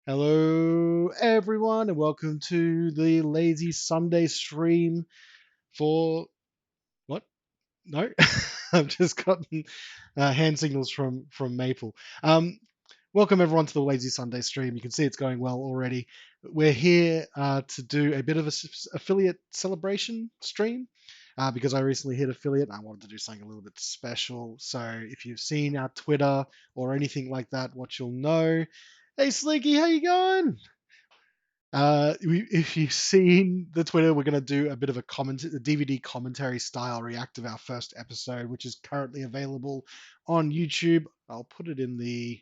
Hello, everyone, and welcome to the Lazy Sunday stream for what? No, I've just gotten hand signals from Maple. Welcome everyone to the Lazy Sunday stream. You can see it's going well already. We're here to do a bit of a affiliate celebration stream because I recently hit affiliate and I wanted to do something a little bit special. So if you've seen our Twitter or anything like that, what you'll know. Hey Slinky, how you going? If you've seen the Twitter, we're going to do a bit of a DVD commentary style react of our first episode, which is currently available on YouTube. I'll put it in the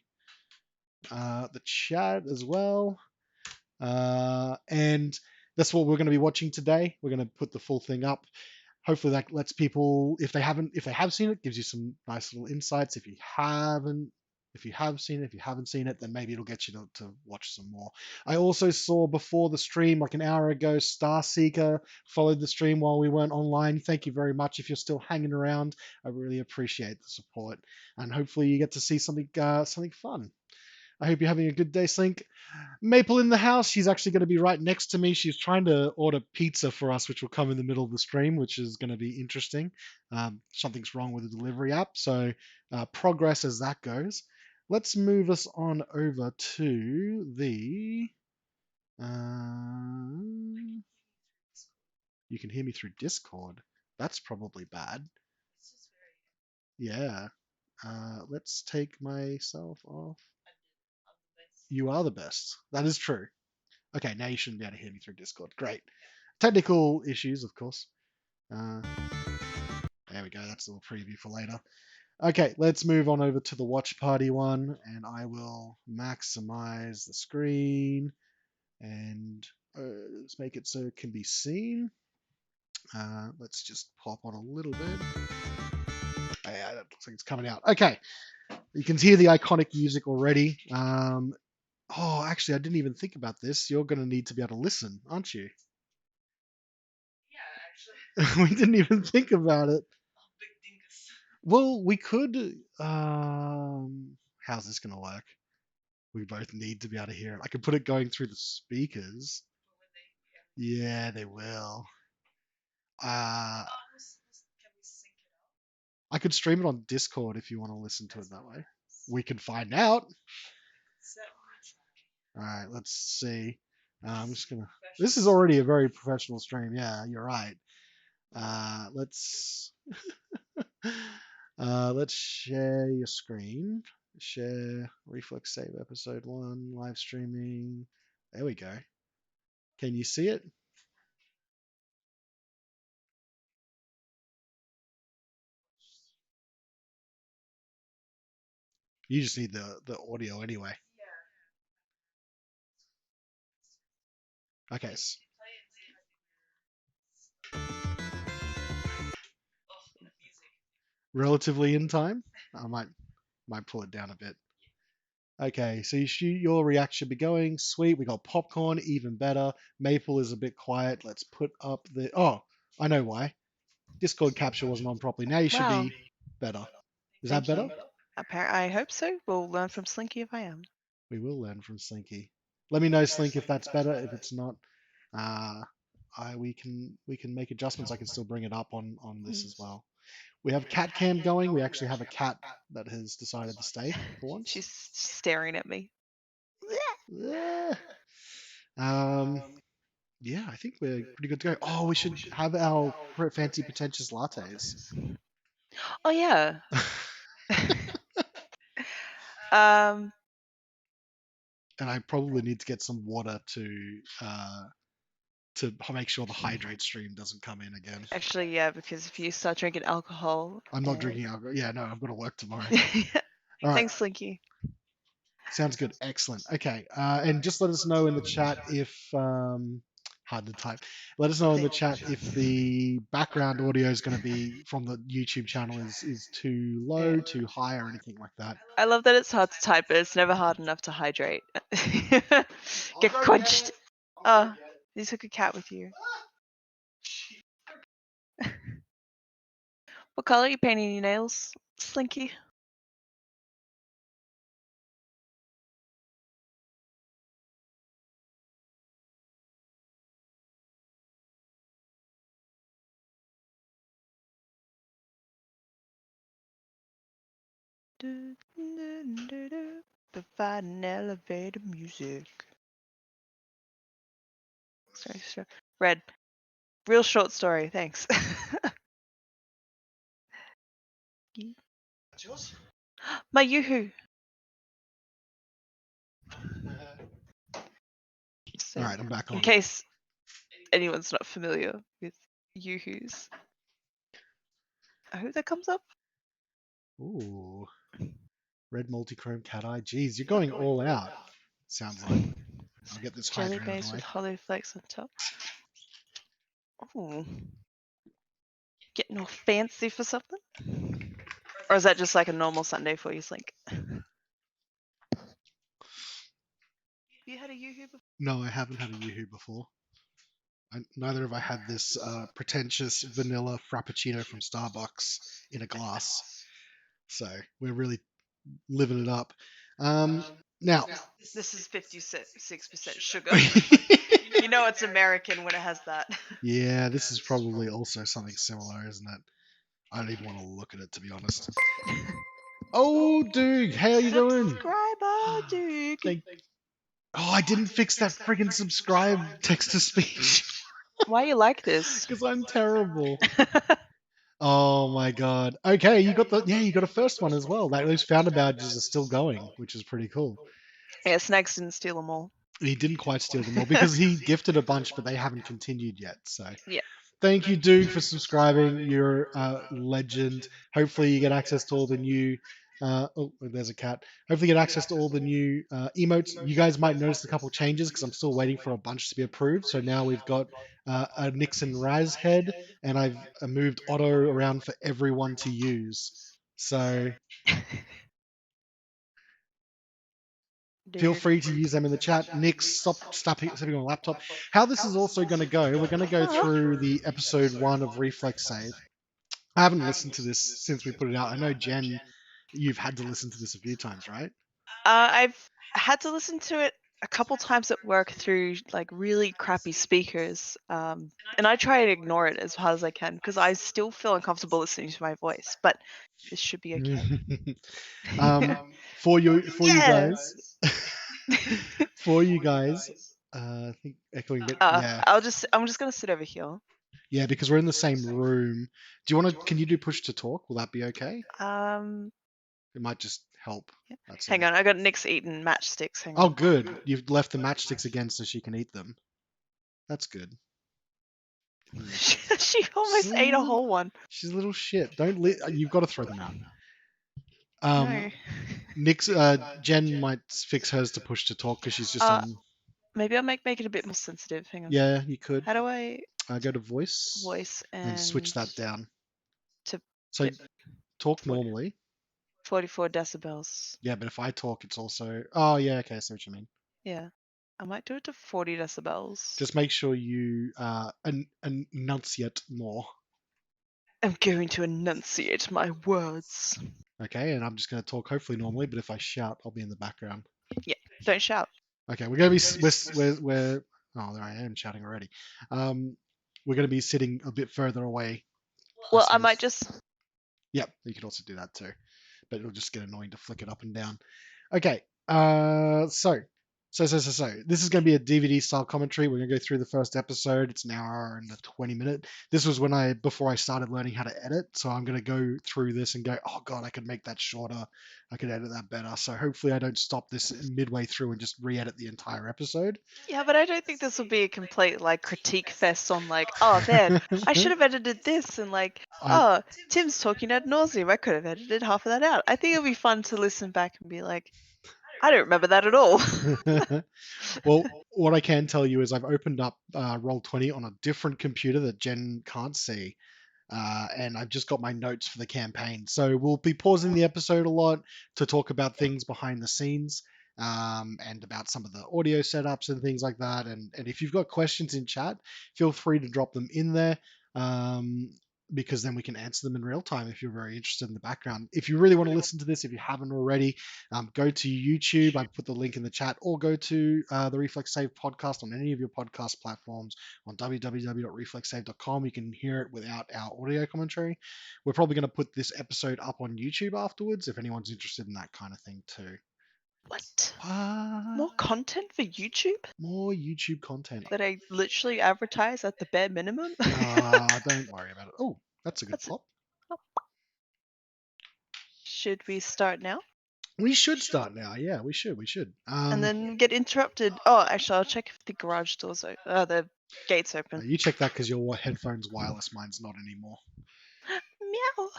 chat as well. And that's what we're going to be watching today. We're going to put the full thing up. Hopefully that lets people, if they have seen it, gives you some nice little insights. If you have seen it, if you haven't seen it, then maybe it'll get you to watch some more. I also saw before the stream, like an hour ago, Starseeker followed the stream while we weren't online. Thank you very much. If you're still hanging around, I really appreciate the support, and hopefully you get to see something fun. I hope you're having a good day, Slink. Maple in the house. She's actually going to be right next to me. She's trying to order pizza for us, which will come in the middle of the stream, which is going to be interesting. Something's wrong with the delivery app, so progress as that goes. Let's move us on over to the. You can hear me through Discord. That's probably bad. Yeah. Let's take myself off. You are the best. That is true. Okay, now you shouldn't be able to hear me through Discord. Great. Technical issues, of course. Uh, there we go. That's a little preview for later. Okay, let's move on over to the watch party one, and I will maximize the screen and let's make it so it can be seen. Let's just pop on a little bit. Yeah, that looks like it's coming out. Okay, you can hear the iconic music already. Actually, I didn't even think about this. You're going to need to be able to listen, aren't you? We didn't even think about it. Well, we could. How's this going to work? We both need to be able to hear it. I could put it going through the speakers. Yeah, they will. Uh, I could stream it on Discord if you want to listen to it that way. We can find out. All right, let's see. I'm just gonna. This is already a very professional stream. Yeah, you're right. Let's let's share your screen. Share Reflex Save episode 1 live streaming. There we go. Can you see it? You just need the audio anyway. Okay. Relatively in time. I might pull it down a bit. Okay, so your react should be going. Sweet, we got popcorn, even better. Maple is a bit quiet. Let's put up the. Oh, I know why. Discord capture wasn't on properly. Now you should Wow. be better. Is Thank that better? you. I hope so. We'll learn from Slinky if I am. We will learn from Slinky. Let me know, Slink, if that's better. If it's not, uh, we can make adjustments. I can still bring it up on this as well. We have cat cam going. We actually have a cat that has decided to stay for once. She's staring at me. Yeah. Yeah, I think we're pretty good to go. Oh, we should have our fancy pretentious lattes. Oh yeah. um. And I probably need to get some water to make sure the hydrate stream doesn't come in again. Actually, yeah, because if you start drinking alcohol, I'm not drinking alcohol. Yeah, no, I've got to work tomorrow. Yeah. All right. Thanks, Slinky. Sounds good. Excellent. Okay. And just let us know in the chat if hard to type. Let us know in the chat if the background audio is going to be from the YouTube channel is too low, too high, or anything like that. I love that it's hard to type, but it's never hard enough to hydrate. Get quenched. Oh, you took a cat with you. What color are you painting your nails, Slinky? The fine elevator music. Sorry. Red. Real short story, thanks. That's yours? My Yoo-hoo. So, All right, I'm back in on. case anyone's not familiar with Yoo-hoos. I hope that comes up. Ooh. Red multichrome cat eye. Jeez, you're going all out. Sounds like. I'll get this Jelly hydrated base away. with hollow flakes on top. Ooh. Getting all fancy for something? Or is that just like a normal Sunday for you, Slink? You had a Yoo-hoo before? No, I haven't had a Yoo-hoo before. Neither have I had this pretentious vanilla frappuccino from Starbucks in a glass. So we're really living it up. Now, This is 56% sugar. You know it's American when it has that. yeah, this is probably also something similar, isn't it? I don't even want to look at it, to be honest. Oh, dude, how you doing? Subscriber, dude. Thank. Oh, I didn't fix that friggin' subscribe text to speech Why you like this? because I'm terrible. Oh my god. Okay, you got a first one as well. Like those founder badges are still going, which is pretty cool. Yeah, Snags didn't steal them all. He didn't quite steal them all because he gifted a bunch, but they haven't continued yet. So Yeah. thank you, Duke, for subscribing. You're a legend. Hopefully, you get access to all the new. Oh, there's a cat. Hopefully, you get access to all the new emotes. You guys might notice a couple changes because I'm still waiting for a bunch to be approved. So now we've got a Nixon Raz head, and I've moved Otto around for everyone to use. So feel free to use them in the chat. Nick, stop stepping on a laptop. How this is also going to go, we're going to go through the episode 1 of Reflex Save. I haven't listened to this since we put it out. I know, Jen, you've had to listen to this a few times, right? I've had to listen to it a couple times at work through like really crappy speakers, and I try and ignore it as hard as I can because I still feel uncomfortable listening to my voice. But this should be okay. For you Yeah. guys, for you guys, I think echoing bit, yeah, I'm just gonna sit over here. yeah, because we're in the same room. Do you want to? Can you do push to talk? Will that be okay? Um, It might just help. yeah. That's Hang all. on, I got Nick's eating matchsticks. Hang Oh, on. good. You've left the matchsticks again so she can eat them. That's good. She almost ate a whole one. She's a little shit. You've got to throw them out. No. Nick's Jen might fix hers to push to talk because she's just on. Maybe I'll make it a bit more sensitive. Hang on. Yeah, you could. How do I Go to voice and switch that down. to So talk normally. 44 decibels? Yeah, but if I talk, it's also. Oh yeah, okay, I see what you mean. Yeah. I might do it to 40 decibels. Just make sure you enunciate more. I'm going to enunciate my words. Okay, and I'm just going to talk hopefully normally, but if I shout, I'll be in the background. Yeah, don't shout. Okay, we're going to be we're oh, there I am shouting already. We're going to be sitting a bit further away. Well, I might just. Yep, you could also do that too, but it'll just get annoying to flick it up and down. Okay, so this is going to be a DVD style commentary. We're going to go through the first episode. It's an hour and a 20-minute. This was before I started learning how to edit, so I'm going to go through this and go, oh god, I could make that shorter. I could edit that better. So hopefully I don't stop this midway through and just re-edit the entire episode. Yeah, but I don't think this will be a complete like critique fest on like, oh man, I should have edited this and like, oh, Tim's talking ad nauseum. I could have edited half of that out. I think it'll be fun to listen back and be like, I don't remember that at all. Well, what I can tell you is I've opened up Roll20 on a different computer that Jen can't see. And I've just got my notes for the campaign. So we'll be pausing the episode a lot to talk about things behind the scenes and about some of the audio setups and things like that. And if you've got questions in chat, feel free to drop them in there. because then we can answer them in real time if you're very interested in the background. If you really want to listen to this, if you haven't already, go to YouTube. I put the link in the chat, or go to the Reflex Save podcast on any of your podcast platforms on www.reflexsave.com. You can hear it without our audio commentary. We're probably going to put this episode up on YouTube afterwards if anyone's interested in that kind of thing too. What? More content for YouTube? More YouTube content. That I literally advertise at the bare minimum? Don't worry about it. Oh, that's a good pop. Should we start now? We should start now. Yeah, we should. And then get interrupted. Oh, actually, I'll check if the garage doors the gate's open. You check that because your headphones wireless. Mine's not anymore. Meow.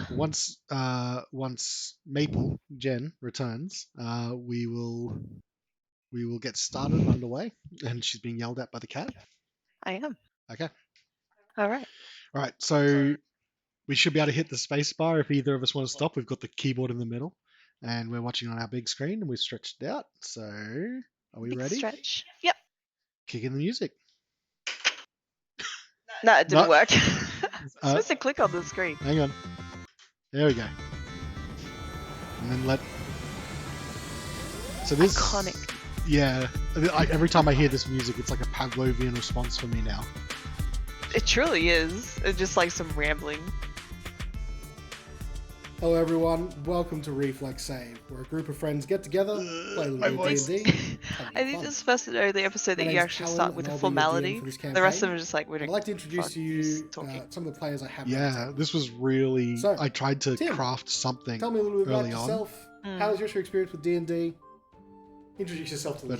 Once Maple Jen returns, we will get started underway. And she's being yelled at by the cat. I am. Okay. All right. So we should be able to hit the space bar if either of us want to stop. We've got the keyboard in the middle, and we're watching on our big screen, and we've stretched it out. So are we Big ready? Stretch. Yep. Kick in the music. No, it didn't work. I'm supposed to click on the screen. Hang on. There we go. And then So this. Iconic. Yeah. Every time I hear this music, it's like a Pavlovian response for me now. It truly is. It's just like some rambling. Hello everyone, welcome to Reflex Save, where a group of friends get together, play a little D&D. I think this is first and only episode that you actually Callan, start with and a I'll be your DM formality. for this The rest of campaign. them are just like, we don't I'd like to introduce to you some of the players I have. Yeah, this was really... So, I tried to Tim, craft something tell me a little bit about early on. yourself. How was your experience with D&D? Introduce yourself to the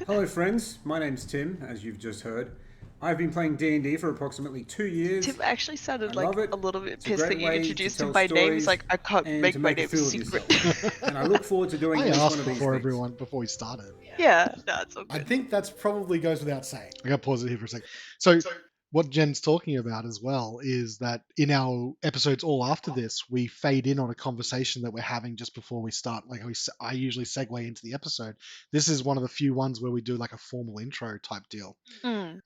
Hello friends, my name's Tim, as you've just heard. I've been playing D&D for approximately 2 years. Tim actually sounded I like love it. a little bit It's a pissed great that you way to introduced him tell by name. He's stories like, I can't and make to my make a name fool of secret. yourself. And I look forward to doing I at least asked one of these before things. before we started. Yeah, no, it's all I good. think that's probably goes without saying. I gotta pause it here for a second. So what Jen's talking about as well is that in our episodes all after this, we fade in on a conversation that we're having just before we start. Like I usually segue into the episode. This is one of the few ones where we do like a formal intro type deal. Mm.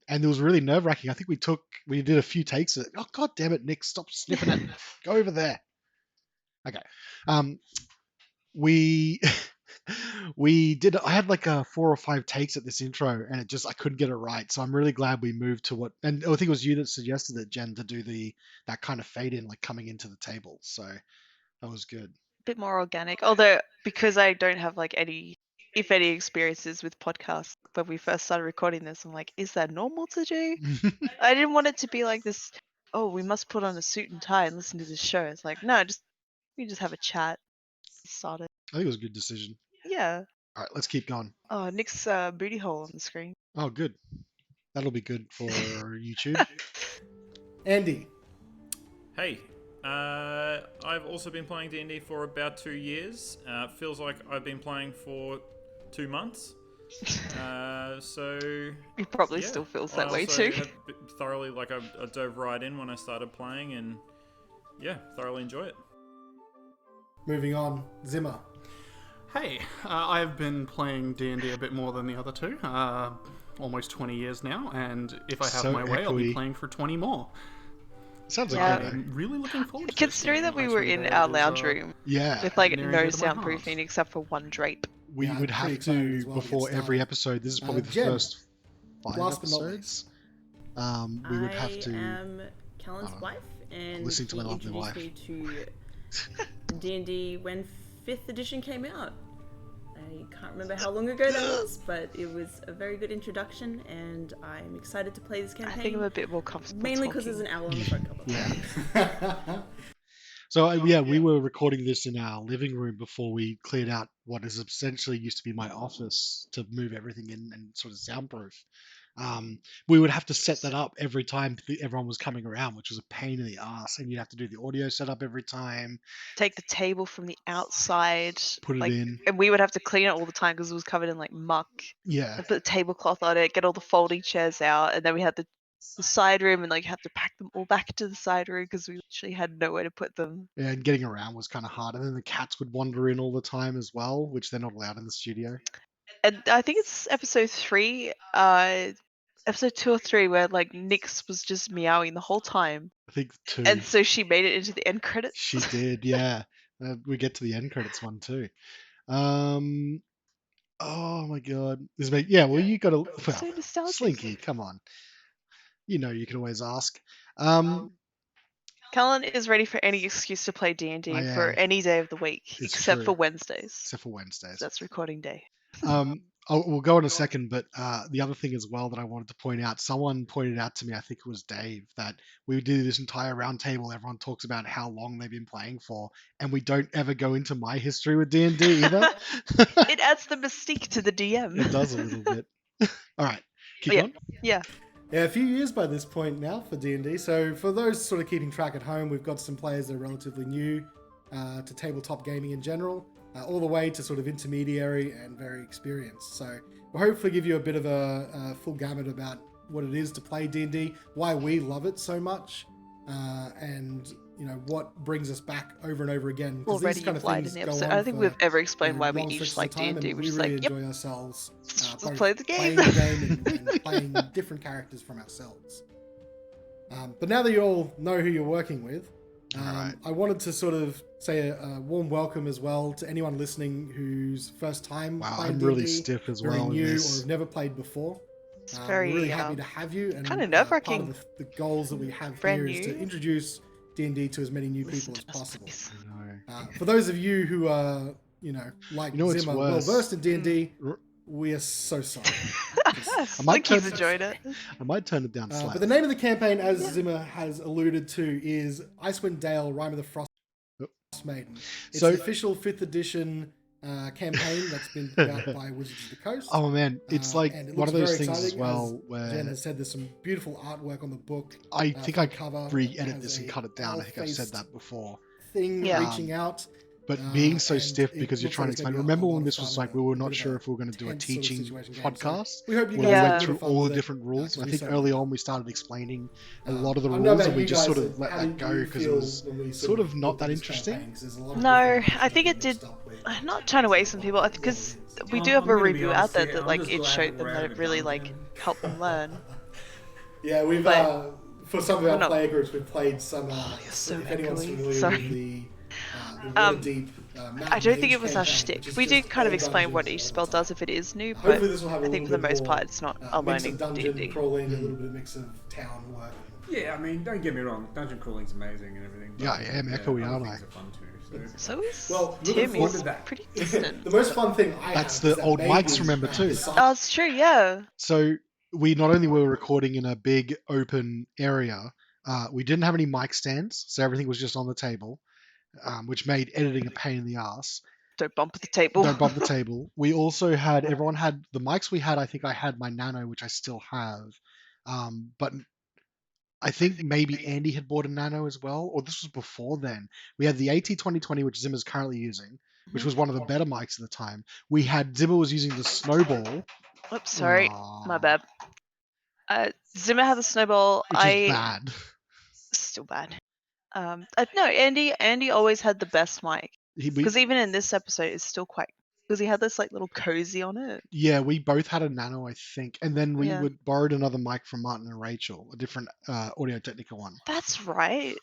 And it was really nerve wracking. I think we did a few takes of it. Oh, God damn it, Nick, stop sniffing it. Go over there. Okay. We I had like 4 or 5 takes at this intro, and I couldn't get it right. So I'm really glad we moved to and I think it was you that suggested it, Jen, to do that kind of fade in, like coming into the table. So that was good. Bit more organic. Although, because I don't have like any experiences with podcasts when we first started recording this, I'm like, is that normal to do? I didn't want it to be like this, oh, we must put on a suit and tie and listen to this show. It's like, no, we just have a chat. Started. I think it was a good decision. Yeah. All right, let's keep going. Oh, Nick's booty hole on the screen. Oh, good. That'll be good for YouTube. Andy. Hey, I've also been playing D&D for about 2 years. Feels like I've been playing for 2 months. So He probably still feels that way too. Thoroughly, I dove right in when I started playing, and yeah, thoroughly enjoy it. Moving on, Zimma. Hey, I've been playing D&D a bit more than the other two, almost 20 years now, and if I have my way, I'll be playing for 20 more. Sounds Yeah. like I'm really looking forward to Considering that we were in our lounge room with like no soundproofing except for one drape. We Yeah, would I'm have pretty excited to as well to get before every started. episode. This is probably the Jen, first 5 last but not episodes. We would have to. I am Callan's wife, and listening to he my lovely introduced wife. me to D&D when 5th edition came out. I can't remember how long ago that was, but it was a very good introduction, and I'm excited to play this campaign. I think I'm a bit more comfortable. Mainly because there's an owl on the front cover. So we were recording this in our living room before we cleared out what is essentially used to be my office to move everything in and sort of soundproof. We would have to set that up every time everyone was coming around, which was a pain in the ass, and you'd have to do the audio setup every time. Take the table from the outside, Put it in. and we would have to clean it all the time because it was covered in like muck. Yeah. Put the tablecloth on it, get all the folding chairs out, and then we had the side room, and like have to pack them all back into the side room because we literally had nowhere to put them. Yeah, and getting around was kind of hard, and then the cats would wander in all the time as well, which they're not allowed in the studio. And I think it's episode 3. episode 2 or 3 where like Nyx was just meowing the whole time, I think 2. and so she made it into the end credits. She did, yeah. We get to the end credits one too. Oh my god. Well, you gotta. Well, So nostalgic. Slinky, come on. You know you can always ask. Callan is ready for any excuse to play D&D for any day of the week, It's except true. for Wednesdays. Except for Wednesdays. That's recording day. We'll go in a second, but the other thing as well that I wanted to point out, someone pointed out to me, I think it was Dave, that we do this entire round table, everyone talks about how long they've been playing for, and we don't ever go into my history with D&D either. It adds the mystique to the DM. It does a little bit. All right, keep on. Yeah. Yeah, a few years by this point now for D&D. So for those sort of keeping track at home, we've got some players that are relatively new to tabletop gaming in general, all the way to sort of intermediary and very experienced. So we'll hopefully give you a bit of a full gamut about what it is to play D&D, why we love it so much, and you know what brings us back over and over again. Already these kind of implied things in the go episode. on I don't think for, we've ever explained why we long each stretches like of time, D&D. and We're we just really like, yep, enjoy ourselves let's both play the game. playing the game and playing different characters from ourselves. But now that you all know who you're working with, Alright. I wanted to sort of say a warm welcome as well to anyone listening who's first time Wow, playing I'm really D&D, stiff as very well in new this. or have never played before. It's We're very really happy to have you. And kinda part nerve-wracking. of the goals that we have Brand here is to new. introduce D&D to as many new Listen people to as us, possible. please. For those of you who are, like You know what's Zimma, worse? well versed in D&D, R- we are so sorry. Slinky's enjoyed it. I might turn it down But slightly. the name of the campaign, as Zimma has alluded to, is Icewind Dale, Rime of the Frost Maiden. It's So- the official 5th edition campaign that's been put out by Wizards of the Coast. Oh man, it's like and it one of looks those very things as exciting, well Jen where has said there's some beautiful artwork on the book. I think I cover re-edit has this and a cut it down. I think I've said elf-faced that before. Thing Yeah. reaching out. But being so and stiff it because you're looks trying like to it's gonna explain. be a Remember lot when of this was fun like and we were a not bit of sure a if we were going to do a tense sort of teaching situation game, so podcast? we hope you Where guys we have went a bit through of fun all the with it. different rules. Because I we think certainly early do. on we started explaining a lot of the I don't know rules, about and we you just guys, sort of let how that did go you because it feel was when we sort of not looked at that this interesting. campaign? 'Cause there's a lot of No, different I think things it that did. we've stopped with. I'm not trying to waste on people because we do have I'm a gonna be review out honest there here, that I'm like just it glad showed that them we're that out it of really the like dungeon. helped them learn. Yeah, we've But- for some of We're our not- player groups, we've played some. you're so if anyone's echoey. familiar Sorry. with the Waterdeep, I don't think Mage it was our campaign, shtick. which is We just did kind of all explain what dungeons each all spell the time. does if it is new, but Hopefully, this will have a I think little for the bit most more, part it's not a mix of learning dungeon D&D. crawling, a little bit of mix of town work. Yeah, I mean, don't get me wrong, dungeon crawling's amazing and everything. Yeah, I am echoey, other aren't things I? are fun too. So. So is Well, looking Tim. forward He's to that. pretty distant. The most fun thing I That's have the is that old Maidens mics, remember, too. decide- Oh, it's true. Yeah. So we not only were recording in a big open area, we didn't have any mic stands, so everything was just on the table, which made editing a pain in the ass. Don't bump the table. Don't bump the table. We also had everyone had the mics we had. I think I had my Nano, which I still have, but I think maybe Andy had bought a Nano as well, or this was before then. We had the AT2020, which Zimma's currently using, which was one of the better mics at the time. We had Zimma was using the Snowball. Oops, sorry. Aw, My bad. Zimmer had the snowball. Which is bad. Still bad. No, Andy always had the best mic. Because even in this episode, it's still quite. Because he had this like little cozy on it. Yeah, we both had a Nano, I think, and then we Yeah. borrowed another mic from Martin and Rachel, a different Audio Technica one. That's right.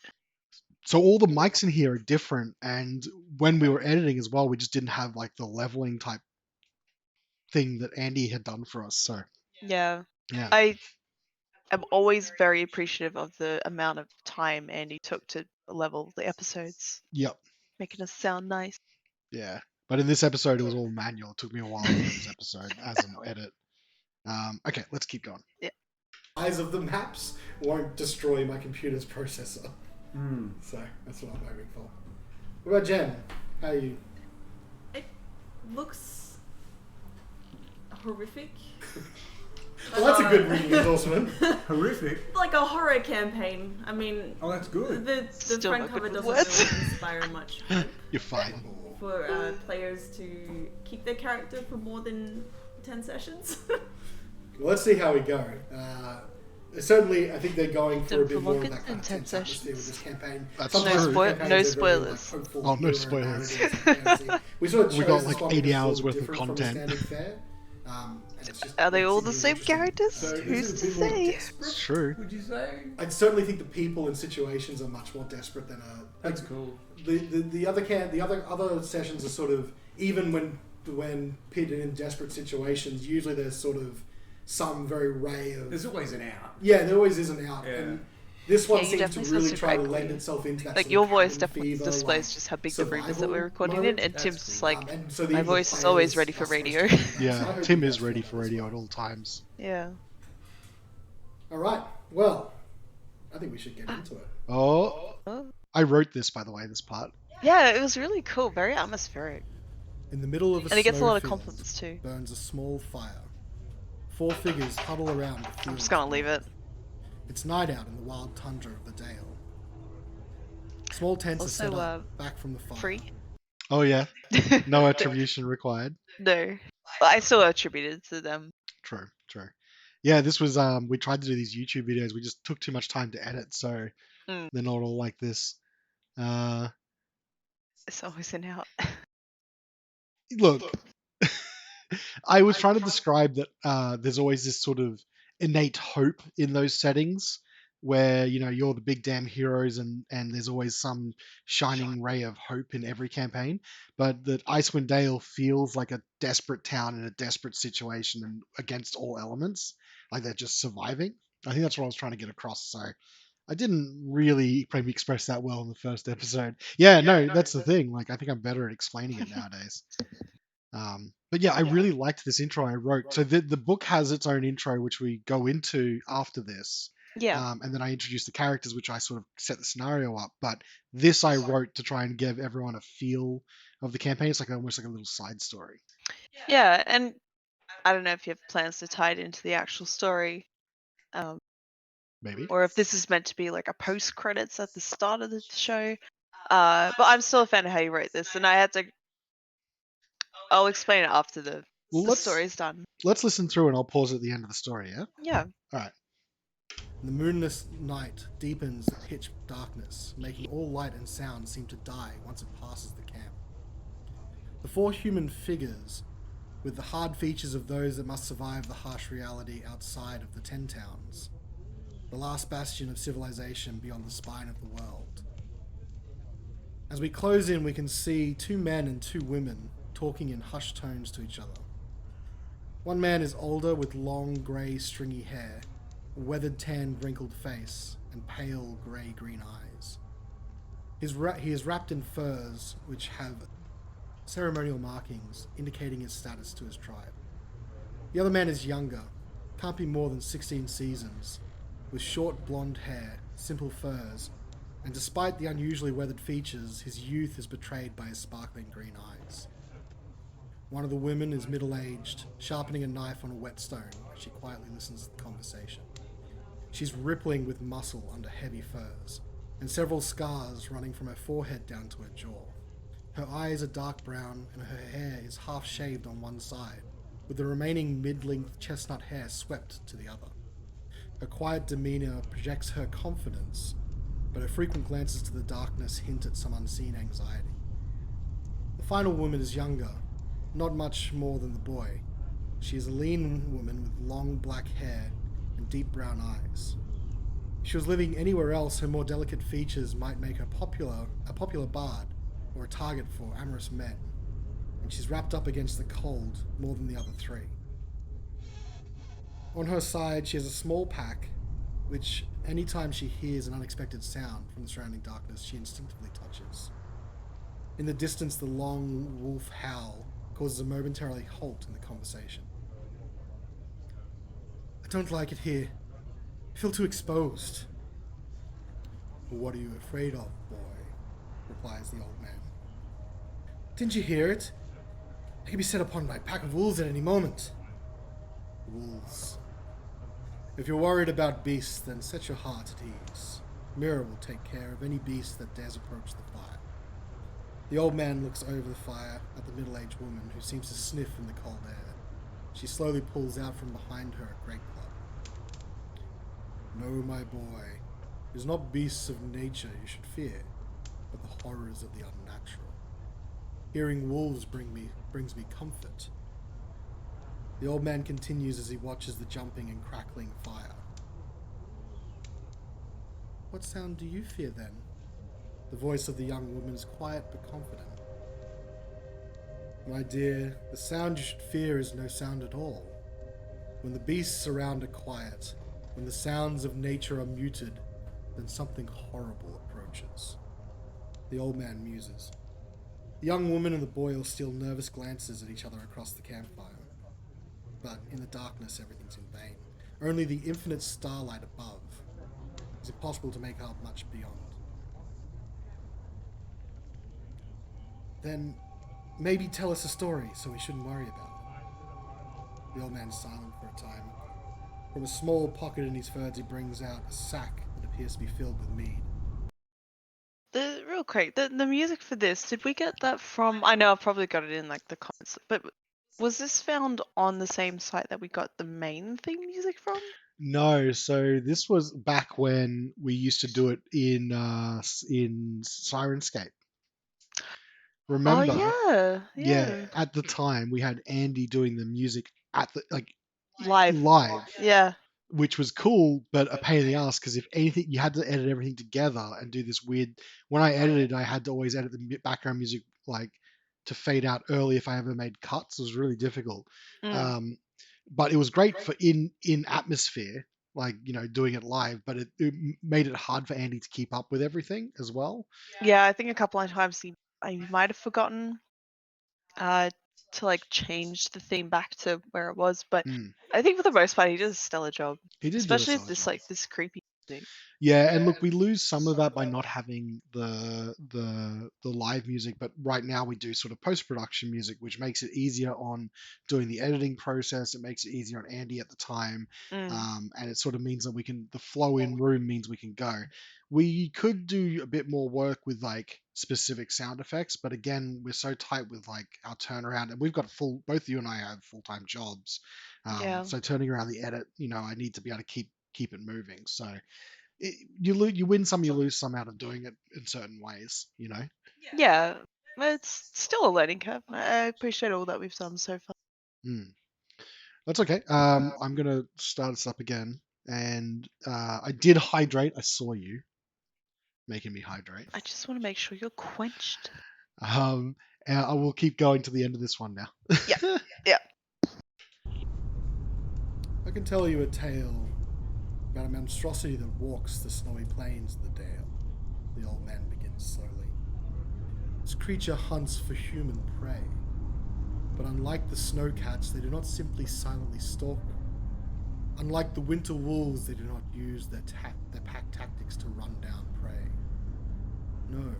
So all the mics in here are different, and when we were editing as well, we just didn't have like the leveling type thing that Andy had done for us. So Yeah. yeah, I am always very appreciative of the amount of time Andy took to level the episodes, yep, making us sound nice. yeah. But in this episode, it was all manual. It took me a while to get this episode as an edit. Okay, let's keep going. Size of the maps won't destroy my computer's processor. So that's what I'm hoping for. What about Jen? How are you? It looks horrific. Well, that's a good reading endorsement. Horrific. Like a horror campaign. I mean, Oh, that's good. the Still front not cover good with doesn't words. really inspire much hope You're fine. for players to keep their character for more than 10 sessions. Well, let's see how we go. Certainly, I think they're going for a bit more of that kind of 10 tense atmosphere with sessions. this campaign. That's Sometimes true. campaigns No are very, spoilers. hopeful Oh, no hero spoilers. narratives and fantasy. We sort of We chose got this like one 80 because it's a hours little worth of different from a content. standard fare. And it's just, Are they all the it's same interesting. characters? So this Who's is to a bit more say? desperate, It's true. Would you say? I certainly think the people and situations are much more desperate than That's cool. The other sessions are sort of, even when pitted in desperate situations, usually there's sort of some very ray of... There's always an out. Yeah, there always is an out. Yeah. And this one Yeah, you seems to definitely really sound try to super lend echoey. itself into that Like sort your of voice cabin definitely fever, displays like, just how big the room is that we're survival recording in, mode. and That's Tim's cool. just like, And so my even the voice is players always ready for are supposed radio. to be- so I Yeah, hope Tim you is guys ready feel for that as radio well. at all times. yeah. All right. Well, I think we should get into it. Oh, Oh. I wrote this, by the way, this part. Yeah, it was really cool, very atmospheric. In the middle of a And he gets a lot of snowfield compliments too. burns a small fire. 4 figures huddle around the I'm field. just gonna leave it. It's night out in the wild tundra of the Dale. Small tents Also, are set up back from the fire. Free? Oh yeah, no attribution required. No. But I still attributed to them. True, true. Yeah, this was we tried to do these YouTube videos. We just took too much time to edit, so they're not all like this. It's always an out. Look, I was trying to describe that there's always this sort of innate hope in those settings where, you know, you're the big damn heroes and there's always some shining ray of hope in every campaign, but that Icewind Dale feels like a desperate town in a desperate situation and against all elements, like they're just surviving. I think that's what I was trying to get across, so I didn't really probably express that well in the first episode. Yeah, no, that's the thing. Like, I think I'm better at explaining it nowadays. But yeah, I really liked this intro I wrote. So the book has its own intro, which we go into after this. Yeah. And then I introduced the characters, which I sort of set the scenario up. But this I wrote to try and give everyone a feel of the campaign. It's like almost like a little side story. Yeah, and I don't know if you have plans to tie it into the actual story. Maybe. Or if this is meant to be like a post credits at the start of the show. But I'm still a fan of how you wrote this, and I had to. I'll explain it after the story's done. Let's listen through, and I'll pause at the end of the story. Yeah. Yeah. All right. The moonless night deepens the pitch darkness, making all light and sound seem to die once it passes the camp. The 4 human figures, with the hard features of those that must survive the harsh reality outside of the 10 towns, the last bastion of civilization beyond the spine of the world. As we close in, we can see 2 men and 2 women talking in hushed tones to each other. One man is older with long, grey, stringy hair, a weathered tan, wrinkled face, and pale, grey-green eyes. He is wrapped in furs which have ceremonial markings indicating his status to his tribe. The other man is younger, can't be more than 16 seasons, with short blonde hair, simple furs, and despite the unusually weathered features, his youth is betrayed by his sparkling green eyes. One of the women is middle-aged, sharpening a knife on a whetstone as she quietly listens to the conversation. She's rippling with muscle under heavy furs, and several scars running from her forehead down to her jaw. Her eyes are dark brown, and her hair is half-shaved on one side, with the remaining mid-length chestnut hair swept to the other. Her quiet demeanour projects her confidence, but her frequent glances to the darkness hint at some unseen anxiety. The final woman is younger, not much more than the boy. She is a lean woman with long black hair and deep brown eyes. If she was living anywhere else, her more delicate features might make her a popular bard or a target for amorous men, and she's wrapped up against the cold more than the other 3. On her side, she has a small pack, which anytime she hears an unexpected sound from the surrounding darkness, she instinctively touches. In the distance, the long wolf howl causes a momentary halt in the conversation. I don't like it here. I feel too exposed. What are you afraid of, boy? Replies the old man. Didn't you hear it? I could be set upon by a pack of wolves at any moment. Wolves. If you're worried about beasts, then set your heart at ease. Mira will take care of any beast that dares approach the fire. The old man looks over the fire at the middle-aged woman who seems to sniff in the cold air. She slowly pulls out from behind her a great club. No, my boy, it is not beasts of nature you should fear, but the horrors of the unnatural. Hearing wolves brings me comfort. The old man continues as he watches the jumping and crackling fire. What sound do you fear then? The voice of the young woman is quiet but confident. My dear, the sound you should fear is no sound at all. When the beasts around are quiet, when the sounds of nature are muted, then something horrible approaches. The old man muses. The young woman and the boy all steal nervous glances at each other across the campfire. But in the darkness, everything's in vain. Only the infinite starlight above. It's impossible to make out much beyond. Then maybe tell us a story so we shouldn't worry about it. The old man's silent for a time. From a small pocket in his furs, he brings out a sack that appears to be filled with mead. Real quick, the music for this, did we get that from? I know I've probably got it in like the comments, but was this found on the same site that we got the main theme music from? No, so this was back when we used to do it in Syrinscape. Remember? Oh yeah. At the time we had Andy doing the music at the Live. Yeah. Which was cool, but a pain in the ass because if anything, you had to edit everything together and do this weird. When I edited, I had to always edit the background music like to fade out early if I ever made cuts. It was really difficult. But it was great for in atmosphere, like doing it live. But it made it hard for Andy to keep up with everything as well. Yeah, I think a couple of times I might have forgotten to like change the theme back to where it was, but I think for the most part he does a stellar job. He did, especially do a this job. like this creepy thing. Yeah, and look, we lose some of that by not having the live music, but right now we do sort of post-production music, which makes it easier on doing the editing process. It makes it easier on Andy at the time, and it sort of means that the flow in room means we can go. We could do a bit more work with like specific sound effects, but again, we're so tight with like our turnaround, and we've got both you and I have full-time jobs, so turning around the edit, I need to be able to keep it moving. So. You win some, you lose some out of doing it in certain ways, Yeah, it's still a learning curve. I appreciate all that we've done so far. That's okay. I'm gonna start us up again, and I did hydrate. I saw you making me hydrate. I just want to make sure you're quenched. And I will keep going to the end of this one now. Yeah. I can tell you a tale about a monstrosity that walks the snowy plains of the Dale. The old man begins slowly. This creature hunts for human prey, but unlike the snowcats, they do not simply silently stalk. Unlike the winter wolves, they do not use their pack tactics to run down prey. No,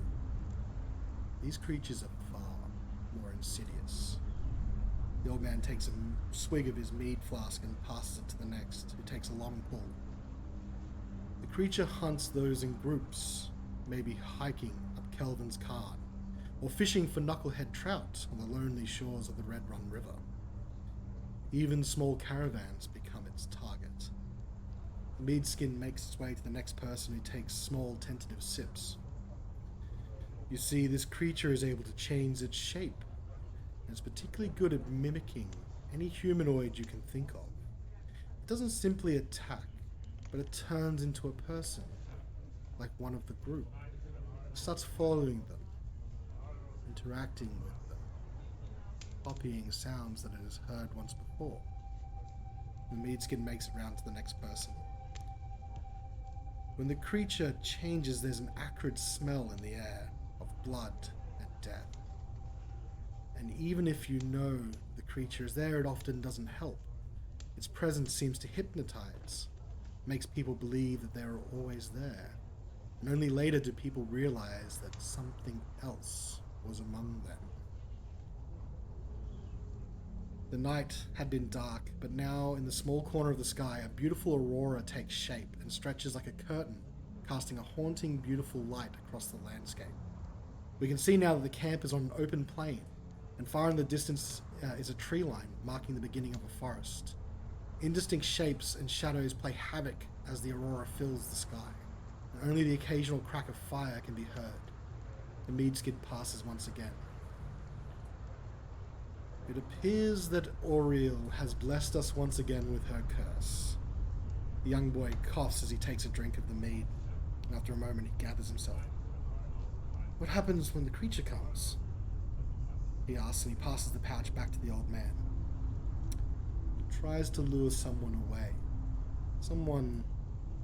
these creatures are far more insidious. The old man takes a swig of his mead flask and passes it to the next, who takes a long pull. The creature hunts those in groups, maybe hiking up Kelvin's Carn, or fishing for knucklehead trout on the lonely shores of the Red Run River. Even small caravans become its target. The mead skin makes its way to the next person who takes small tentative sips. You see, this creature is able to change its shape, and is particularly good at mimicking any humanoid you can think of. It doesn't simply attack, but it turns into a person, like one of the group. It starts following them, interacting with them, copying sounds that it has heard once before. The mead skin makes it round to the next person. When the creature changes, there's an acrid smell in the air of blood and death. And even if you know the creature is there, it often doesn't help. Its presence seems to hypnotize, makes people believe that they're always there, and only later do people realize that something else was among them. The night had been dark, but now in the small corner of the sky, a beautiful aurora takes shape and stretches like a curtain, casting a haunting, beautiful light across the landscape. We can see now that the camp is on an open plain, and far in the distance is a tree line marking the beginning of a forest. Indistinct shapes and shadows play havoc as the aurora fills the sky, and only the occasional crack of fire can be heard. The mead skid passes once again. It appears that Oriel has blessed us once again with her curse. The young boy coughs as he takes a drink of the mead, and after a moment he gathers himself. What happens when the creature comes? He asks, and he passes the pouch back to the old man. He tries to lure someone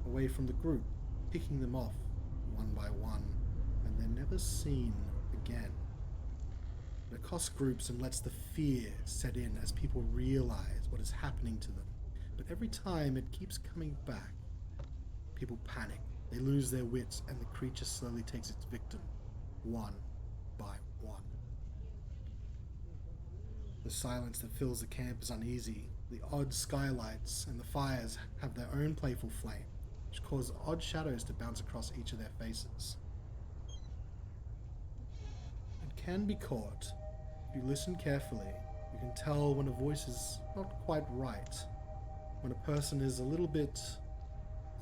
away from the group, picking them off one by one, and they're never seen again. It accosts groups and lets the fear set in as people realize what is happening to them. But every time it keeps coming back, people panic, they lose their wits, and the creature slowly takes its victim, one by one. The silence that fills the camp is uneasy. The odd skylights and the fires have their own playful flame, which cause odd shadows to bounce across each of their faces. It can be caught. If you listen carefully, you can tell when a voice is not quite right, when a person is a little bit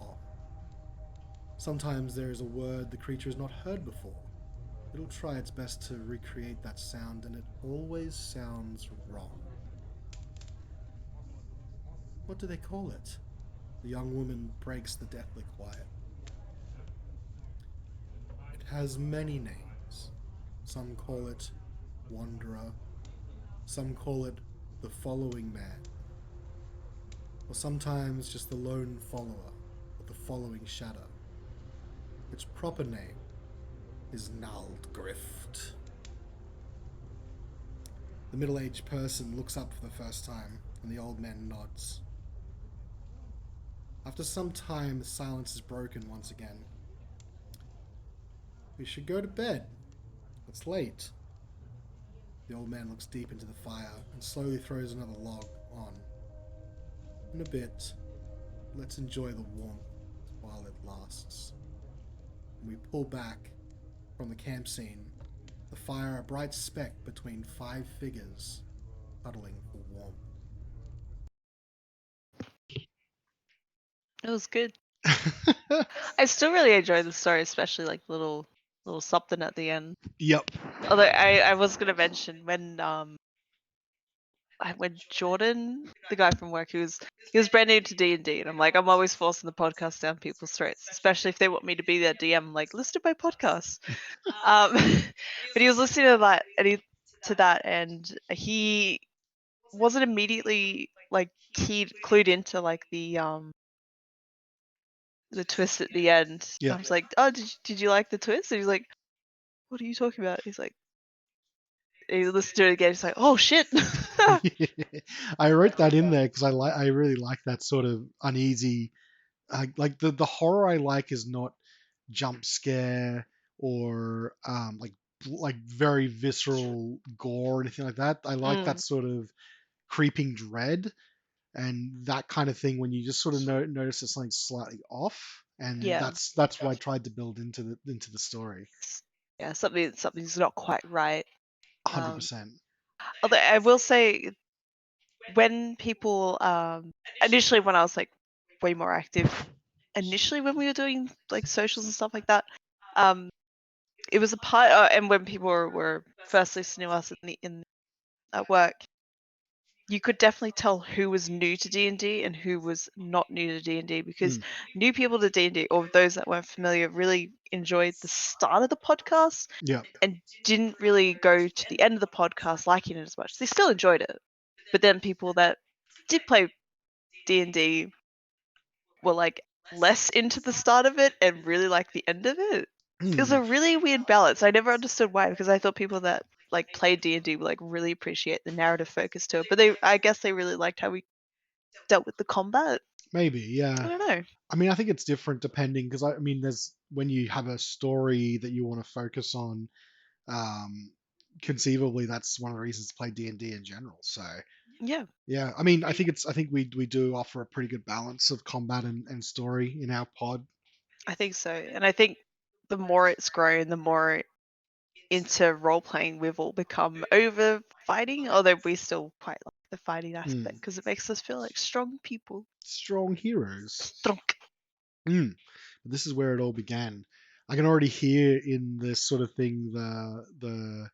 off. Sometimes there is a word the creature has not heard before. It'll try its best to recreate that sound, and it always sounds wrong. What do they call it? The young woman breaks the deathly quiet. It has many names. Some call it Wanderer. Some call it the Following Man. Or sometimes just the Lone Follower, or the Following Shadow. Its proper name is Naldgrift. The middle-aged person looks up for the first time, and the old man nods. After some time, the silence is broken once again. We should go to bed. It's late. The old man looks deep into the fire and slowly throws another log on. In a bit, let's enjoy the warmth while it lasts. When we pull back from the camp scene, the fire a bright speck between 5 figures huddling for warmth. It was good. I still really enjoy the story, especially like little something at the end. Yep. Although I was gonna mention when Jordan, the guy from work, he was brand new to D&D, and I'm like, I'm always forcing the podcast down people's throats, especially if they want me to be their DM. I'm like, listen to my podcast. But he was listening to that, and he wasn't immediately like clued into like the twist at the end. Yeah. I was like, oh, did you like the twist? And he's like, what are you talking about? He's like, he listened to it again. He's like, oh shit. I wrote that in there because I really like that sort of uneasy, like the horror I like is not jump scare or like very visceral gore or anything like that. I like that sort of creeping dread and that kind of thing when you just sort of notice that something's slightly off, and Yeah. that's what I tried to build into the story. Yeah, something's not quite right. 100%. Although I will say, when people initially, when I was like way more active, initially when we were doing like socials and stuff like that, it was a part, and when people were first listening to us at work, you could definitely tell who was new to D&D and who was not new to D&D, because new people to D&D, or those that weren't familiar, really enjoyed the start of the podcast and didn't really go to the end of the podcast liking it as much. They still enjoyed it, but then people that did play D&D were like less into the start of it and really like the end of it. It was a really weird balance. I never understood why, because I thought people that like played D&D would like really appreciate the narrative focus to it, but I guess they really liked how we dealt with the combat. Maybe, yeah. I don't know. I mean, I think it's different depending, because I mean, there's when you have a story that you want to focus on, conceivably that's one of the reasons to play D&D in general. So yeah. I mean, I think we do offer a pretty good balance of combat and story in our pod. I think so, and I think the more it's grown, the more into role playing we've all become over fighting, although we still quite like the fighting aspect because it makes us feel like strong people, strong heroes. Strong. This is where it all began. I can already hear in this sort of thing the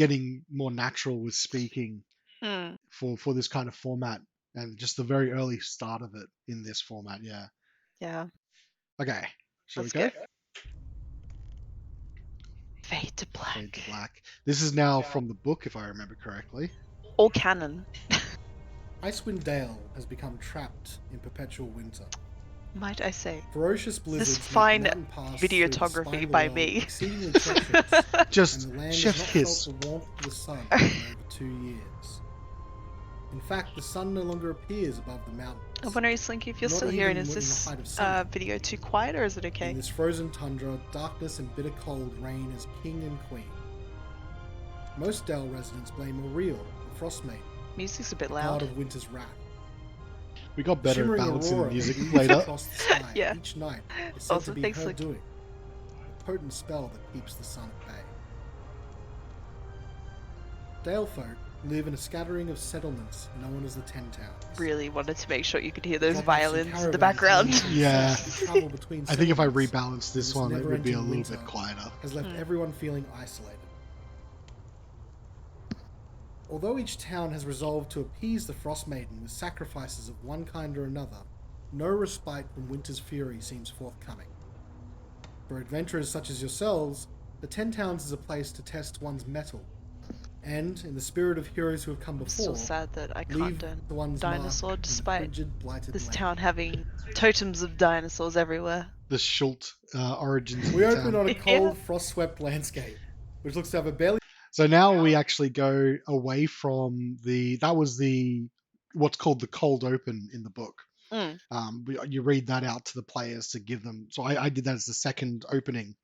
getting more natural with speaking Mm. for this kind of format, and just the very early start of it in this format. Yeah. Yeah. Okay. Shall Let's we go? go. Fade to black. Fade to black. This is now from the book, if I remember correctly. All canon. Icewind Dale has become trapped in perpetual winter. Might I say. Ferocious blizzards This fine make the mountain pass through the videography spine of by the me. world exceedingly treacherous, Just and the land chef has not kiss. felt the warmth of the sun in over 2 years. In fact, the sun no longer appears above the mountains. I wonder, Slinky, if you're Not still here, and even is in the this height of summer. video too quiet, or is it In okay? this frozen tundra, darkness and bitter cold reign as king and queen. Most Dale residents blame Oriel, the frost maiden, Music's a bit god loud. of winter's wrath. We got better at Shimmering balancing the aurora music that later. across the sky Yeah. each night is said Also, to be thanks, her Luke. doing. A potent spell that keeps the sun at bay. Dale folk live in a scattering of settlements known as the Ten Towns. Really wanted to make sure you could hear those Drop-offs and violins in the caravans background. and Yeah. travel between I think if I settlements rebalance this this one, it would be a never-ending little bit winter quieter. has left everyone feeling isolated. Although each town has resolved to appease the Frost Maiden with sacrifices of one kind or another, no respite from winter's fury seems forthcoming. For adventurers such as yourselves, the Ten Towns is a place to test one's mettle, and, in the spirit of heroes who have come before, Still sad that I can't leave turn the one's mark dinosaur, in the despite frigid, blighted this land. town having totems of dinosaurs everywhere. The Schult origins of We the open town. on a Yeah. cold, frost-swept landscape, which looks to have a barely So now we actually go away from that was what's called the cold open in the book. Mm. You read that out to the players to give them. So I did that as the second opening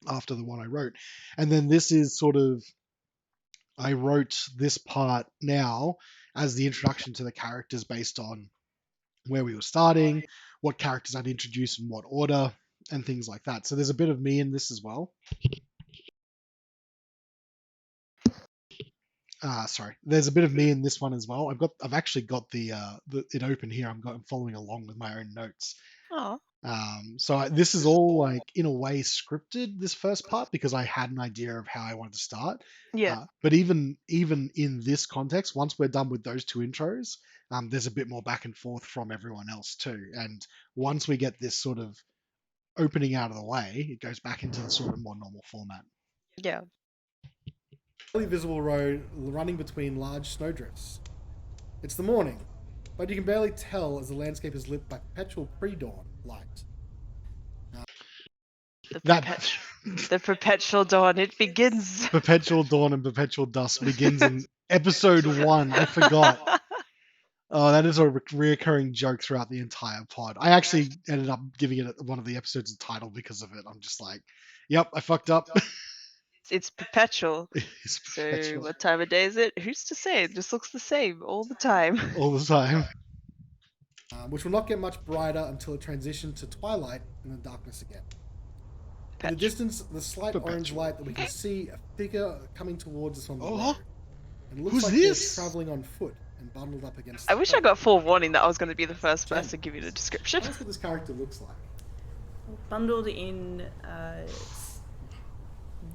after the one I wrote. And then this is sort of, I wrote this part now as the introduction to the characters based on where we were starting, what characters I'd introduce in what order, and things like that. So there's a bit of me in this as well. Sorry, there's a bit of me in this one as well. I've actually got the it open here. I'm following along with my own notes. Oh, So this is all like in a way scripted, this first part, because I had an idea of how I wanted to start. yeah. But even in this context, once we're done with those two intros, there's a bit more back and forth from everyone else too. And once we get this sort of opening out of the way, it goes back into the sort of more normal format. Yeah. visible road running between large snowdrifts. It's the morning, but you can barely tell as the landscape is lit by perpetual pre-dawn light. The perpetual dawn. It begins. Perpetual dawn and perpetual dusk begins in episode 1. I forgot. Oh, that is a reoccurring joke throughout the entire pod. I actually ended up giving it one of the episodes a title because of it. I'm just like, yep, I fucked up. It's perpetual. It's So perpetual what time of day is it? Who's to say? It just looks the same all the time. all the time. Which will not get much brighter until it transitions to twilight and then darkness again. In the distance, the slight orange light that we can see a figure coming towards us on the road. It looks Who's like this? they're traveling on foot and bundled up against I the wish I road. got forewarning that I was going to be the first person to give you the description. That's what this character looks like. Bundled in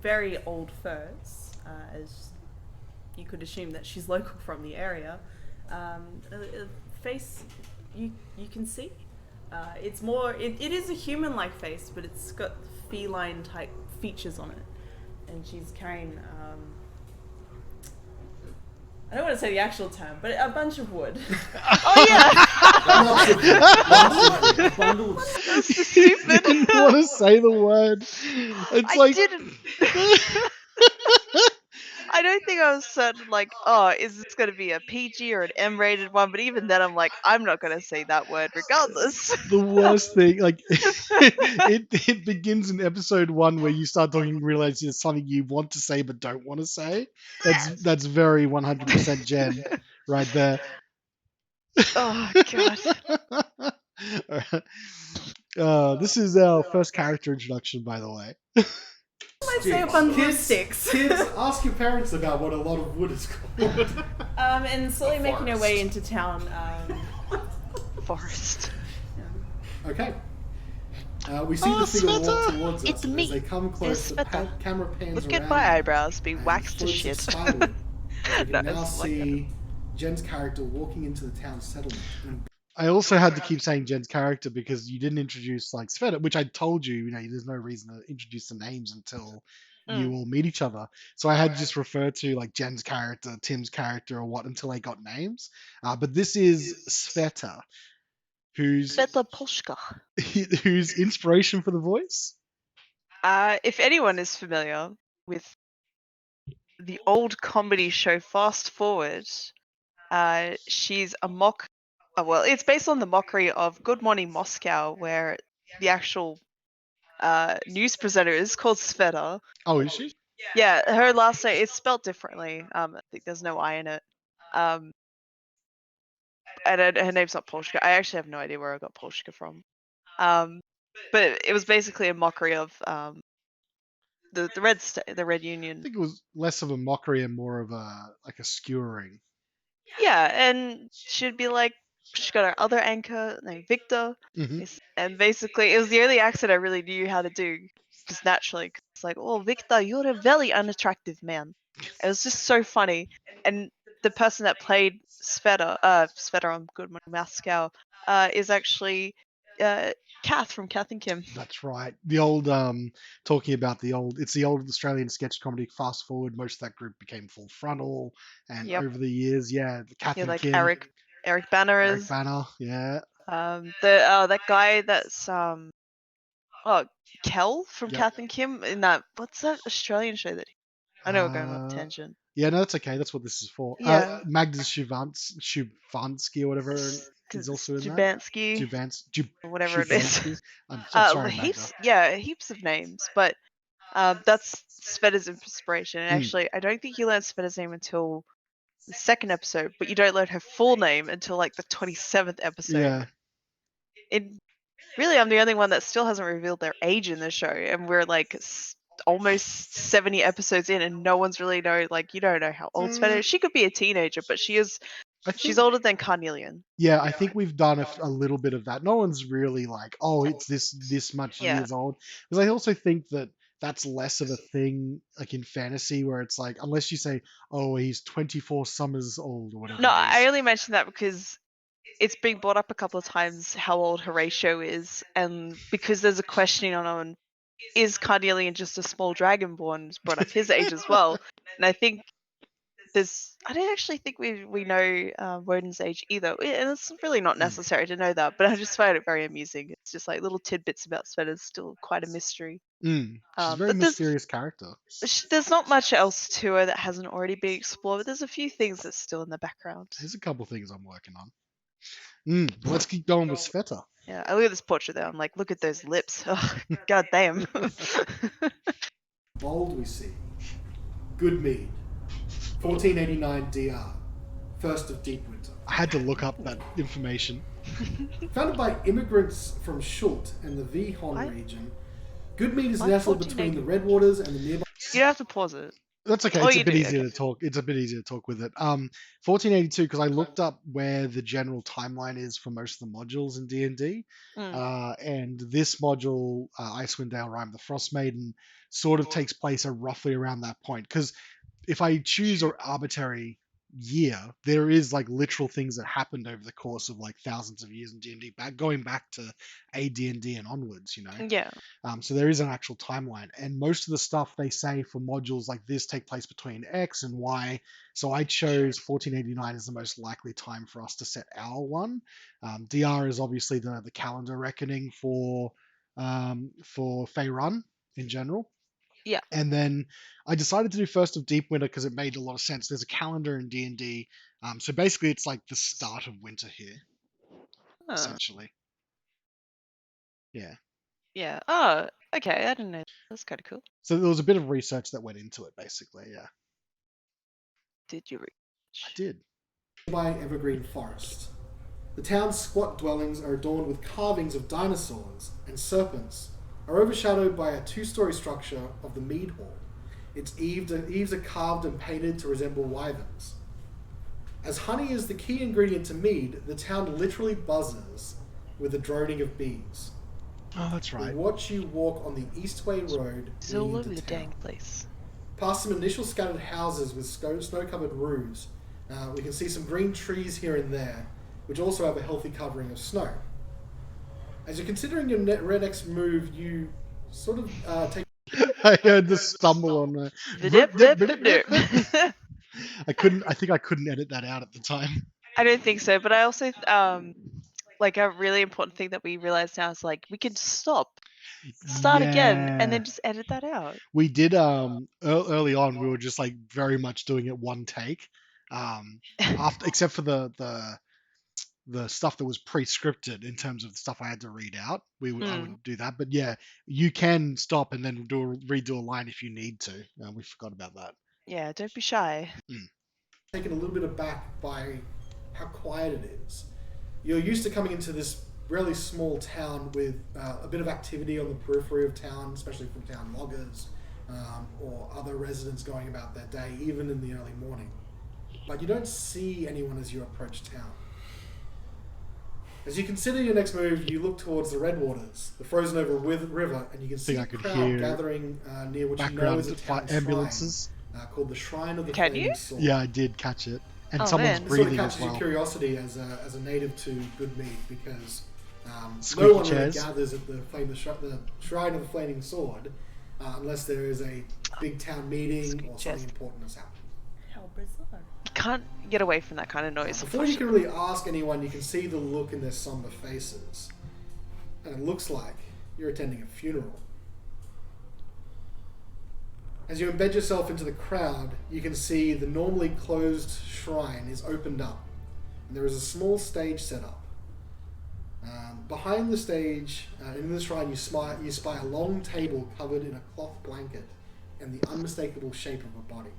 very old furs, as you could assume that she's local from the area. A face you can see. It's more. It is a human-like face, but it's got feline-type features on it, and she's carrying. I don't want to say the actual term, but a bunch of wood. Oh yeah. Bundled. That's stupid. You didn't want to say the word. It's I like didn't. I don't think I was certain, like, oh, is this going to be a PG or an M-rated one? But even then, I'm like, I'm not going to say that word regardless. the worst thing. Like it begins in episode 1 where you start talking, realize it's something you want to say but don't want to say. That's very 100% Jen right there. Oh, God. This is our first character introduction, by the way. I'd say a bundle of sticks. Kids, ask your parents about what a lot of wood is called. And slowly making her way into town. Forest. Okay. We see the figure Svieta! walk towards us, It's and as me. they come close, the Svieta. camera pans Look around at my him, eyebrows being and waxed to floats of shit. spiderweb. As we No, can now it's like see Jen's character walking into the town settlement. I also had to keep saying Jen's character because you didn't introduce like Svieta, which I told you, there's no reason to introduce the names until you all meet each other. So I had to just refer to like Jen's character, Tim's character, or what until I got names. But this is Svieta, who's Svieta Polska. whose inspiration for the voice. If anyone is familiar with the old comedy show Fast Forward, she's a mock. Well, it's based on the mockery of Good Morning Moscow, where the actual news presenter is called Sveta. Oh, is she? Yeah, her last name it's spelled differently. I think there's no I in it. And her name's not Polska. I actually have no idea where I got Polska from. But it was basically a mockery of the Red I Union. think it was less of a mockery and more of a skewering. Yeah, and she'd be like, she got her other anchor named Victor, and basically it was the only accent I really knew how to do, just naturally. 'Cause it's like, oh, Victor, you're a very unattractive man. It was just so funny, and the person that played Sveta on Good Morning Moscow, is actually Kath from Kath and Kim. That's right. The old talking about it's the old Australian sketch comedy Fast Forward. Most of that group became Full Frontal, and over the years, the Kath and like Kim, Eric Banner Eric is. Banner, yeah. That guy that's Kel from Kath and Kim in what's that Australian show that I know we're going off tangent. Yeah, no, that's okay. That's what this is for. Yeah. Magnus Shuvansky or whatever is also in Jubansky, that. whatever it is. I'm sorry, heaps of names, but that's Sveta's inspiration. And actually, I don't think you learn Sveta's name until the second episode, but you don't learn her full name until like the 27th episode. Yeah. Really, I'm the only one that still hasn't revealed their age in the show, and we're like almost 70 episodes in, and no one's really you don't know how old Svieta is. She could be a teenager, but she's older than Carnelian. Yeah, I think we've done a little bit of that. No one's really like, oh, it's this much years old. Because I also think that that's less of a thing like in fantasy where it's like, unless you say, oh, he's 24 summers old or whatever. No, I only mention that because it's been brought up a couple of times how old Horacio is, and because there's a questioning on is Carnelian just a small dragonborn? It's brought up his age as well, and I think I don't actually think we know Wodun's age either, and it's really not necessary to know that. But I just find it very amusing. It's just like little tidbits about Svieta is still quite a mystery. She's a very mysterious character. There's not much else to her that hasn't already been explored, but there's a few things that's still in the background. There's a couple things I'm working on. Let's keep going with Svieta. Yeah, I look at this portrait there. I'm like, look at those lips. Oh, God damn. Bold we see. Good mead. 1489 DR. First of deep winter. I had to look up that information. Founded by immigrants from Schult and the Vihon region, Good mead is nestled between the Redwaters and the nearby... You don't have to pause it. That's okay. It's a bit easier to talk. It's a bit easier to talk with it. 1482, because I looked up where the general timeline is for most of the modules in D&D, and this module, Icewind Dale, Rime the Frost Maiden, sort of takes place roughly around that point. Because if I choose an arbitrary year, there is like literal things that happened over the course of like thousands of years in D&D, going back to AD&D and onwards, Yeah. So there is an actual timeline, and most of the stuff they say for modules like this take place between X and Y. So I chose 1489 as the most likely time for us to set our one. DR is obviously the calendar reckoning for Faerun in general. Yeah. And then I decided to do First of Deep Winter because it made a lot of sense. There's a calendar in D&D. So basically it's like the start of winter here, essentially. Yeah. Yeah. Oh, okay. I didn't know. That's kind of cool. So there was a bit of research that went into it, basically, yeah. Did you research? I did. By evergreen forest. The town's squat dwellings are adorned with carvings of dinosaurs, and serpents are overshadowed by a two-story structure of the mead hall. Its eaves are carved and painted to resemble wyverns. As honey is the key ingredient to mead, the town literally buzzes with the droning of bees. Oh, that's We right. watch you walk on the Eastway Road It's all leading over into the town. dang place. Past some initial scattered houses with snow-covered roofs, we can see some green trees here and there, which also have a healthy covering of snow. As you're considering your next move, you sort of take... I heard the stumble on the. I think I couldn't edit that out at the time. I don't think so, but I also like a really important thing that we realize now is like we can start again, and then just edit that out. We did early on. We were just like very much doing it one take. After except for the stuff that was pre-scripted in terms of the stuff I had to read out, I would do that. But yeah, you can stop and then redo a line if you need to. We forgot about that. Yeah, don't be shy. Taken a little bit aback by how quiet it is. You're used to coming into this really small town with a bit of activity on the periphery of town, especially from town loggers or other residents going about their day, even in the early morning. But you don't see anyone as you approach town. As you consider your next move, you look towards the Redwaters, the frozen over river, and you can see a crowd gathering near what you know is a town ambulances shrine called the Shrine of the Flaming Sword. Yeah, I did catch it. And someone's breathing as well. This sort of catches your curiosity as a native to Goodmead, because Squeaky no one really chairs. gathers at the Shrine of the Flaming Sword unless there is a big town meeting or something important has happened. How bizarre. You can't get away from that kind of noise. Before you can really ask anyone, you can see the look in their somber faces. And it looks like you're attending a funeral. As you embed yourself into the crowd, you can see the normally closed shrine is opened up. And there is a small stage set up. Behind the stage, in the shrine, you spy a long table covered in a cloth blanket and the unmistakable shape of a body.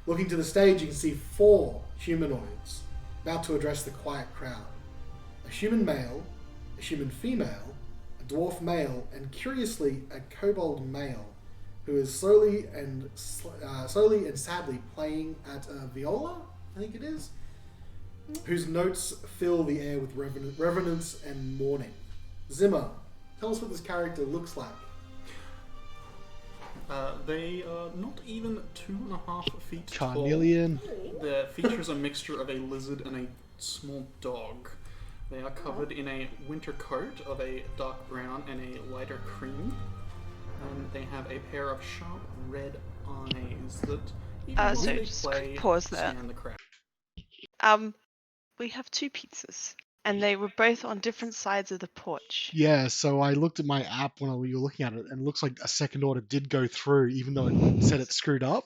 Looking to the stage, you can see 4 humanoids about to address the quiet crowd. A human male, a human female, a dwarf male, and curiously, a kobold male, who is slowly and sadly playing at a viola, I think it is, whose notes fill the air with reverence and mourning. Zimma, tell us what this character looks like. They are not even 2.5 feet Carnelian. tall. Their features a mixture of a lizard and a small dog. They are covered in a winter coat of a dark brown and a lighter cream. And they have a pair of sharp red eyes that even when so they just play, pause there. scan the crowd. We have 2 pizzas, and they were both on different sides of the porch. Yeah, so I looked at my app when you were looking at it, and it looks like a second order did go through, even though it said it screwed up.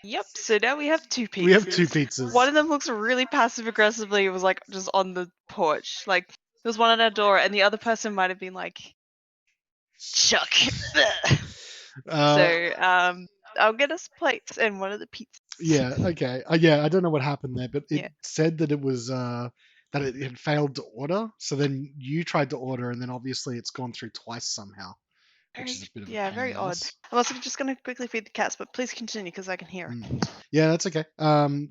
Yep, so now we have 2 pizzas. We have 2 pizzas. One of them looks really passive aggressively. It was like just on the porch. Like there was one at our door, and the other person might have been like, "Chuck." I'll get us plates and one of the pizzas. Yeah. Okay. Yeah, I don't know what happened there, but it Yeah. said that it was that it had failed to order. So then you tried to order, and then obviously it's gone through twice somehow, which is a bit of a pain very in the odd. ass. I'm also just gonna quickly feed the cats, but please continue because I can hear it. Yeah, that's okay.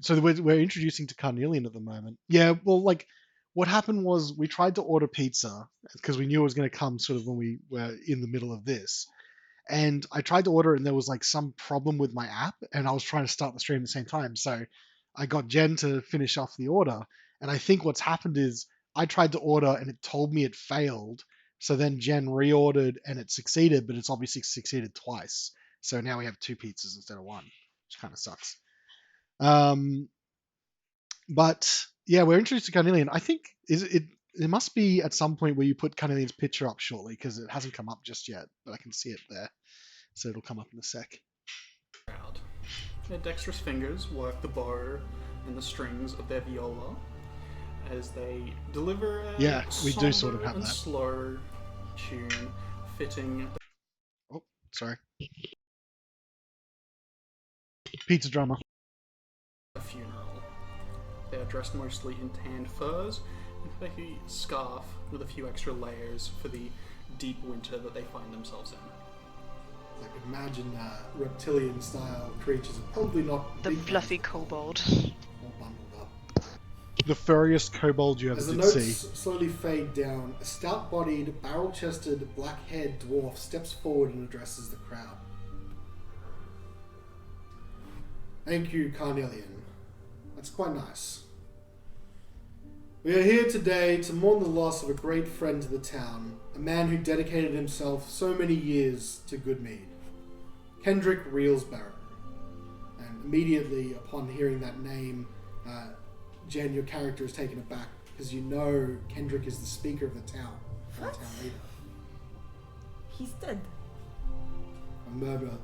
So we're introducing to Carnelian at the moment. Yeah. Well, like what happened was we tried to order pizza because we knew it was going to come sort of when we were in the middle of this. And I tried to order it, and there was like some problem with my app, and I was trying to start the stream at the same time. So I got Jen to finish off the order, and I think what's happened is I tried to order and it told me it failed. So then Jen reordered and it succeeded, but it's obviously succeeded twice. So now we have 2 pizzas instead of 1, which kind of sucks. But yeah, we're introduced to Carnelian. I think it must be at some point where you put Carnelian's picture up shortly, because it hasn't come up just yet, but I can see it there. So it'll come up in a sec. Their dexterous fingers work the bow and the strings of their viola as they deliver a we do sort of somber have and that. slow tune fitting. Oh, sorry. Pizza drummer. A funeral. They are dressed mostly in tanned furs and have a scarf with a few extra layers for the deep winter that they find themselves in. I could imagine reptilian-style creatures are probably not The big fluffy ones, kobold. all bundled up. the furriest kobold you ever As the did notes see. slowly fade down, a stout-bodied, barrel-chested, black-haired dwarf steps forward and addresses the crowd. Thank you, Carnelian. That's quite nice. We are here today to mourn the loss of a great friend to the town, a man who dedicated himself so many years to Goodmead, Kendrick Reelsbarrow. And immediately upon hearing that name, Jen, your character is taken aback because you know Kendrick is the speaker of the town, the What? town leader. He's dead. A murmur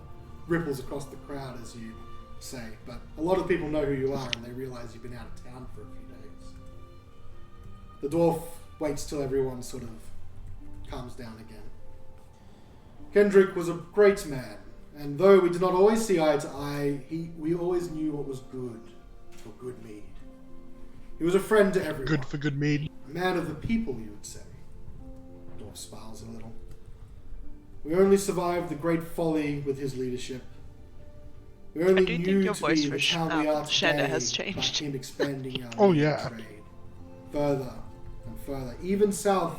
ripples across the crowd as you say, but a lot of people know who you are and they realize you've been out of town for a few days. The dwarf waits till everyone sort of calms down again. Kendrick was a great man, and though we did not always see eye to eye, we always knew what was good for Goodmead. He was a friend to everyone. Good for good mead. A man of the people, you would say. The dwarf smiles a little. We only survived the great folly with his leadership. We only I do think knew your to voice be the for town we are Shanda today has by changed. him expanding our Oh, yeah. trade further and further, even south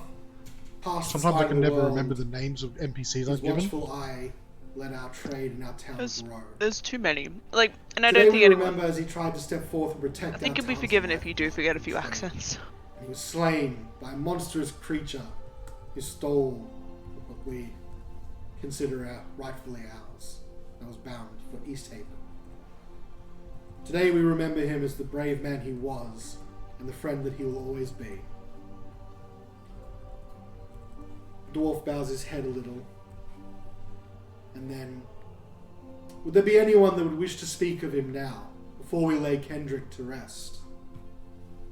past the Sometimes I side can of the never world. remember the names of NPCs His I've given. watchful eye let our trade and our town grow. There's too many. Like, and I Today don't we think anyone. remember as he tried to step forth and protect I think our you'll be town's forgiven life. if you do forget a few accents. He was slain by a monstrous creature who stole what we consider rightfully ours, and was bound for East Haven. Today we remember him as the brave man he was, and the friend that he will always be. The dwarf bows his head a little, and then, would there be anyone that would wish to speak of him now, before we lay Kendrick to rest?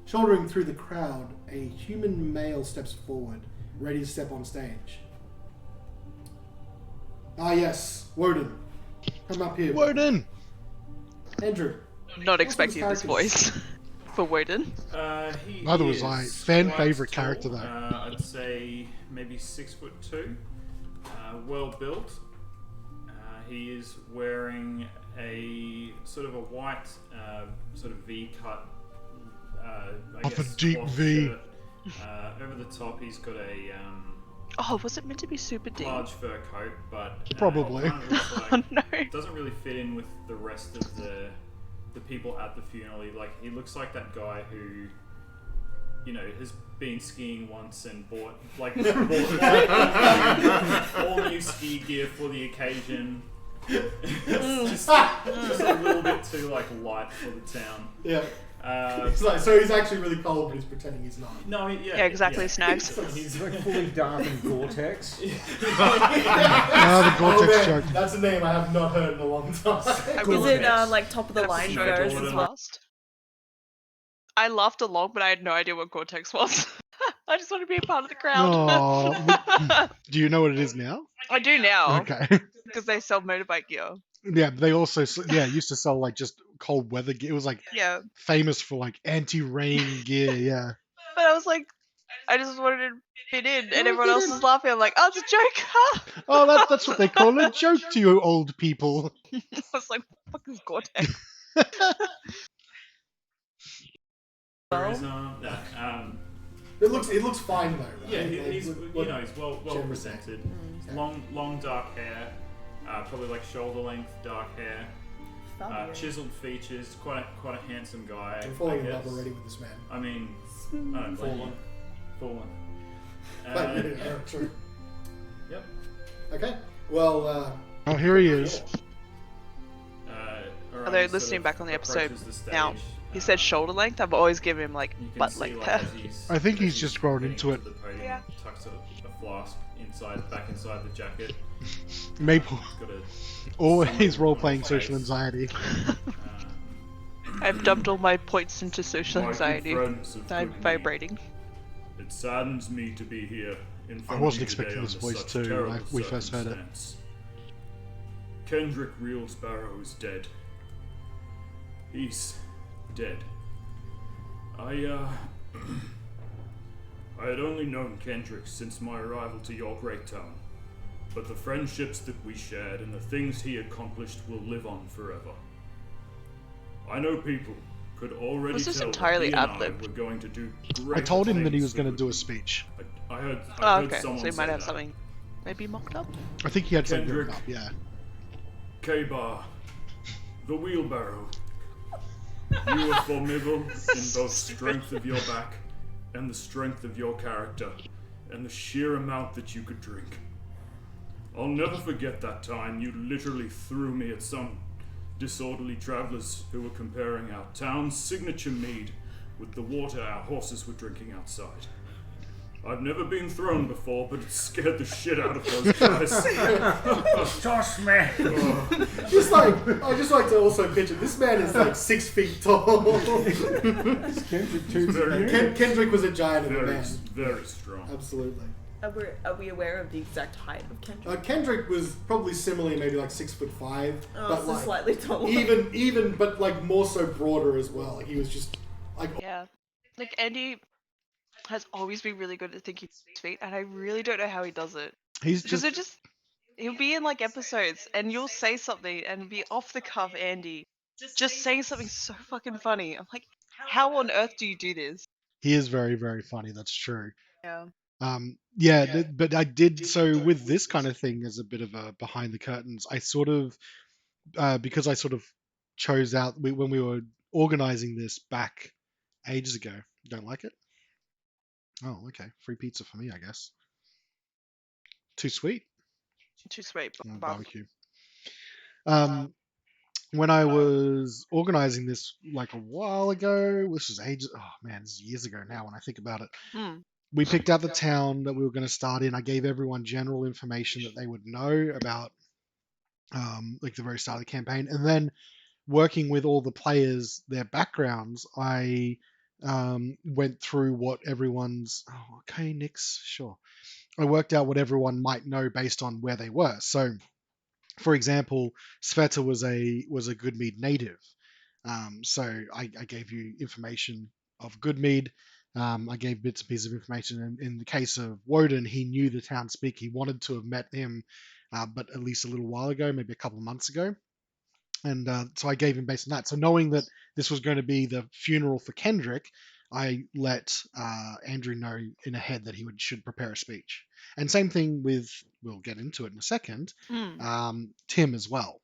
Shouldering through the crowd, a human male steps forward, ready to step on stage. Ah yes, Wodun. Come up here. Wodun! Andrew. Not what's expecting this character's- voice for Wodun. He Neither was is I. Fan quite favourite tall. character, though. I'd say maybe 6'2". Well built. He is wearing a sort of a white sort of V-cut. I Off a guess, deep cloth V. shirt. Over the top, he's got a Oh, was it meant to be super deep? large fur coat, but Probably. it kind of looks like- Oh no. doesn't really fit in with the rest of the people at the funeral. He looks like that guy who, you know, has been skiing once and bought all new ski gear for the occasion. It's just a little bit too light for the town. Yeah. Uh, It's like, so he's actually really cold, but he's pretending he's not. no, Yeah, exactly, Snags. He's like fully dark in Gore-Tex. Ah, the Gore-Tex man, joke. that's a name I have not heard in a long time. Is it like top of the line Show furs Jordan. as well? Last. I laughed along, but I had no idea what Gore-Tex was. I just want to be a part of the crowd. Aw, do you know what it is now? I do now, Okay. because they sell motorbike gear. Yeah, but they also used to sell just cold weather gear. It was Yeah, famous for anti-rain gear. Yeah. but I was like, I just wanted to fit in, and everyone else was laughing. I'm like, oh, it's a joke. Oh, that's what they call a joke to you old people. I was like, what the fuck is Gore-Tex? there is, It looks fine though, right? yeah, Like, he's what- he's well Jen was presented. saying. Long dark hair, probably shoulder length dark hair. Chiseled features, quite a handsome guy. I'm falling I in love guess. already with this man. I mean, I don't blame you. Fallen. But, yeah, true. Yep. Okay. Well, Oh, here he is. Alright, Although sort listening of back on the episode approaches the now, stage, he said shoulder length. I've always given him you can butt see, length as hair. I think as he's just grown getting into it. the podium, Yeah. tucks a flask back inside the jacket. Maple. Got a Always role-playing face. social anxiety. I've dumped all my points into social My good anxiety. friends of I'm Goodmead, vibrating. It saddens me to be here in front I wasn't of you today expecting this under voice such too when terrible we first heard it. circumstance. Kendrick Reelsbarrow is dead. He's dead. I had only known Kendrick since my arrival to your great town, but the friendships that we shared and the things he accomplished will live on forever. I know people, could already Was this tell entirely that he and I ad-libbed? were going to do great I told him that he things was for going to good do a reason. speech. I heard Oh, okay. someone So he say might have that. something maybe mocked up. I think he had something Kendrick. written up. Yeah. K-Bar, the wheelbarrow. You are formidable in both strength of your back and the strength of your character, and the sheer amount that you could drink. I'll never forget that time you literally threw me at some disorderly travelers who were comparing our town's signature mead with the water our horses were drinking outside. I've never been thrown before, but it scared the shit out of those guys. Toss me! I just like to also picture this man is like 6 feet tall. Kendrick was a giant of a Very, man. very strong. Absolutely. Are we aware of the exact height of Kendrick? Kendrick was probably similarly maybe like 6'5", but so like slightly taller. even but like more so broader as well. Like he was just like Yeah. Like Andy has always been really good at thinking his feet, and I really don't know how he does it. He's Because just he'll be in like episodes, and you'll say something, and be off the cuff Andy, just saying something so fucking funny. I'm like, how on earth do you do this? he is very, very funny. That's true. Yeah. But I did so with this kind of thing as a bit of a behind the curtains. I sort of because I sort of chose out when we were organizing this back ages ago. You don't like it? Oh, okay. Free pizza for me, I guess. Too sweet. Too sweet. Barbecue. When I was organizing this like a while ago, this was ages. Oh man, this is years ago now. When I think about it, we picked out the town that we were going to start in. I gave everyone general information that they would know about, like the very start of the campaign, and then working with all the players, their backgrounds, I went through what everyone's. Oh, okay, Nix, sure. I worked out what everyone might know based on where they were. So, for example, Svieta was a Goodmead native. So I gave you information of Goodmead. I gave bits and pieces of information. In the case of Wodun, he knew the town speak. He wanted to have met him, but at least a little while ago, maybe a couple of months ago. And so I gave him based on that. So knowing that this was going to be the funeral for Kendrick, I let Andrew know in ahead that he should prepare a speech. And same thing with, we'll get into it in a second, Tim as well,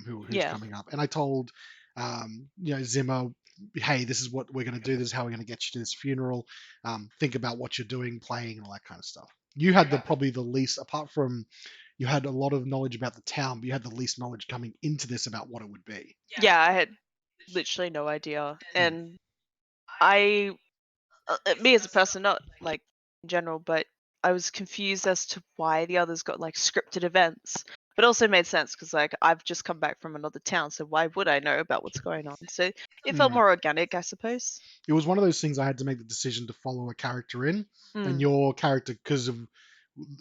who's coming up. And I told, Zimma, hey, this is what we're going to do. This is how we're going to get you to this funeral. Think about what you're doing, playing, and all that kind of stuff. You had probably the least, apart from you had a lot of knowledge about the town, but you had the least knowledge coming into this about what it would be. Yeah, I had literally no idea. And I, me as a person, not like in general, but I was confused as to why the others got like scripted events. But also made sense because like I've just come back from another town, so why would I know about what's going on? So it felt more organic, I suppose. It was one of those things I had to make the decision to follow a character in, and your character, because of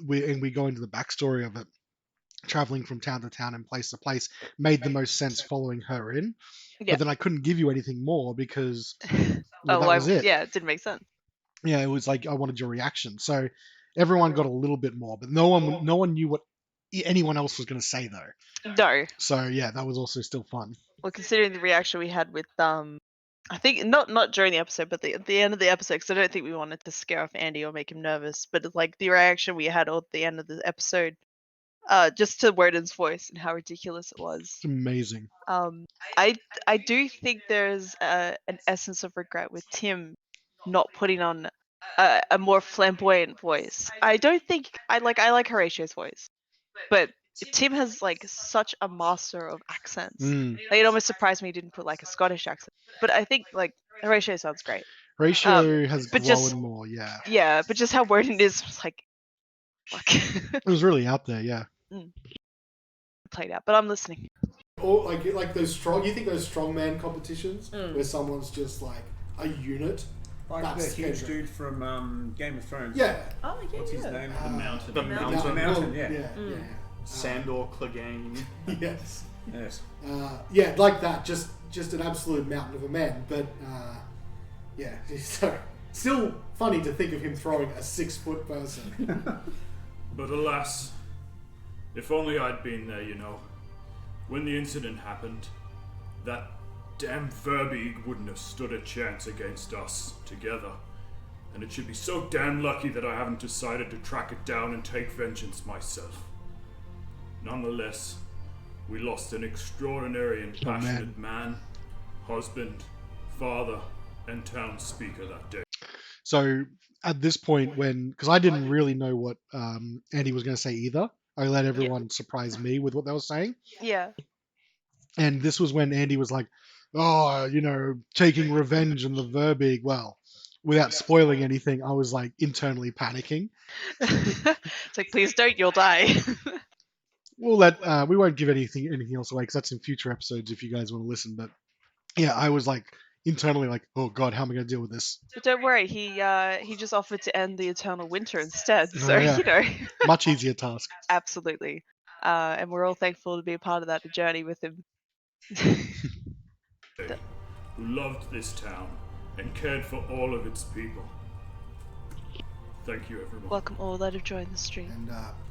we go into the backstory of it, traveling from town to town and place to place, made the most sense following her in. Yeah. But then I couldn't give you anything more because that was it. Yeah, it didn't make sense. Yeah, it was like I wanted your reaction. So everyone got a little bit more, but no one knew what anyone else was going to say though. No. So yeah, that was also still fun. Well, considering the reaction we had with I think not during the episode, but at the end of the episode, because I don't think we wanted to scare off Andy or make him nervous, but like the reaction we had at the end of the episode, just to Wodun's voice and how ridiculous it was. It's amazing. I do think there's an essence of regret with Tim not putting on a more flamboyant voice. I don't think I like Horacio's voice, but Tim has like such a master of accents. Like, it almost surprised me he didn't put like a Scottish accent. But I think like Horatio sounds great. Horatio has but grown just- more, yeah. Yeah, but just how Wodun is was like, fuck. It was really out there, yeah. Played out, but I'm listening. Or like those strong. You think those strongman competitions where someone's just like a unit. Like That's the huge Kendrick. dude from Game of Thrones. Yeah. Oh yeah. What's his name? The mountain. The Mountain, mountain. yeah. Sandor Clegane. Yes. Yes. Yeah, like that. Just an absolute mountain of a man. But yeah, so still funny to think of him throwing a 6-foot person. But alas, if only I'd been there, when the incident happened, that damn Verbeeg wouldn't have stood a chance against us together. And it should be so damn lucky that I haven't decided to track it down and take vengeance myself. Nonetheless, we lost an extraordinary and passionate man, husband, father, and town speaker that day. So at this point, because I didn't really know what Andy was going to say either, I let everyone surprise me with what they were saying. Yeah. And this was when Andy was like, "Oh, taking revenge on the Verbeeg." Well, without spoiling anything, I was like internally panicking. It's like, please don't, you'll die. Well, we won't give anything else away because that's in future episodes if you guys want to listen. But yeah, I was like internally like, "Oh God, how am I going to deal with this?" But don't worry, he just offered to end the eternal winter instead. So yeah. Much easier task. Absolutely. And we're all thankful to be a part of that journey with him. Who loved this town and cared for all of its people. Thank you, everyone. Welcome all that have joined the stream. And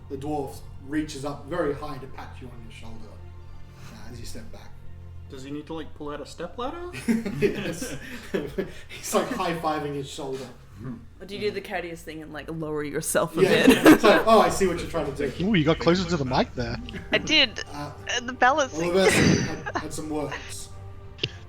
the dwarf reaches up very high to pat you on your shoulder as you step back. Does he need to like pull out a stepladder? Yes. He's like high-fiving his shoulder. Or do you do the courteous thing and like lower yourself a Yeah. bit? It's like, oh, I see what you're trying to do. Ooh, you got closer to the mic there. I did. And the balancing. Oliver had some words.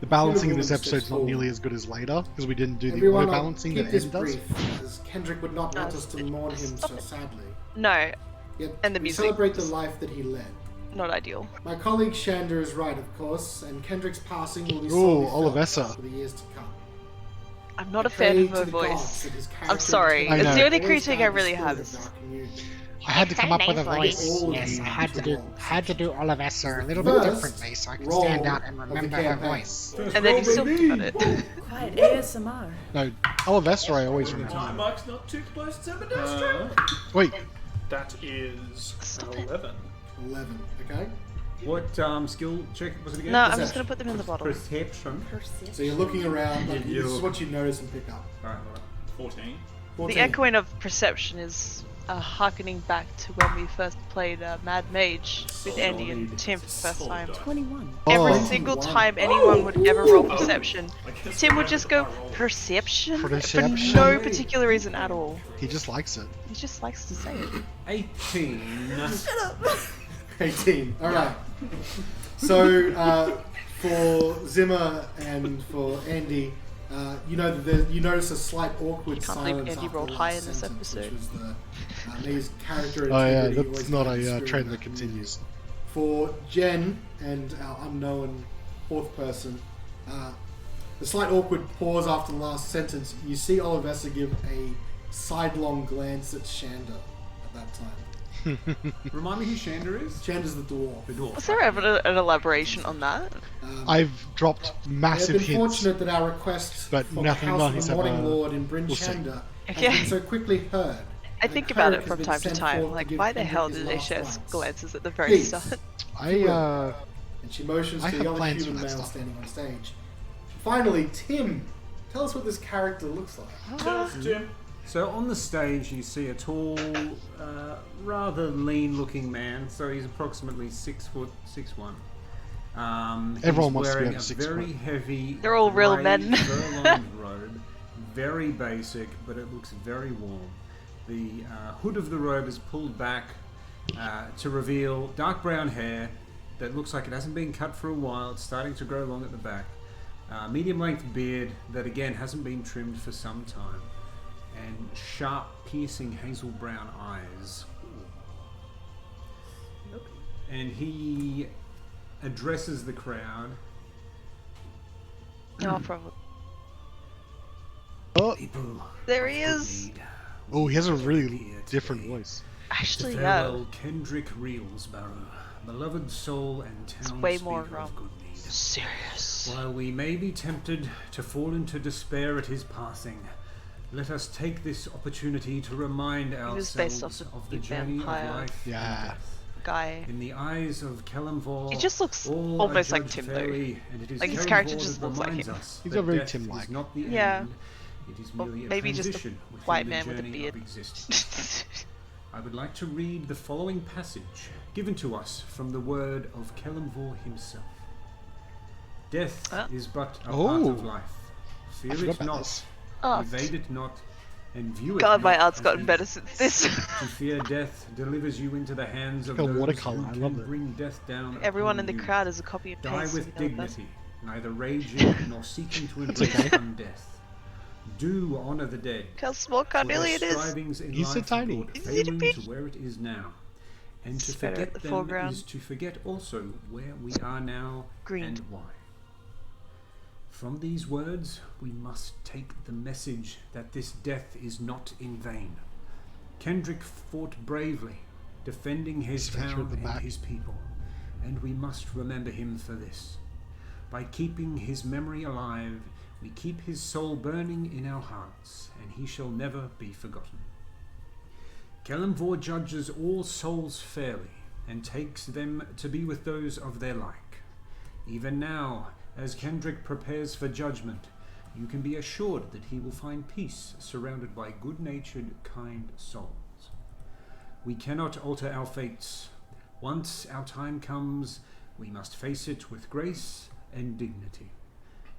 The balancing in this episode's not nearly as good as later because we didn't do the Everyone, auto balancing keep that this Ed does. brief, as Kendrick would not want us to mourn him so sadly. No, Yet And the we music. celebrate the life that he led. not ideal. My colleague Shander is right, of course, and Kendrick's passing will be Ooh, sorely felt Olivessa. for the years to come. I'm not a I fan pray of her to the gods voice. that his I'm character sorry. I It's know. the only always critique I guide the really spirit have. of our community. I had to come up with a Very voice. All of Yes, you I had to do dwarves. Olivessa a little bit First differently so I could roll stand out and of the remember her campaign. voice. And then you still got it. Quiet ASMR. No, Olivessa I always remember. Mark's not too close to the Wait, That is Stop it. 11. 11, okay? What skill check was it again? No, I'm just gonna put them in the bottle. Perception. So you're looking around, like, You- this is what you notice and pick up. Alright, 14. 14. The echoing of perception is harkening back to when we first played Mad Mage with Andy and Tim for the first time. 21. Every Oh. single time anyone would ever roll perception, Tim would just go, perception? For Perception. no particular reason at all. he just likes it. He just likes to say it. 18. 18. All right. So for Zimma and for Andy, you know that you notice a slight awkward Can't believe silence Andy after rolled the high last in this sentence, episode. which was the May's character Oh yeah, integrity that's always not guides the a spirit trend of that our community. continues. For Jen and our unknown fourth person, the slight awkward pause after the last sentence, you see Olivessa give a sidelong glance at Shander at that time. Remind me who Shander is? Shander's the dwarf. The dwarf. Was there ever an elaboration on that? I've dropped We have massive been hints. fortunate that our request But for nothing the House on of his the Morning ever- Lord in Bryn we'll see. Shander has Okay. been so quickly heard. I and think a about it cleric from has time been to sent time. forth to Like, give why the Kendrick hell his did they last share rites. glances at the very Please. start? I And she motions I to have the other plans for human that male stuff. standing on stage. Finally, Tim, tell us what this character looks like. Tell us, Tim. So on the stage you see a tall, rather lean-looking man. So he's approximately 6'1". Everyone he's wants to be wearing over a 6 very foot. heavy, They're all real grey, men. fur-lined robe. Very basic, but it looks very warm. The hood of the robe is pulled back to reveal dark brown hair that looks like it hasn't been cut for a while. It's starting to grow long at the back. Medium-length beard that again hasn't been trimmed for some time. And sharp, piercing hazel brown eyes. And he addresses the crowd. No, probably. Oh, People, There he is. need oh, he has a really here different today. voice. Actually, To yeah. farewell Kendrick Reelsbarrow, beloved soul and town way speaker more of good need. serious. While we may be tempted to fall into despair at his passing, let us take this opportunity to remind was based ourselves off of the the journey vampire of life Yeah. and death. Guy. In the eyes of Callan, He just looks all almost are like judged Tim, though. fairly, and it is Like, his Callan character Vord just that looks like reminds him. us He's that a very death Tim-like. is not the Yeah. end. It is Or merely maybe a just a transition within white the man with a journey beard. of existence. I would like to read the following passage given to us from the word of Callan Vord himself. Death Ah. is but a part Oh. of life. I Fear forgot it about not, this. Oh, evade it not, and view it God, my not art's as gotten evil. better since this. To fear death delivers you into the hands of Like a those watercolor, who I can love it. bring death down Everyone upon in the you. crowd is a copy and Die paste. with of the other person. dignity, neither raging nor seeking to embrace okay. undeath. Do honor the dead, Look how small for their Carnelian is. strivings in He's so life tiny. brought He's Callan itty to where it is now. And to It's better at forget the them foreground. is to forget also where we are now Green. and why. From these words, we must take the message that this death is not in vain. Kendrick fought bravely, defending his Straight through town the and back. his people, and we must remember him for this. By keeping his memory alive, we keep his soul burning in our hearts, and he shall never be forgotten. Callan judges all souls fairly, and takes them to be with those of their like. Even now, as Kendrick prepares for judgment, you can be assured that he will find peace surrounded by good-natured, kind souls. We cannot alter our fates. Once our time comes, we must face it with grace and dignity.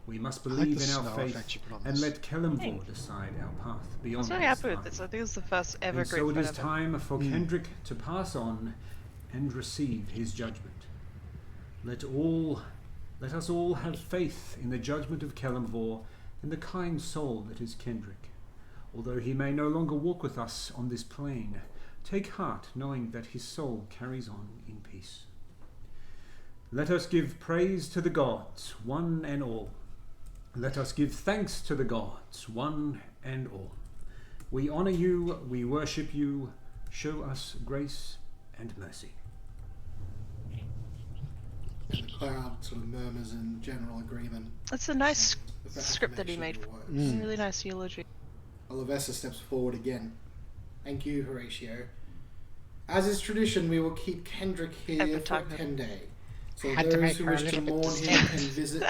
We must I like believe the in our snow faith effect you put on and this. let Callan decide our path I beyond was very this happy with life. this. I think it's the first ever And great so it photo is of him. time for Kendrick to pass on and receive his judgment. Let us all have faith in the judgment of Callan and the kind soul that is Kendrick. Although he may no longer walk with us on this plane, take heart knowing that his soul carries on in peace. Let us give praise to the gods, one and all. Let us give thanks to the gods, one and all. We honor you, we worship you. Show us grace and mercy. And the crowd sort of murmurs in general agreement. It's a nice with the script that he made. affirmation of the words. Really nice eulogy. Olivessa steps forward again. Thank you, Horacio. As is tradition, we will keep Kendrick here Every for time. 10 days. So Had to those make who her a wish to little bit mourn him distinct. can visit.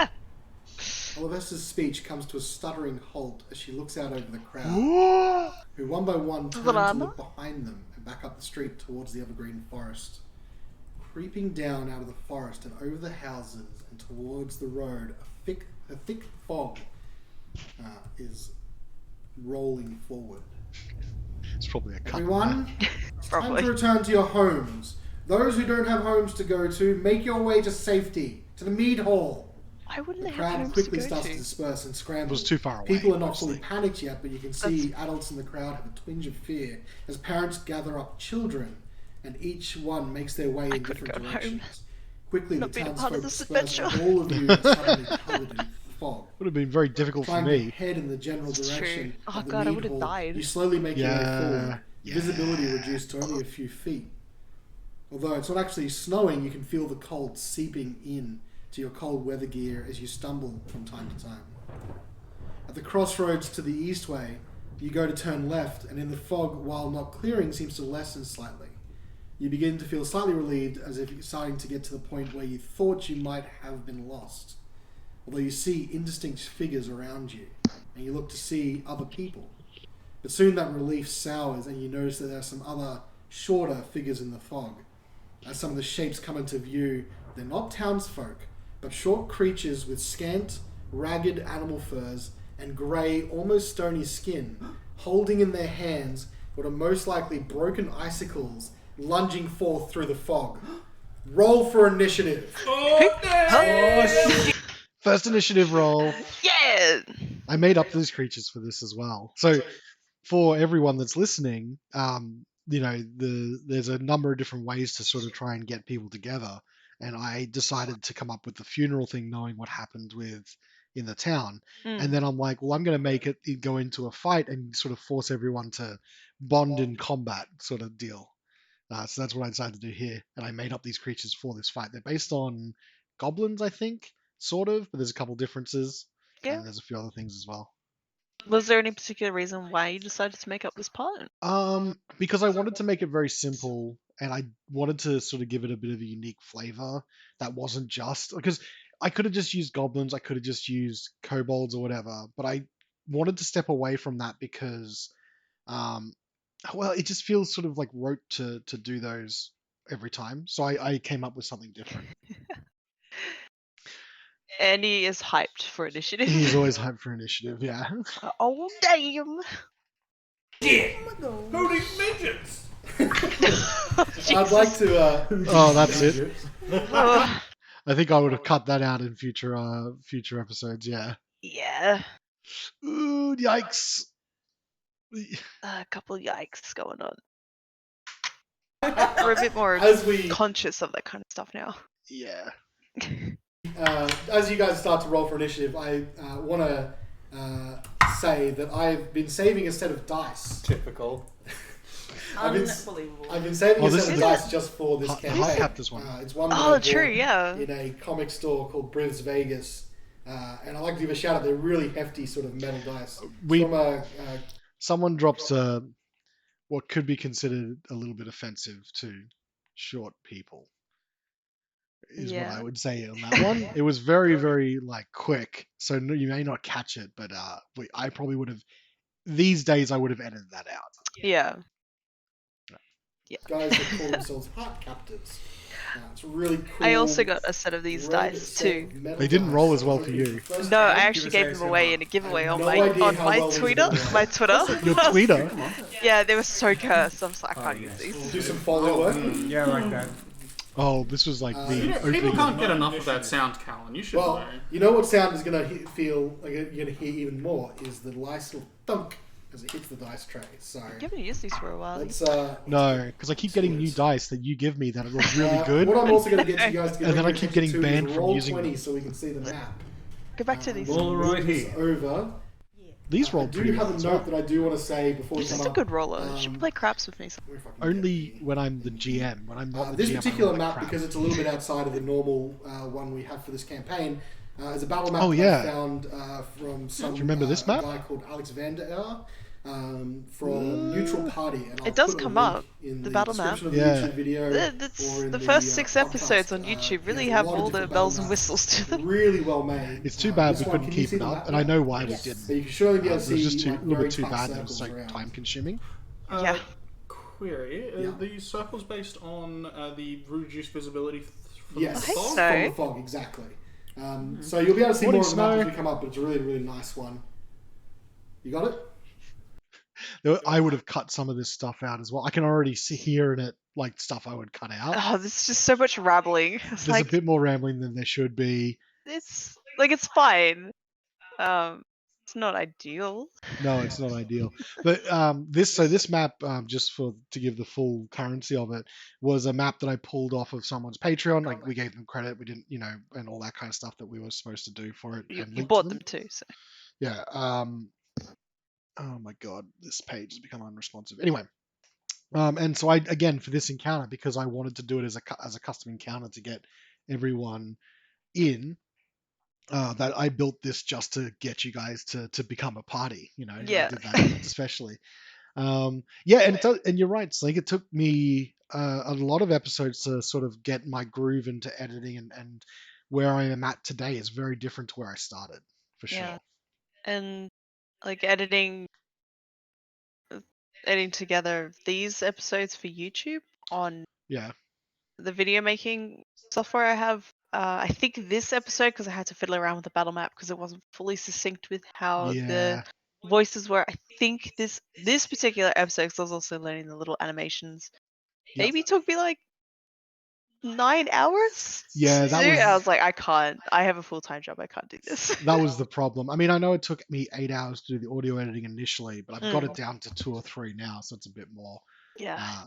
Olivessa's speech comes to a stuttering halt as she looks out over the crowd, who one by one turn to Drama? look behind them and back up the street towards the evergreen forest. Creeping down out of the forest and over the houses and towards the road, a thick fog is rolling forward. It's probably a cut. Everyone, it's time Probably. to return to your homes. Those who don't have homes to go to, make your way to safety, to the mead hall. Why wouldn't The they have crowd homes to quickly go starts to to? disperse and scramble. It was too far away, People are not mostly. fully panicked yet, but you can see adults in the crowd have a twinge of fear as parents gather up children and each one makes their way in could've different gone home. directions. Quickly, the Not been a part townsfolk of this disperse and adventure. all of you are suddenly covered in fog. Would have been very difficult for Trying to me. head in the general It's true. direction Oh of the God, I mead would have hall, died. you slowly make your way Yeah, forward. yeah. Visibility reduced to only a few feet. Although it's not actually snowing, you can feel the cold seeping in to your cold weather gear as you stumble from time to time. At the crossroads to the east way, you go to turn left, and in the fog, while not clearing, seems to lessen slightly. You begin to feel slightly relieved, as if you're starting to get to the point where you thought you might have been lost. Although you see indistinct figures around you, and you look to see other people. But soon that relief sours, and you notice that there are some other, shorter figures in the fog. As some of the shapes come into view, they're not townsfolk, but short creatures with scant, ragged animal furs and grey, almost stony skin, holding in their hands what are most likely broken icicles, lunging forth through the fog. Roll for initiative. First initiative roll. Yeah. I made up these creatures for this as well. So for everyone that's listening, there's a number of different ways to sort of try and get people together. And I decided to come up with the funeral thing, knowing what happened in the town. And then I'm like, well, I'm going to make it go into a fight and sort of force everyone to bond in combat sort of deal. So that's what I decided to do here. And I made up these creatures for this fight. They're based on goblins, I think, sort of, but there's a couple differences. Yeah. And there's a few other things as well. Was there any particular reason why you decided to make up this part? Because I wanted to make it very simple, and I wanted to sort of give it a bit of a unique flavor that wasn't just because I could have just used goblins, I could have just used kobolds or whatever, but I wanted to step away from that because, well, it just feels sort of like rote to do those every time. So I came up with something different. And he is hyped for initiative. He's always hyped for initiative. Yeah. Oh damn! Holding midgets! I'd like to. Oh, that's it. Oh, I think I would have cut that out in future episodes. Yeah. yeah, Ooh, yikes. a couple yikes going on. We're a bit more As we conscious of that kind of stuff now. Yeah. as you guys start to roll for initiative, I want to say that I've been saving a set of dice. Typical. I've been Unbelievable. saving Oh, a this set of is dice just for this I campaign. capped this one. It's one that I Oh, bought true, yeah. in a comic store called Briv's Vegas. And I'd like to give a shout out. They're really hefty sort of metal dice. We- From a, Someone drops what could be considered a little bit offensive to short people. Is what Yeah. I would say on that one. It was very, very quick, so you may not catch it, but I probably would have. These days, I would have edited that out. Yeah. guys that call themselves heart captors. It's really cool. I also got a set of these red dice set too. of metal They didn't dice. roll as well So for it's you. the first No, I time- actually gave them away in a giveaway on no my idea on how my well these Twitter. are gonna work. My Twitter. Your Twitter? Yeah, they were so cursed. I'm just like, I can't use these. Do some follow work. Yeah, like that. Oh, this was like the People opening. can't get enough of that sound, Callan. You should Well, know. you know what sound is going to feel like you're going to hear even more is the nice little thunk as it hits the dice tray. So You haven't used these for a while. let's. No, because I keep getting new dice that you give me that look really good. What I'm also going to get you guys to get And then I your keep attention getting to is banned from roll using 20 them. so we can see the map. Go back to these. All right This here. over. These I roll do pretty have well a as note well. that I do want to say before we This come is a up. good roller. You should play craps with me. Where if I can Only get the- when I'm the GM. When I'm not the this GM, particular I'm map, crap. because it's a little bit outside of the normal one we have for this campaign, is a battle map Oh, that yeah. I found from some Do you remember this map? a guy called Alex Vander from Neutral Party. And I'll It does put a come link up, in the battle map. description of the Yeah. YouTube video or in The first the, 6 podcast. episodes on YouTube really there's a have lot of all the different bells battle and maps. whistles to them. Really well made. It's too bad this we one, couldn't can you keep see it the up, map and I now? know why Yes. we So didn't. you can surely be able It to was see just a like, little very bit too tight bad, and it was circles around. time consuming. Yeah. Query: Yeah. Are these circles based on the reduced visibility from Yes, the think fog? so. from the fog, exactly. So you'll be able to see Morning, more of the map Snow. as we come up, but it's a really, really nice one. You got it? I would have cut some of this stuff out as well. I can already see here in it stuff I would cut out. Oh, there's just so much rambling. It's There's like a bit more rambling than there should be. it's fine. It's not ideal. No, it's not ideal. But this map, just to give the full currency of it, was a map that I pulled off of someone's Patreon. Like we gave them credit, we didn't, and all that kind of stuff that we were supposed to do for it. You and linked bought to them too, so Yeah. Oh my god, this page has become unresponsive. Anyway, and so again for this encounter, because I wanted to do it as a custom encounter to get everyone in. That I built this just to get you guys to become a party. Yeah. I did that especially. Yeah, and you're right. It's like it took me a lot of episodes to sort of get my groove into editing, and where I am at today is very different to where I started, for sure. Yeah. And like editing together these episodes for YouTube on Yeah. the video making software I have. I think this episode, because I had to fiddle around with the battle map because it wasn't fully succinct with how Yeah. the voices were. I think this particular episode, because I was also learning the little animations, Yep. maybe took me like 9 hours. Yeah, to that do. was- I was like, I can't. I have a full-time job. I can't do this. That was the problem. I mean, I know it took me 8 hours to do the audio editing initially, but I've got it down to 2 or 3 now, so it's a bit more. Yeah.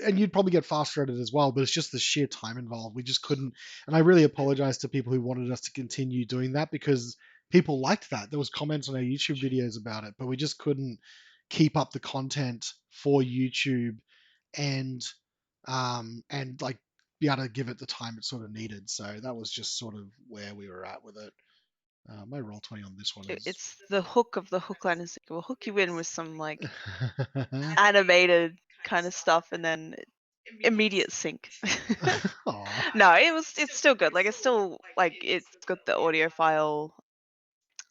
And you'd probably get faster at it as well, but it's just the sheer time involved. We just couldn't, and I really apologize to people who wanted us to continue doing that, because people liked that. There was comments on our YouTube videos about it, but we just couldn't keep up the content for YouTube and be able to give it the time it sort of needed. So that was just sort of where we were at with it. My roll 20 on this one is It's the hook of the hook, line, and sinker. We'll hook you in with some like animated kind of stuff, and then immediate sync. Aw. No, it's still good. Like it's still like it's got the audio file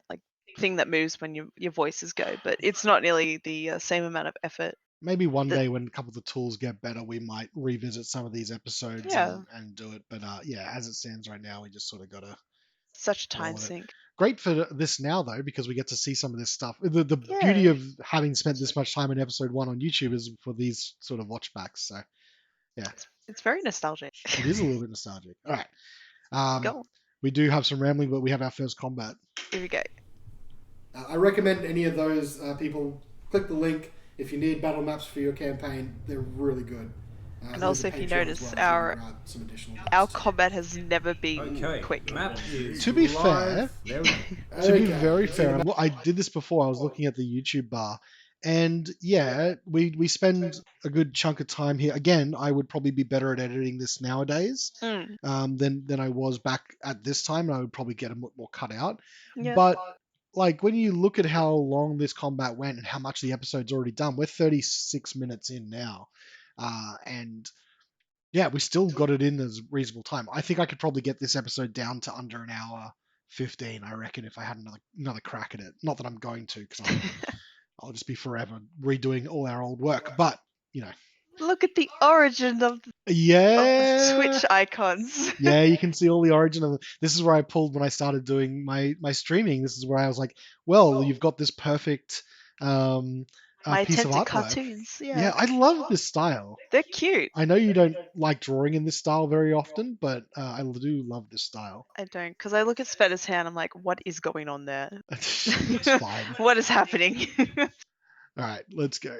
like thing that moves when your voices go, but it's not nearly the same amount of effort. Maybe one day when a couple of the tools get better, we might revisit some of these episodes Yeah. and do it. But yeah, as it stands right now, we just sort of got to Such a time All of it. sink. Great for this now though, because we get to see some of this stuff. The Yeah. beauty of having spent this much time in episode 1 on YouTube is for these sort of watchbacks. So It's very nostalgic. it is a little bit nostalgic. All right. Go. We do have some rambling, but we have our first combat. Here we go. I recommend any of those people click the link if you need battle maps for your campaign. They're really good. And there's also, a if you Patreon as notice, well for, some additional Our maps. combat has never been Okay. quick. Map is To be live. There we go. To be Okay. very fair, I did this before. I was looking at the YouTube bar, and yeah, we spend a good chunk of time here. Again, I would probably be better at editing this nowadays Mm. than I was back at this time, and I would probably get a lot more cut out. Yeah. But like when you look at how long this combat went and how much the episode's already done, we're 36 minutes in now, and yeah, we still got it in as reasonable time. I think I could probably get this episode down to under an hour 15, I reckon, if I had another crack at it. Not that I'm going to, because I'll just be forever redoing all our old work. But, you know. Look at the origin of the Yeah. Switch icons. Yeah, you can see all the origin of it. This is where I pulled when I started doing my streaming. This is where I was like, well, you've got this perfect My piece of attempt at artwork. cartoons. Yeah, I love this style. They're cute. I know you don't like drawing in this style very often, but I do love this style. I don't, because I look at Sveta's hand, I'm like, what is going on there? It's fine. What is happening? All right, let's go.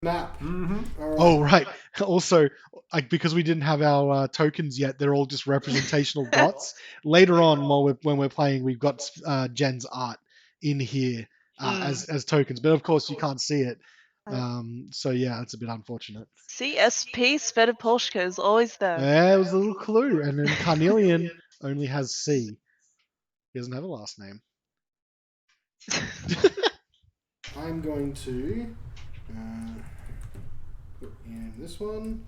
Map. Mm-hmm. All right. Oh, right. Also, like because we didn't have our tokens yet, they're all just representational dots. Later on, when we're playing, we've got Jen's art in here as tokens, but of course you can't see it. So yeah, it's a bit unfortunate. CSP Sveta Polshka is always there. Yeah, it was a little clue. And then Carnelian only has C. He doesn't have a last name. I'm going to put in this one.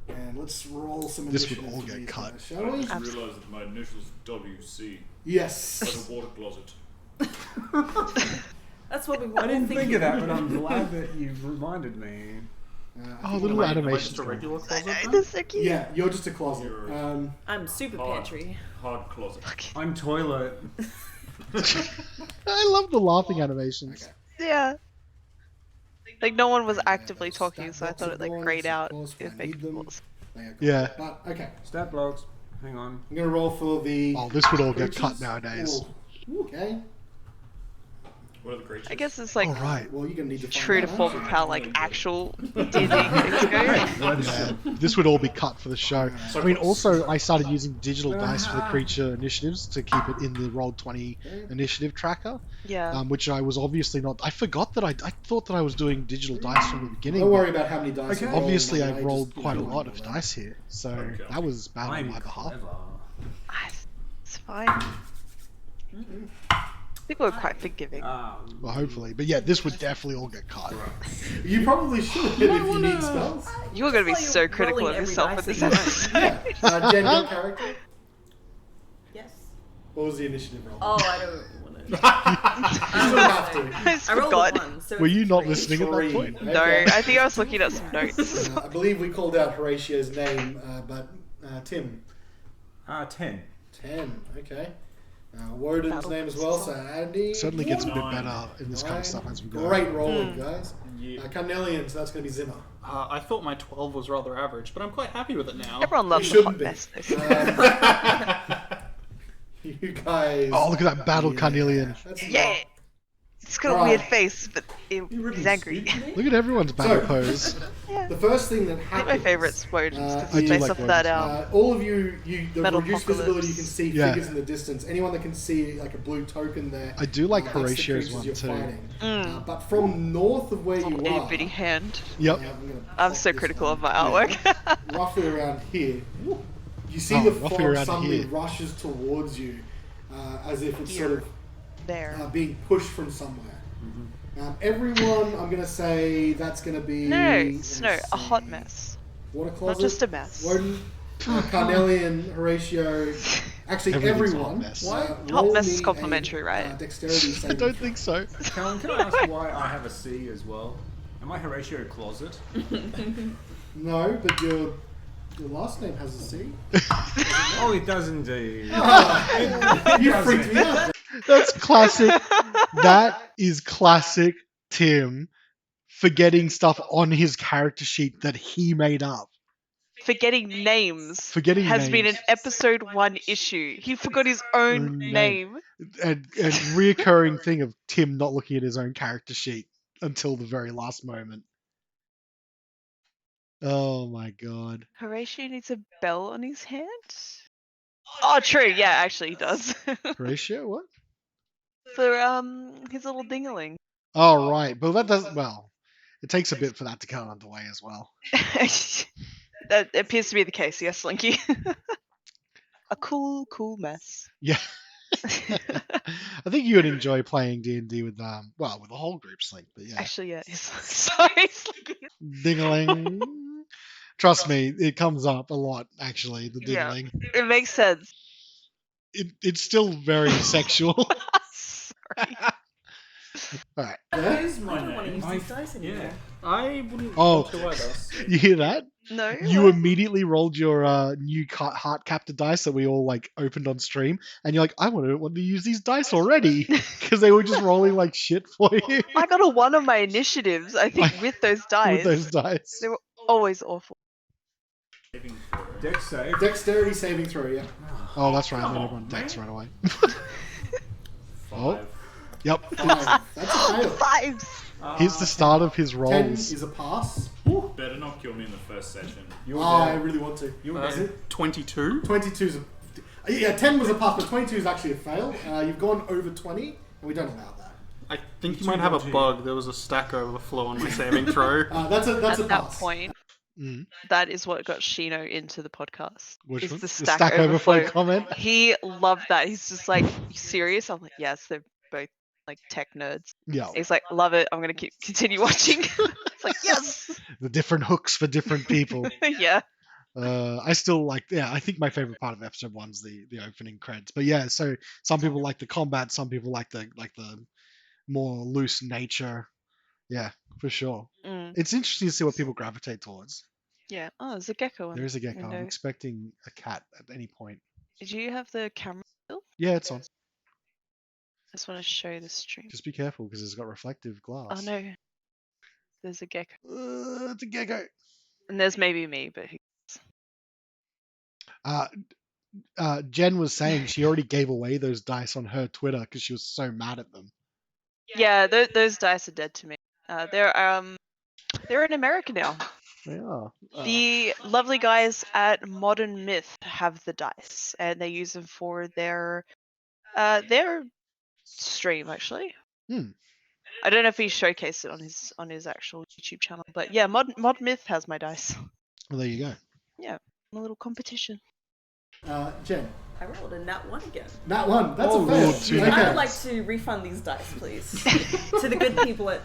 And let's roll some This would initiatives all for get these cut. guys, shall we? I just realised that my initials are WC. Yes. Like a water closet. That's what we were I didn't thinking. think of that, but I'm glad that you've reminded me. Oh, little Am I animations. just a regular closet? They're so cute. Yeah, you're just a closet. You're- I'm super Hard. pantry. Hard closet. I'm toilet. I love the laughing animations. Okay. Yeah. Like no one was actively those talking, stat so I blocks thought are it like gone, grayed of out course, if I they need them. was. They are gone. Yeah. But okay, Stat blocks. Hang on. I'm gonna roll for the. Oh, this would all get cut creatures. nowadays. Ooh. Okay. What are the creatures? I guess it's like All right. Well, you're gonna need to. true to find form that of out. how like actual D&D things go. Yeah, this would all be cut for the show. I mean, also, I started using digital dice for the creature initiatives to keep it in the Roll20 initiative tracker, Yeah. which I was obviously not. I forgot that I thought that I was doing digital dice from the beginning. Don't but worry about how many dice. Okay. you roll, Obviously, by the I've way, rolled just quite a do it lot that of way. dice here, so Okay. that was bad on I'm my behalf. clever. It's fine. People are quite forgiving. Well, hopefully, but yeah, this would definitely all get cut. You probably should if you need spells. You're gonna be That's why so you're critical rolling of every yourself dice at this that you episode. Yeah. Jen, your character. Yes. What was the initiative roll? Oh, I don't want to. You don't have to. I just I rolled forgot. a 1, so Were it's you not 3. listening at that Three. point? No, Okay. I think I was looking at some notes. I believe we called out Horatio's name, but Tim. 10. 10. Okay. Wodun's name as well, so Andy. Certainly gets a bit 9. better in this kind of stuff as we go. Great rolling, guys. Yeah. Carnelian, so that's going to be Zimma. I thought my 12 was rather average, but I'm quite happy with it now. Everyone loves You a hot shouldn't be. mess. Though. You guys. Oh, look at that battle, Carnelian. That's Yeah. It's got a Right. weird face, but he's angry. Look at everyone's battle So- pose. The first thing that I think happens. my favourite's Wodun's because I it's do based like off of that Wodun's. All of the Metal reduced Apocalypse. visibility, you can see Yeah. figures in the distance. Anyone that can see like a blue token there. I do like that's the Horatio's creatures one you're too. fighting. But from north of where you little itty are, bitty hand. Yep. yeah, gonna I'm pop so this critical one. of my Yeah. artwork. Roughly around here, you see Oh, the roughly fog around suddenly here. rushes towards you, as if it's sort of There. being pushed from somewhere. Everyone, I'm gonna say that's gonna be No, let's Snow, a hot see, mess. Water closet. Not just a mess. Wodun, Carnelian, Horatio. Actually, Everything's a hot everyone. mess. Hot roll mess me is complimentary, right? Dexterity I saving don't throw. think so. Callan, can I ask why I have a C as well? Am I Horatio Closet? No, but you're Your last name has a C. Oh, it does indeed. You freaked me out. That's classic. That is classic Tim forgetting stuff on his character sheet that he made up. Forgetting names Forgetting has been an names. episode 1 issue. He forgot his own Own name. name. And reoccurring thing of Tim not looking at his own character sheet until the very last moment. Oh my god. Horatio needs a bell on his hand? Oh, true. Yeah, actually he does. Horatio, what? For his little dingaling. Oh right, but that does it takes a bit for that to come underway as well. That appears to be the case, yes, Slinky. A cool mess. Yeah. I think you would enjoy playing D&D with with the whole group, Slink, but yeah. Actually, yeah. Sorry, Slinky. Ding-a-ling. Trust me, it comes up a lot, actually, the Yeah. ding-a-ling. It makes sense. It's still very sexual. Sorry. Alright. I Yeah? don't want to use these dice anymore. Yeah. I wouldn't Oh. want to either. You hear that? No. You what? immediately rolled your new heart captor dice that we all opened on stream, and you're like, I want to use these dice already because they were just rolling like shit for you I got a 1 on my initiatives, I think, with those dice. with those dice. They were always awful. Dex save. Dexterity saving throw, yeah. Oh, that's right. I made everyone dex right away. Oh, 5. yep. 5. That's a fail. 5s. Here's the start of his 10 rolls. is a pass. Ooh, better not kill me in the first session. Oh, I really want to. Is it 22? 22 is a... Yeah, 10 was a pass, but 22 is actually a fail. You've gone over 20, and we don't allow that. I think you might have a bug. There was a stack overflow on my saving throw. That's a At that pass. point, Mm. that is what got Shino into the podcast. Which is one? the The stack, overflow comment? He loved that. He's just like, you serious? I'm like, yes, they're both like tech nerds. Yeah. He's like, love it. I'm gonna continue watching. It's like, yes. The different hooks for different people. Yeah. I still I think my favorite part of episode 1's the opening credits. But yeah, so some people like the combat, some people like the more loose nature. Yeah, for sure. Mm, It's interesting to see what people gravitate towards. yeah. Oh, there's a gecko on There is a gecko. window. I'm expecting a cat at any point. Did you have the camera still? Yeah, it's on. I just want to show the stream. Just be careful because it's got reflective glass. Oh no. There's a gecko. It's a gecko. And there's maybe me, but who Jen was saying she already gave away those dice on her Twitter because she was so mad at them. Yeah, those dice are dead to me. They're in America now. They are. The lovely guys at Modern Myth have the dice, and they use them for their stream actually. Hmm. I don't know if he showcased it on his actual YouTube channel, but yeah, Mod Myth has my dice. Well, there you go. Yeah, a little competition. Jen. I rolled a nat 1 again. Nat 1. That's Oh, a fail. Lord, two I Okay. would like to refund these dice, please, to the good people at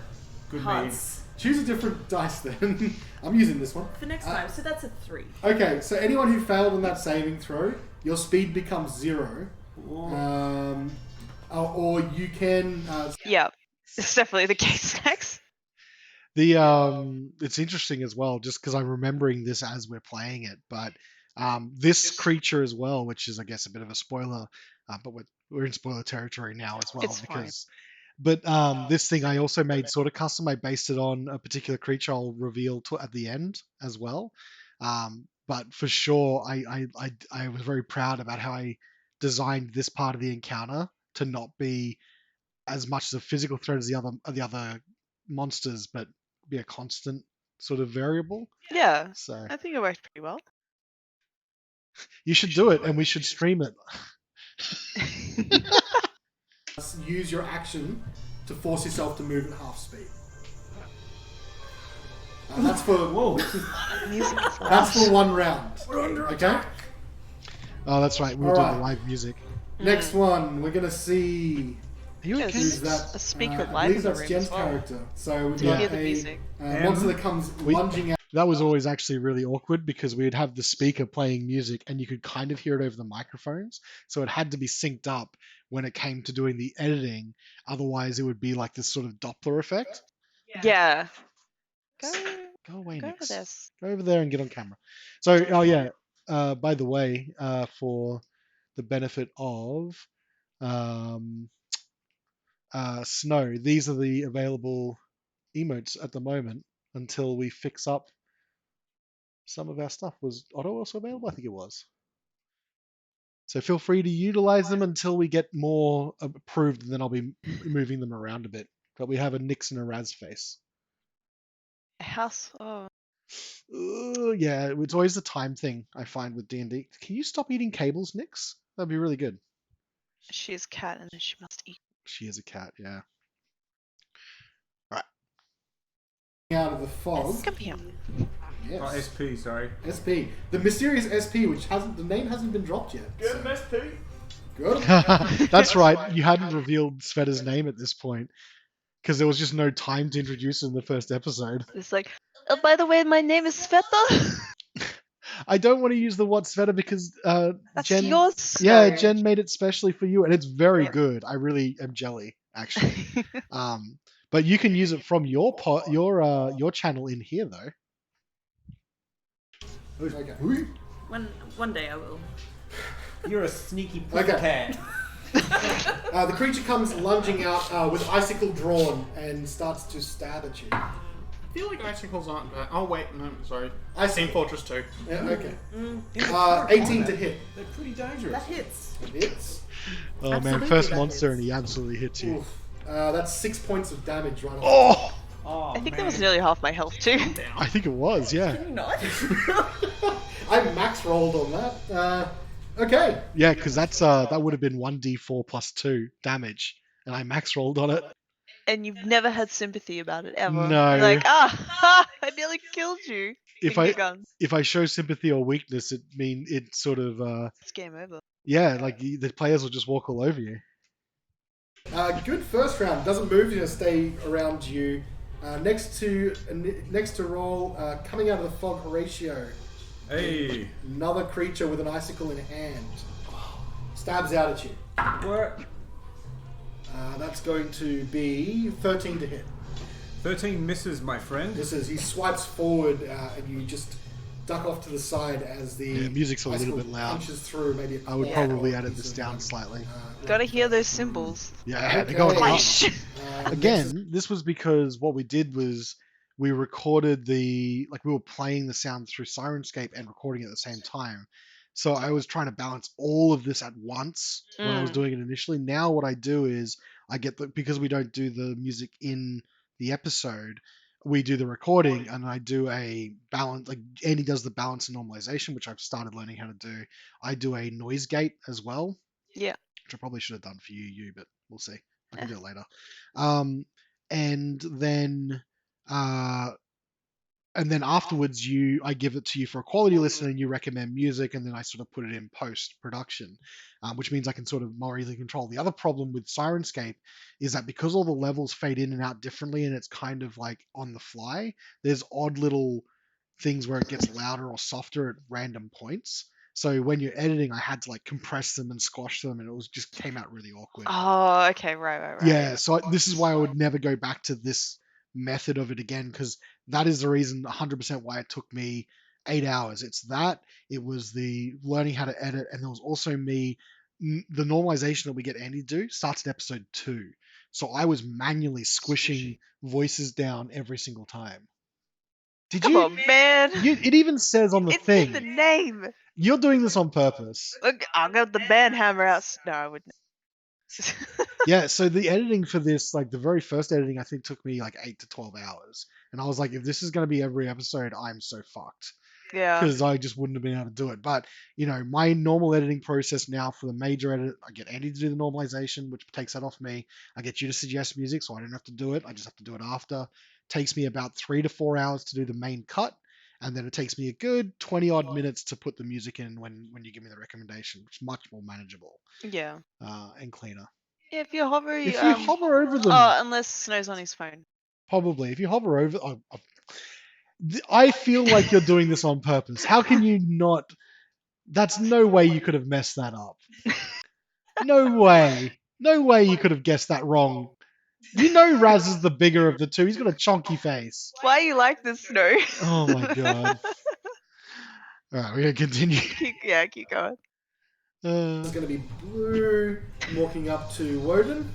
Good Hearts Choose a different dice then. I'm using this one. for next time. So that's a 3. Okay, so anyone who failed on that saving throw, your speed becomes 0. Or you can... Yeah, it's definitely the case next. It's interesting as well, just because I'm remembering this as we're playing it. But this creature as well, which is I guess a bit of a spoiler, but we're in spoiler territory now as well. It's fine. But this thing I also made sort of custom. I based it on a particular creature I'll reveal at the end as well. But for sure, I was very proud about how I designed this part of the encounter to not be as much as a physical threat as the other monsters, but be a constant sort of variable. Yeah, So I think it worked pretty well. you should do it, and we should stream it. use your action to force yourself to move at half speed. That's for Music is that's for 1 round. Okay. Oh, that's right. We'll do Alright. the live music. Next one, we're gonna see Are you Yeah, okay? this who's is that. a speaker I live believe in the that's room Jen's as well. character. So we've To got hear the a music. monster that comes lunging out. That was always actually really awkward because we'd have the speaker playing music and you could kind of hear it over the microphones. So it had to be synced up when it came to doing the editing. Otherwise, it would be like this sort of Doppler effect. Yeah. Go. Go away, Go over Nix. this. Go over there and get on camera. So, oh yeah. By the way, for the benefit of Snow, these are the available emotes at the moment until we fix up some of our stuff. Was Otto also available? I think it was. So feel free to utilize them until we get more approved, and then I'll be moving them around a bit. But we have a Nix and a Raz face. A house. Oh, Yeah, it's always the time thing I find with D&D. Can you stop eating cables, Nix? That'd be really good. she is cat, and then she must eat. She is a cat, yeah. Out of the fog. Come here. Yes. Oh, SP, sorry. SP. The mysterious SP, which the name hasn't been dropped yet. Get an SP. Good. That's right. You hadn't revealed Sveta's name at this point because there was just no time to introduce her in the first episode. It's like, oh, by the way, my name is Sveta. I don't want to use the word Sveta because That's Jen. yours. Yeah, Jen made it specially for you, and it's very good. I really am jelly, actually. But you can use it from your channel in here, though. Okay. One day I will. You're a sneaky Okay. cat. The creature comes lunging out with icicle drawn and starts to stab at you. I feel like icicles aren't bad. Oh wait, no, sorry. Icicle. Team Fortress 2. Yeah, okay. 18 to hit. They're pretty dangerous. That hits. Hits. Oh man, Absolutely first that monster, hits. and he absolutely hits you. Oof. That's 6 points of damage right off. Oh, Oh, I think man. that was nearly half my health too. I think it was, yeah. Can you not? I max rolled on that. Okay. Yeah, because that would have been 1d4 plus 2 damage, and I max rolled on it. And you've never had sympathy about it ever. No. Like, I nearly killed you. If Finger guns. if I show sympathy or weakness, it sort of It's game over. yeah, like the players will just walk all over you. Good first round. Doesn't move. Gonna stay around you. Next to roll, coming out of the fog, Horacio. Hey. Another creature with an icicle in hand. Stabs out at you. What? That's going to be 13 to hit. 13 misses, my friend. This is, he swipes forward and you just duck off to the side as the Yeah, music's a little icicle bit loud. punches through maybe a I would claw probably or a edit piece this of, down slightly. Gotta hear those cymbals. Yeah, Okay. they're going Clash! nuts. Again, this was because what we did was we recorded we were playing the sound through Syrinscape and recording it at the same time. So I was trying to balance all of this at once when I was doing it initially. Now what I do is I get because we don't do the music in the episode, we do the recording and I do a balance, like Andy does the balance and normalization, which I've started learning how to do. I do a noise gate as well. Yeah. Which I probably should have done for you, but we'll see. I can do it later. And then afterwards, I give it to you for a quality listen, and you recommend music, and then I sort of put it in post production, which means I can sort of more easily control. The other problem with Syrinscape is that because all the levels fade in and out differently, and it's kind of like on the fly, there's odd little things where it gets louder or softer at random points. So when you're editing, I had to like compress them and squash them, and it just came out really awkward. Oh, okay, right. Yeah, so this is why I would never go back to this method of it again, because that is the reason 100% why it took me 8 hours. It's that, it was the learning how to edit, and there was also the normalization that we get Andy to do starts in episode 2. So I was manually squishing voices down every single time. Did Come you? on, man. It even says on the It's thing. in the name. You're doing this on purpose. Look, I'll get the band hammer out. No, I wouldn't. Yeah, so the editing for this, like the very first editing, I think took me like 8 to 12 hours. And I was like, if this is going to be every episode, I'm so fucked. Yeah. Because I just wouldn't have been able to do it. But, my normal editing process now for the major edit, I get Andy to do the normalization, which takes that off me. I get you to suggest music, so I don't have to do it. I just have to do it after. Takes me about 3 to 4 hours to do the main cut. And then it takes me a good 20 odd minutes to put the music in when you give me the recommendation, which is much more manageable Yeah. and cleaner. Yeah, if you hover, If you hover over them, Oh, unless Snow's on his phone. probably. If you hover over, I feel like you're doing this on purpose. How can you not? That's no way you could have messed that up. No way. No way you could have guessed that wrong. You know Raz is the bigger of the two. He's got a chonky face. Why you like this, Snow? Oh my god. Alright, we're gonna continue. keep going. It's going to be blue, walking up to Wodun.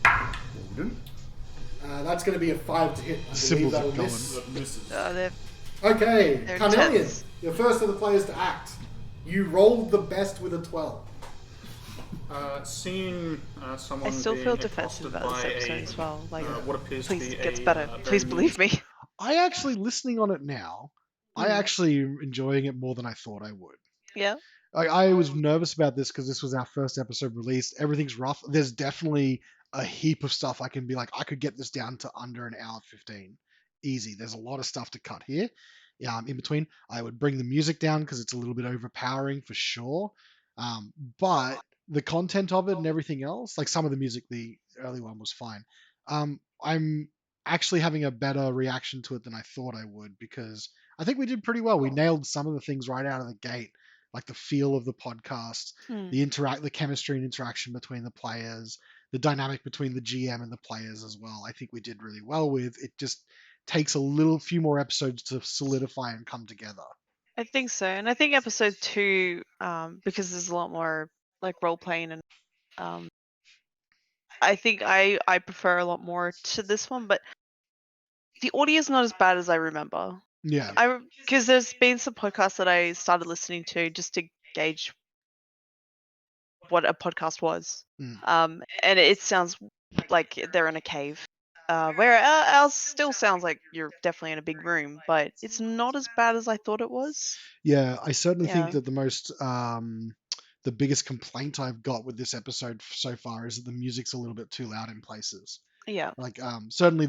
Wodun. That's going to be a 5 to hit. I believe Symbols that are will going. miss. That misses. They're Okay, They're Carnelian, intense. you're first of the players to act. You rolled the best with a 12. Seeing someone I still being feel defensive accosted about this by episode as well. Like, what appears please, to it be gets a, better. very Please believe me. I actually, listening on it now, I actually enjoying it more than I thought I would. Yeah. I was nervous about this because this was our first episode released. Everything's rough. There's definitely a heap of stuff I can be like, I could get this down to under an hour 15. Easy. There's a lot of stuff to cut here. In between, I would bring the music down because it's a little bit overpowering for sure. But the content of it and everything else, like some of the music, the early one was fine. I'm actually having a better reaction to it than I thought I would because I think we did pretty well. We nailed some of the things right out of the gate, like the feel of the podcast, the chemistry and interaction between the players, the dynamic between the GM and the players as well. I think we did really well with it. Just takes a few more episodes to solidify and come together. I think so. And I think episode 2, because there's a lot more like role playing and I think I prefer a lot more to this one, but the audio is not as bad as I remember. Yeah. Because there's been some podcasts that I started listening to just to gauge what a podcast was. And it sounds like they're in a cave. Where ours still sounds like you're definitely in a big room, but it's not as bad as I thought it was. Yeah, I certainly think Yeah. that the biggest complaint I've got with this episode so far is that the music's a little bit too loud in places. Yeah. Like, certainly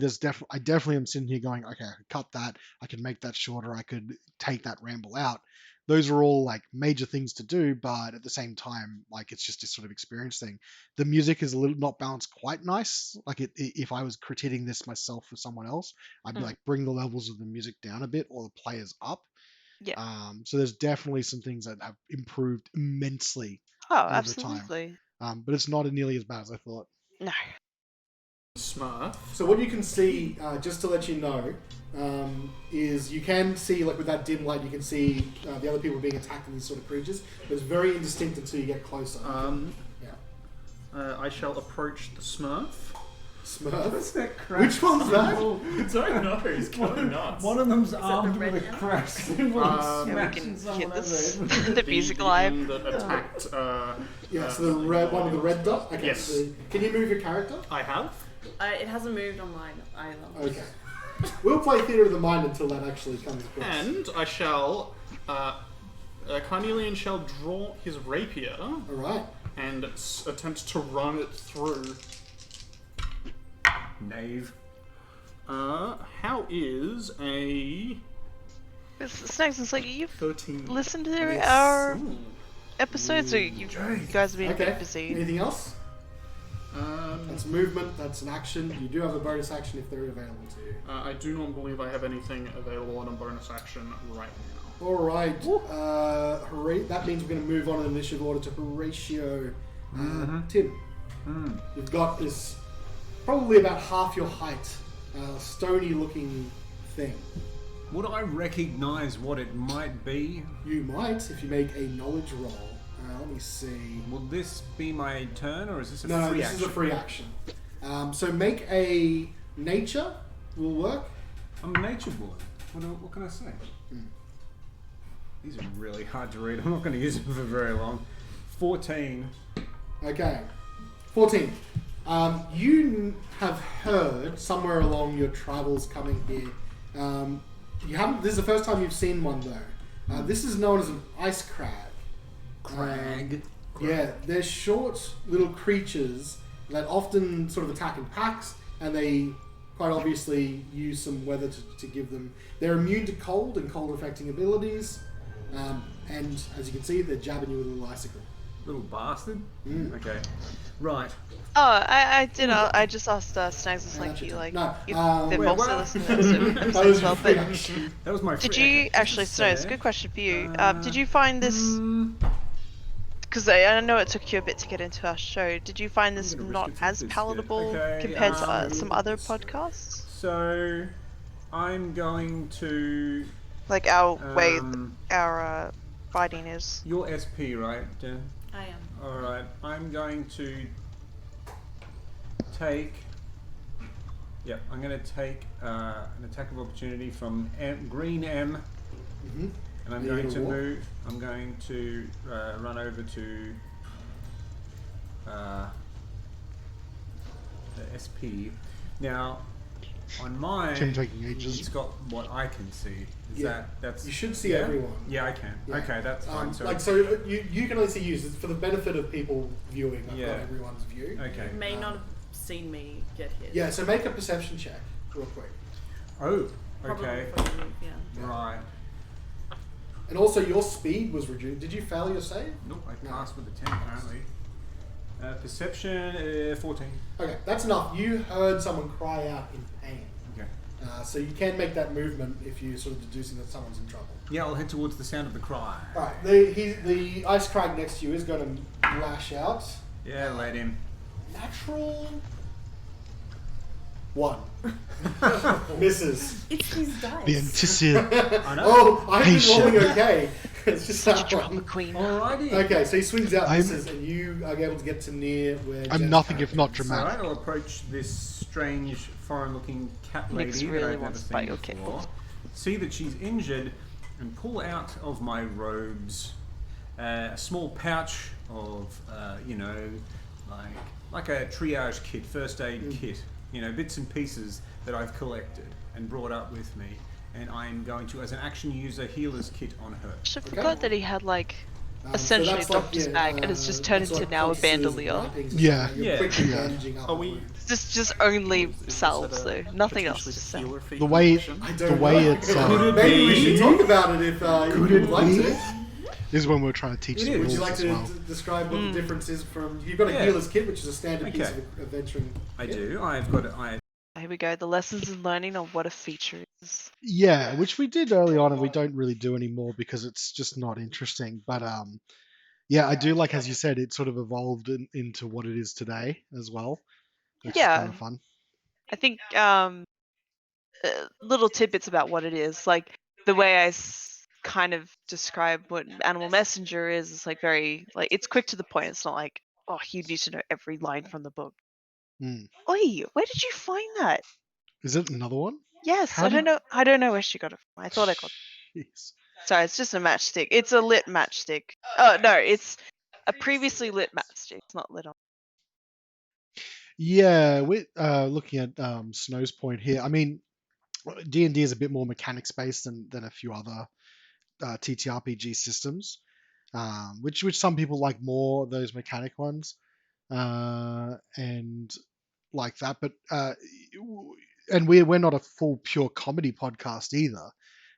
I definitely am sitting here going, okay, I could cut that, I could make that shorter, I could take that ramble out. Those are all like major things to do, but at the same time, like it's just a sort of experience thing. The music is a little not balanced quite nice. Like if I was critiquing this myself for someone else, I'd be like, bring the levels of the music down a bit or the players up. Yeah. So there's definitely some things that have improved immensely Oh, over absolutely. time. But it's not nearly as bad as I thought. No. Smurf. So what you can see, just to let you know, is you can see, like with that dim light, you can see the other people being attacked in these sort of creatures. But it's very indistinct until you get closer. I shall approach the Smurf. Smurf? What's that crest? Which one's that? I don't know. He's going nuts. One of them's that armed the with a red crest. Yeah, we can hit this. The music live. one that attacked. Yeah, so the red one with the red dot? Okay, Yes. so can you move your character? I have. It hasn't moved on mine either. Okay. We'll play Theatre of the Mind until that actually comes across. And I shall. Carnelian shall draw his rapier Alright. and attempt to run it through. Knave. How is a Snacks, it's like you've 13? listened to our episodes, or you guys have been a Okay. bit busy. Anything else? That's movement, that's an action. You do have a bonus action if they're available to you. I do not believe I have anything available on a bonus action right now. Alright. That means we're going to move on in initiative order to Horacio. Tim, you've got this probably about half your height, stony looking thing. Would I recognise what it might be? You might if you make a knowledge roll. Let me see. Will this be my turn, or is this a No, free this action? is a free action. So make a nature will work. I'm a nature boy. What can I say? These are really hard to read. I'm not going to use them for very long. 14. Okay. 14. You have heard somewhere along your travels coming here. You haven't. This is the first time you've seen one though. This is known as an ice crag. Crag. Yeah, they're short little creatures that often sort of attack in packs, and they quite obviously use some weather to give them. They're immune to cold and cold affecting abilities, and as you can see, they're jabbing you with a little icicle. Little bastard. Okay. Right. Oh, I did. I just asked Snags and Slinky, your like, turn. if No, they've wait, also what? listened to this That was episode as your well. free But action. That was my did free you action. actually? Just No, it's a there. good question for you. Did you find this because I know it took you a bit to get into our show. Did you find this gonna risk not it for as biscuit. palatable Okay, compared to um, some other podcasts? So, I'm going to. Like our way, Um, our fighting is. You're SP, right? I am. Alright, I'm going to take. Yep, I'm going to take an attack of opportunity from Green M, Mm-hmm. and I'm Are you going gonna to walk? move. I'm going to run over to the SP. Now, on mine, Change taking ages. it's got what I can see. Is Yeah. that's You should see yeah? everyone. Yeah, I can. Yeah. Okay, that's fine. So, So you can only see you. It's for the benefit of people viewing. I've Yeah. got everyone's view. okay. You may not have seen me get hit. Yeah. So make a perception check real quick. Oh, Probably okay. before you move, yeah. Right. And also your speed was reduced. Did you fail your save? Nope, I No. passed with a 10 apparently. Perception, 14. Okay, that's enough. You heard someone cry out in pain. Okay. So you can make that movement if you're sort of deducing that someone's in trouble. Yeah, I'll head towards the sound of the cry. Alright, the ice crag next to you is going to lash out. Yeah, let him. Natural 1. Misses. It's his dice. The anticipation. I know. Oh, I've been Patient. rolling okay. It's just Such a that drama one. queen. Alrighty. Okay, so he swings out, I'm- misses, and you are able to get to near where I'm Jen's nothing if character not is. dramatic. Alright, I'll approach this strange, foreign-looking cat lady Nick's that really I've never wants to seen bite your before. kid. See that she's injured, and pull out of my robes a small pouch of, like a triage kit, first aid kit. Bits and pieces that I've collected and brought up with me, and I'm going to, as an action, use a healer's kit on her. I forgot that he had like So essentially that's a doctor's bag, and it's just turned that's into like now a pulses and bandolier. wrappings and Yeah. stuff. You're Yeah. quickly Yeah. bandaging up Are the we- wound. Just only Is this salves a though, nothing else. potentially Just the salve. healer for The your way- mission? I The don't way know. it's, Maybe we be? should talk about it if you would like be? to. This is when we're trying to teach It the is. Would rules you like as to well. describe what the difference is from? You've got a Yeah. healer's kit, which is a standard piece Okay. of adventuring. I kit. do. I've got it. Here we go. The lessons in learning on what a feature is. Yeah, which we did early on, and we don't really do anymore because it's just not interesting. But yeah, I do like, as you said, it sort of evolved into what it is today as well, which is Yeah. kind of fun. I think little tidbits about what it is, like the way I kind of describe what Animal Messenger is like very like it's quick to the point. It's not like, oh, you need to know every line from the book. Mm. Oi, where did you find that? Is it another one? Yes, How I don't did- know. I don't know where she got it from. I thought I got. Jeez. Sorry, it's just a matchstick. It's a lit matchstick. Oh no, it's a previously lit matchstick. It's not lit on. Yeah, we're looking at Snow's point here. I mean, D&D is a bit more mechanics based than a few other TTRPG systems, which some people like more those mechanic ones, and like that. But and we're not a full pure comedy podcast either.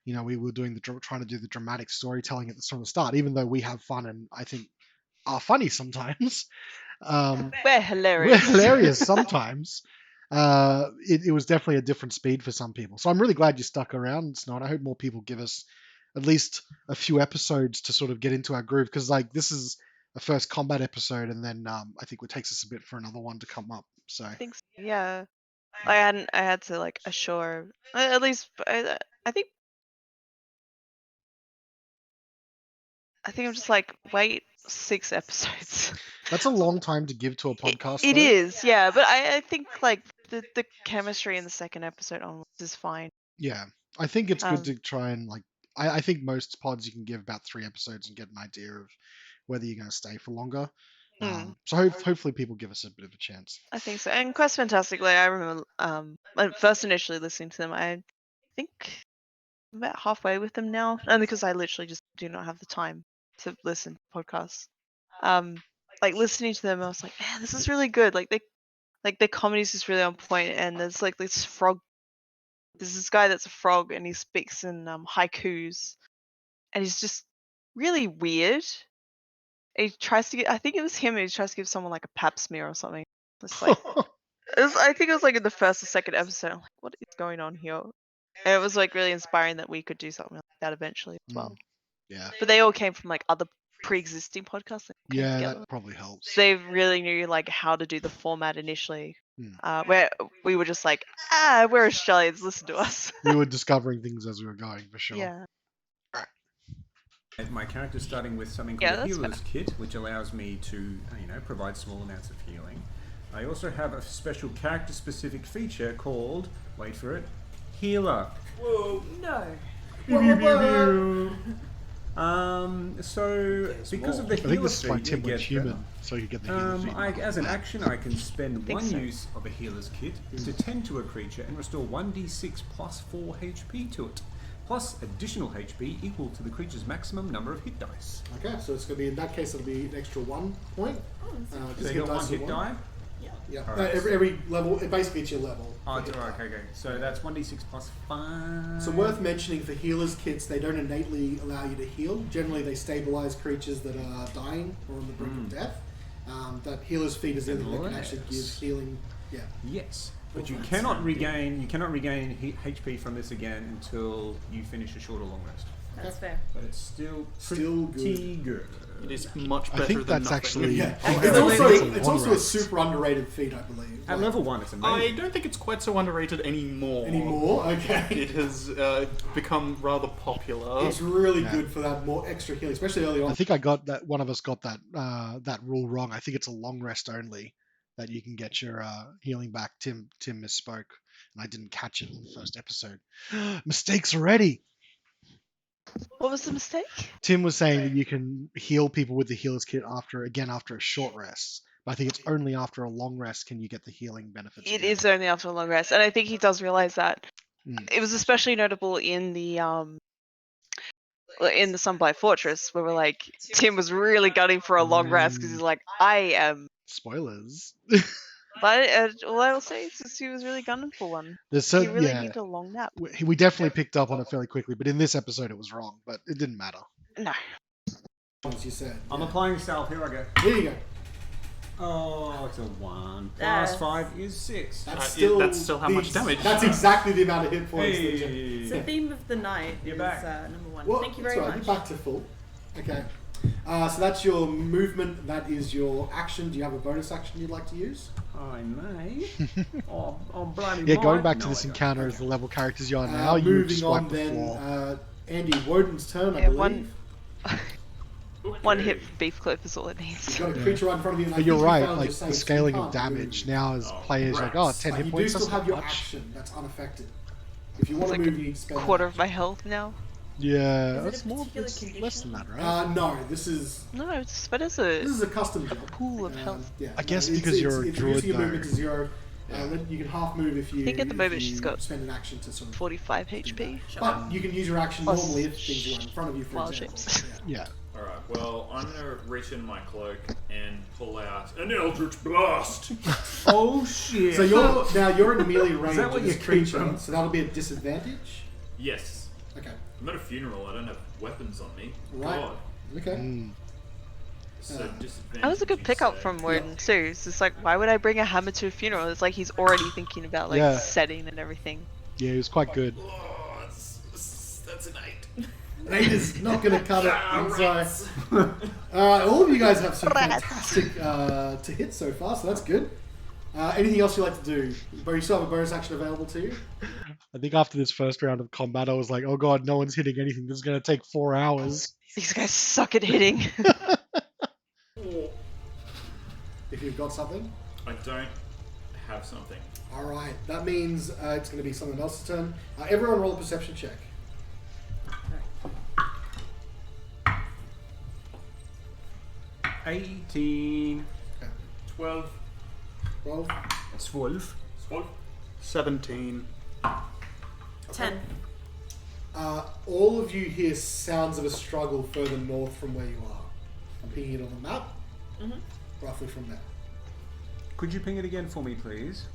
We were doing trying to do the dramatic storytelling at from the start, even though we have fun and I think are funny sometimes. We're We're hilarious. hilarious sometimes. It was definitely a different speed for some people. So I'm really glad you stuck around, Snow, and I hope more people give us at least a few episodes to sort of get into our groove, because like this is a first combat episode, and then I think it takes us a bit for another one to come up. So I think so, yeah. I had to like assure at least I think I'm just like wait 6 episodes. that's a long time to give to a podcast. It though. is, yeah, but I think like the chemistry in the second episode onwards is fine. Yeah, I think it's good Um, to try and like. I think most pods you can give about 3 episodes and get an idea of whether you're going to stay for longer. So hopefully people give us a bit of a chance. I think so. And Quest Fantastic, like I remember when first initially listening to them, I think I'm about halfway with them now, only because I literally just do not have the time to listen to podcasts. Like listening to them, I was like, man, this is really good. Like their comedy's just really on point, and there's like this frog. There's this guy that's a frog, and he speaks in haikus, and he's just really weird. He tries to get. I think it was him. He tries to give someone like a pap smear or something. It's like I think it was like in the first or second episode. I'm like, what is going on here? And it was like really inspiring that we could do something like that eventually as well. Yeah. But they all came from like other pre-existing podcasts, like Yeah, together. that probably helps. They really knew like how to do the format initially. Hmm. Where we were just like, we're Australians, listen to us. We were discovering things as we were going, for sure. Yeah. My character's starting with something Yeah, called a that's healer's kit, which allows me to, provide small amounts of healing. I also have a special character-specific feature called, wait for it, Healer. Whoa. No. So because of the I think healer this is why feat, Tim you went get human, so you get the healer feat. as an action, I can spend Think one so. use of a healer's kit to tend to a creature and restore 1d6 plus 4 HP to it, plus additional HP equal to the creature's maximum number of hit dice. Okay, so it's going to be, in that case, it'll be an extra 1 point. So you got one hit die? Yeah, Alright. every level, basically it's your level. Oh, it's alright, okay. So that's 1d6 plus 5. So worth mentioning, for healers' kits, they don't innately allow you to heal. Generally, they stabilize creatures that are dying or on the brink of death. That healer's feat is the only thing that can actually give healing. Yeah. Yes, but you cannot regain HP from this again until you finish a short or long rest. That's fair. But it's still Still pretty good. It is much better I think than that's nothing. actually. Yeah. I think It's that's also a rest. super underrated feat, I believe. At level 1, it's amazing. I don't think it's quite so underrated anymore. Okay. It has become rather popular. It's really Yeah. good for that more extra healing, especially early on. I think I got that. One of us got that rule wrong. I think it's a long rest only that you can get your healing back. Tim misspoke, and I didn't catch it in the first episode. Mistakes already. What was the mistake? Tim was saying that you can heal people with the healer's kit after a short rest. But I think it's only after a long rest can you get the healing benefits. It again. is only after a long rest, and I think he does realize that. Mm. It was especially notable in the Sunblight Fortress, where we're like, Tim was really gunning for a long rest because he's like, I am. Spoilers. But all I will say is just he was really gunning for one. There's He so really yeah. needed a long nap. We definitely picked up on it fairly quickly, but in this episode it was wrong. But it didn't matter. No. As you said. I'm applying salve. Here I go. Here you go. Oh, it's a 1. That's- Plus 5 is 6. That's that's still how much damage. That's exactly the amount of hit points. that you- Hey! So theme of the night You're is back. number 1. Well, Thank you that's very right, much. You're back to full. Okay. So that's your movement. That is your action. Do you have a bonus action you'd like to use? I may. Oh, bloody Yeah, going might. back to No, this I don't. encounter as the level characters you are now, you would moving just on wipe the then, floor. Andy, Wodun's turn, I Yeah, believe. One hit for beef clip is all it needs. You've got a creature right in front of you. And I But you're think you right, found like your the saves, scaling you of can't damage move. now as players like, oh, 10 But hit you do points, still that's have not your much. action. That's unaffected. If you want It's to like move, you need to spend Quarter that of my health now. Yeah, Is it a that's more. particular It's condition? less than that, right? No, this is No, it's but it's a custom job. pool of health. Yeah, I guess no, because you're a it's druid, reducing your though. movement to 0. You can half move if you. I think at the moment if you she's got spend an action to sort of. 45 HP. But you can use your action Plus normally if things are in front of you, for wild example. shapes. Yeah. Yeah. Alright, well, I'm gonna reach in my cloak and pull out an Eldritch Blast! Oh shit! So you're in melee range that what of this you keep creature, them? so that'll be a disadvantage. Yes. Okay. I'm at a funeral, I don't have weapons on me. Right. God. Okay. Mm. So disadvantage. That was a good you pickup say. from Wodun too. It's just like, why would I bring a hammer to a funeral? It's like he's already thinking about like Yeah. setting and everything. Yeah, it was quite good. Oh, that's an 8. 8 is not going to cut it. And so, all of you guys have some fantastic to hit so far, so that's good. Anything else you'd like to do? But you still have a bonus action available to you? I think after this first round of combat, I was like, oh god, no one's hitting anything. This is going to take 4 hours. These guys suck at hitting. If you've got something. I don't have something. Alright, that means it's going to be someone else's turn. Everyone roll a perception check. 18. 12. 12. That's 12. 17. 10. All of you hear sounds of a struggle further north from where you are. I'm pinging it on the map. Roughly from there. Could you ping it again for me, please?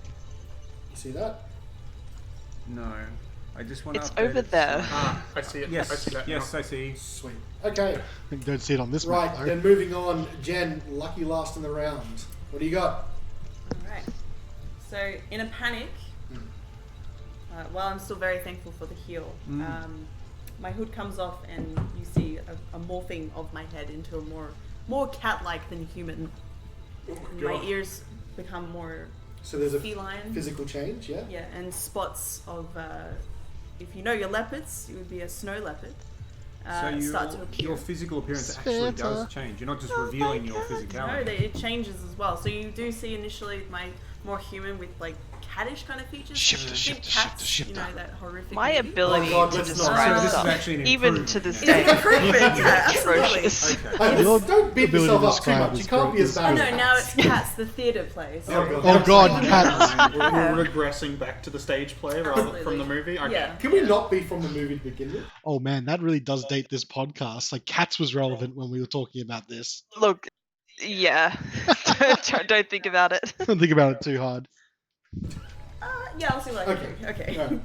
You see that? No. I just want to. It's over there. I see it. Yes. I see that. Yes, I see. Sweet. Okay. I don't see it on this Right, map, though. then moving on. Jen, lucky last in the round. What do you got? Alright. So, in a panic, while I'm still very thankful for the heal, my hood comes off and you see a morphing of my head into a more more cat-like than human. Oh And my my god. ears become more So there's a feline. physical change, yeah? Yeah, and spots of. If you know your leopards, it would be a snow leopard. So Start to appear. your physical appearance actually does change. You're not just revealing your No, physicality. it changes as well. So you do see initially my more human with like cattish kind of features. Shifter, Think shifter, cats, shifter, you know, shifter. that horrific. My movie. ability Oh God, to let's not. describe So this is stuff, actually an even improvement to this now. day, It's an improvement, yeah, absolutely. atrocious. Okay. Your Don't beat ability yourself to up too describe much. You is can't be great. as bad Oh no, as now cats. it's Cats, the theatre plays. Oh god, cats. We're regressing back to the stage play rather Absolutely. from the movie. Okay. Yeah. Can we not be from the movie to begin with? Oh man, that really does date this podcast. Like Cats was relevant when we were talking about this. Look, yeah, don't think about it. Don't think about it too hard. Yeah, I'll see what I can do. Okay. Okay.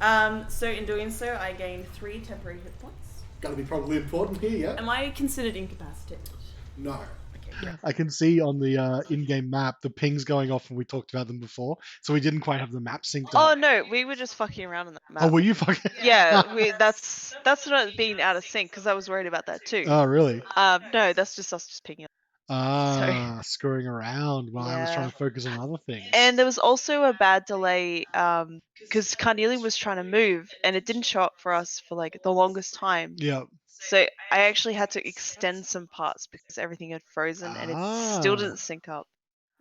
Right. So in doing so, I gain 3 temporary hit points. Gotta be probably important here, yeah? Am I considered incapacitated? No. Okay, great. I can see on the in-game map the pings going off when we talked about them before, so we didn't quite have the map synced Oh up. no, we were just fucking around on that map. Oh, were you fucking? Yeah, that's not being out of sync because I was worried about that too. Oh, really? No, that's just us just picking up. Ah, screwing around while I was trying Yeah. to focus on other things. And there was also a bad delay because Carnelian was trying to move and it didn't show up for us for like the longest time. Yeah. So I actually had to extend some parts because everything had frozen and it still Ah. didn't sync up.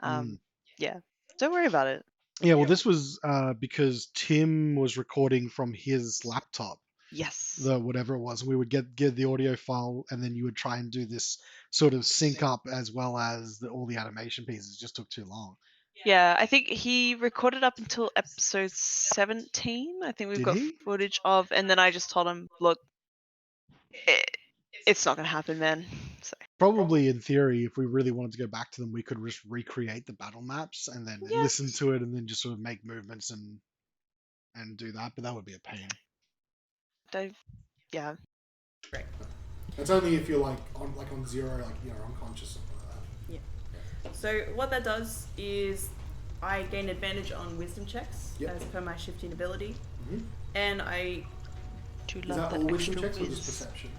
Mm. Yeah, don't worry about it. Yeah, well, this was because Tim was recording from his laptop, Yes. the whatever it was. We would get the audio file, and then you would try and do this sort of sync up as well as all the animation pieces. It just took too long. Yeah, I think he recorded up until episode 17. I think we've Did got he? footage of, and then I just told him, look, it's not gonna happen, man. So Probably in theory, if we really wanted to go back to them, we could just recreate the battle maps and then Yeah. listen to it and then just sort of make movements and do that. But that would be a pain. yeah. That's only if you're like on zero, like you're unconscious or something like that. So what that does is I gain advantage on wisdom checks Yep. as per my shifting ability, Mhm. and I. Do Is love that that all wisdom extra checks or just whiz. perception?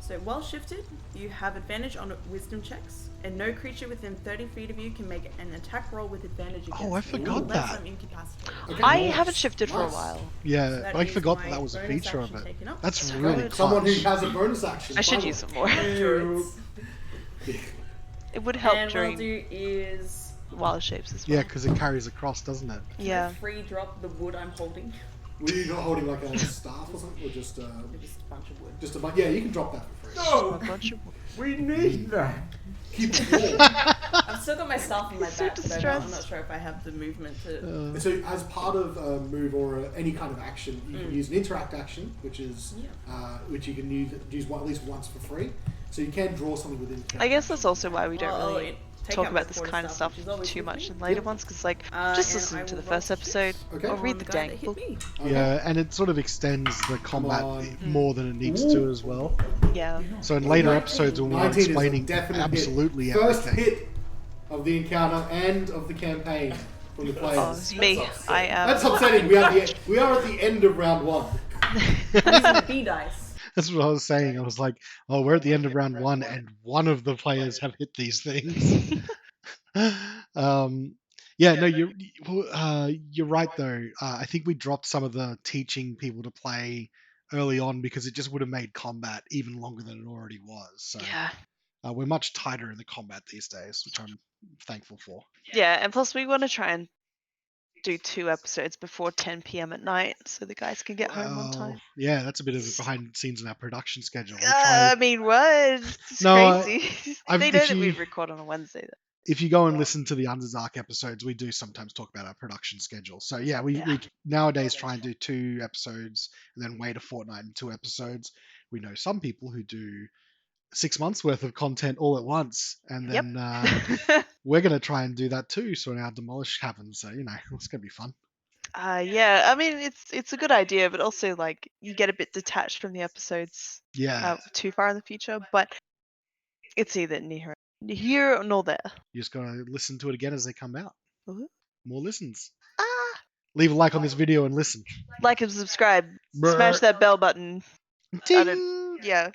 So while shifted, you have advantage on wisdom checks, and no creature within 30 feet of you can make an attack roll with advantage against Oh, I me forgot unless that. I'm incapacitated. Okay, I nice. haven't shifted for a Nice. while. Yeah, That I is forgot my that was a bonus feature of action it. taken up. That's So really good. Someone who clutch. has a bonus action. I should finally. use some more. Druids. It would help And what I'll during do is wild shapes as well. Yeah, because it carries across, doesn't it? Yeah. free drop the wood I'm holding. Were you not holding like a staff or something, or just Just a bunch of wood. just a yeah? You can drop that for free. Oh, No! God, you- We need that! Keep it warm. I've still got my staff in my So back, but I'm distressed. not sure if I have the movement to. So as part of a move or any kind of action, you can use an interact action, which is which you can use at least once for free. So you can draw something within. I guess that's also why we don't Well, really take talk out my about this quarter kind of stuff which is always too with much me. in later Yep. ones because, like, And just I listen to will the roll first to hit. episode Okay. or on read the the guy that dangle. hit me. Okay. Yeah, and it sort of extends the combat on. more than it needs to as well. Yeah. So in later episodes when we're 19 is a explaining definite absolutely hit. First everything. hit of the encounter and of the campaign from the players. Oh, it's me. I am. That's upsetting. We are at the end of round one. Using B dice. That's what I was saying. I was like, oh, we're at the end of round one and one of the players have hit these things. Yeah, no, you're right though. I think we dropped some of the teaching people to play early on because it just would have made combat even longer than it already was. So Yeah. we're much tighter in the combat these days, which I'm thankful for. Yeah, and plus we want to try and do 2 episodes before 10 p.m. at night so the guys can get home on time. Yeah, that's a bit of a behind the scenes in our production schedule. We're I trying- mean, what? It's No, crazy. I've- They know if that we you- record on a Wednesday. if you go and listen to the Underdark episodes, we do sometimes talk about our production schedule. So yeah, we nowadays try and do 2 episodes and then wait a fortnight and 2 episodes. We know some people who do 6 months worth of content all at once, and then we're going to try and do that too. So in our Demolish Cavern, so you know, it's going to be fun. Yeah, I mean it's a good idea, but also like you get a bit detached from the episodes Yeah, too far in the future. But it's either here nor there. you just got to listen to it again as they come out. Mhm. More listens. Ah, Leave a like on this video and listen. like and subscribe. Smash that bell button. Ting! Yeah.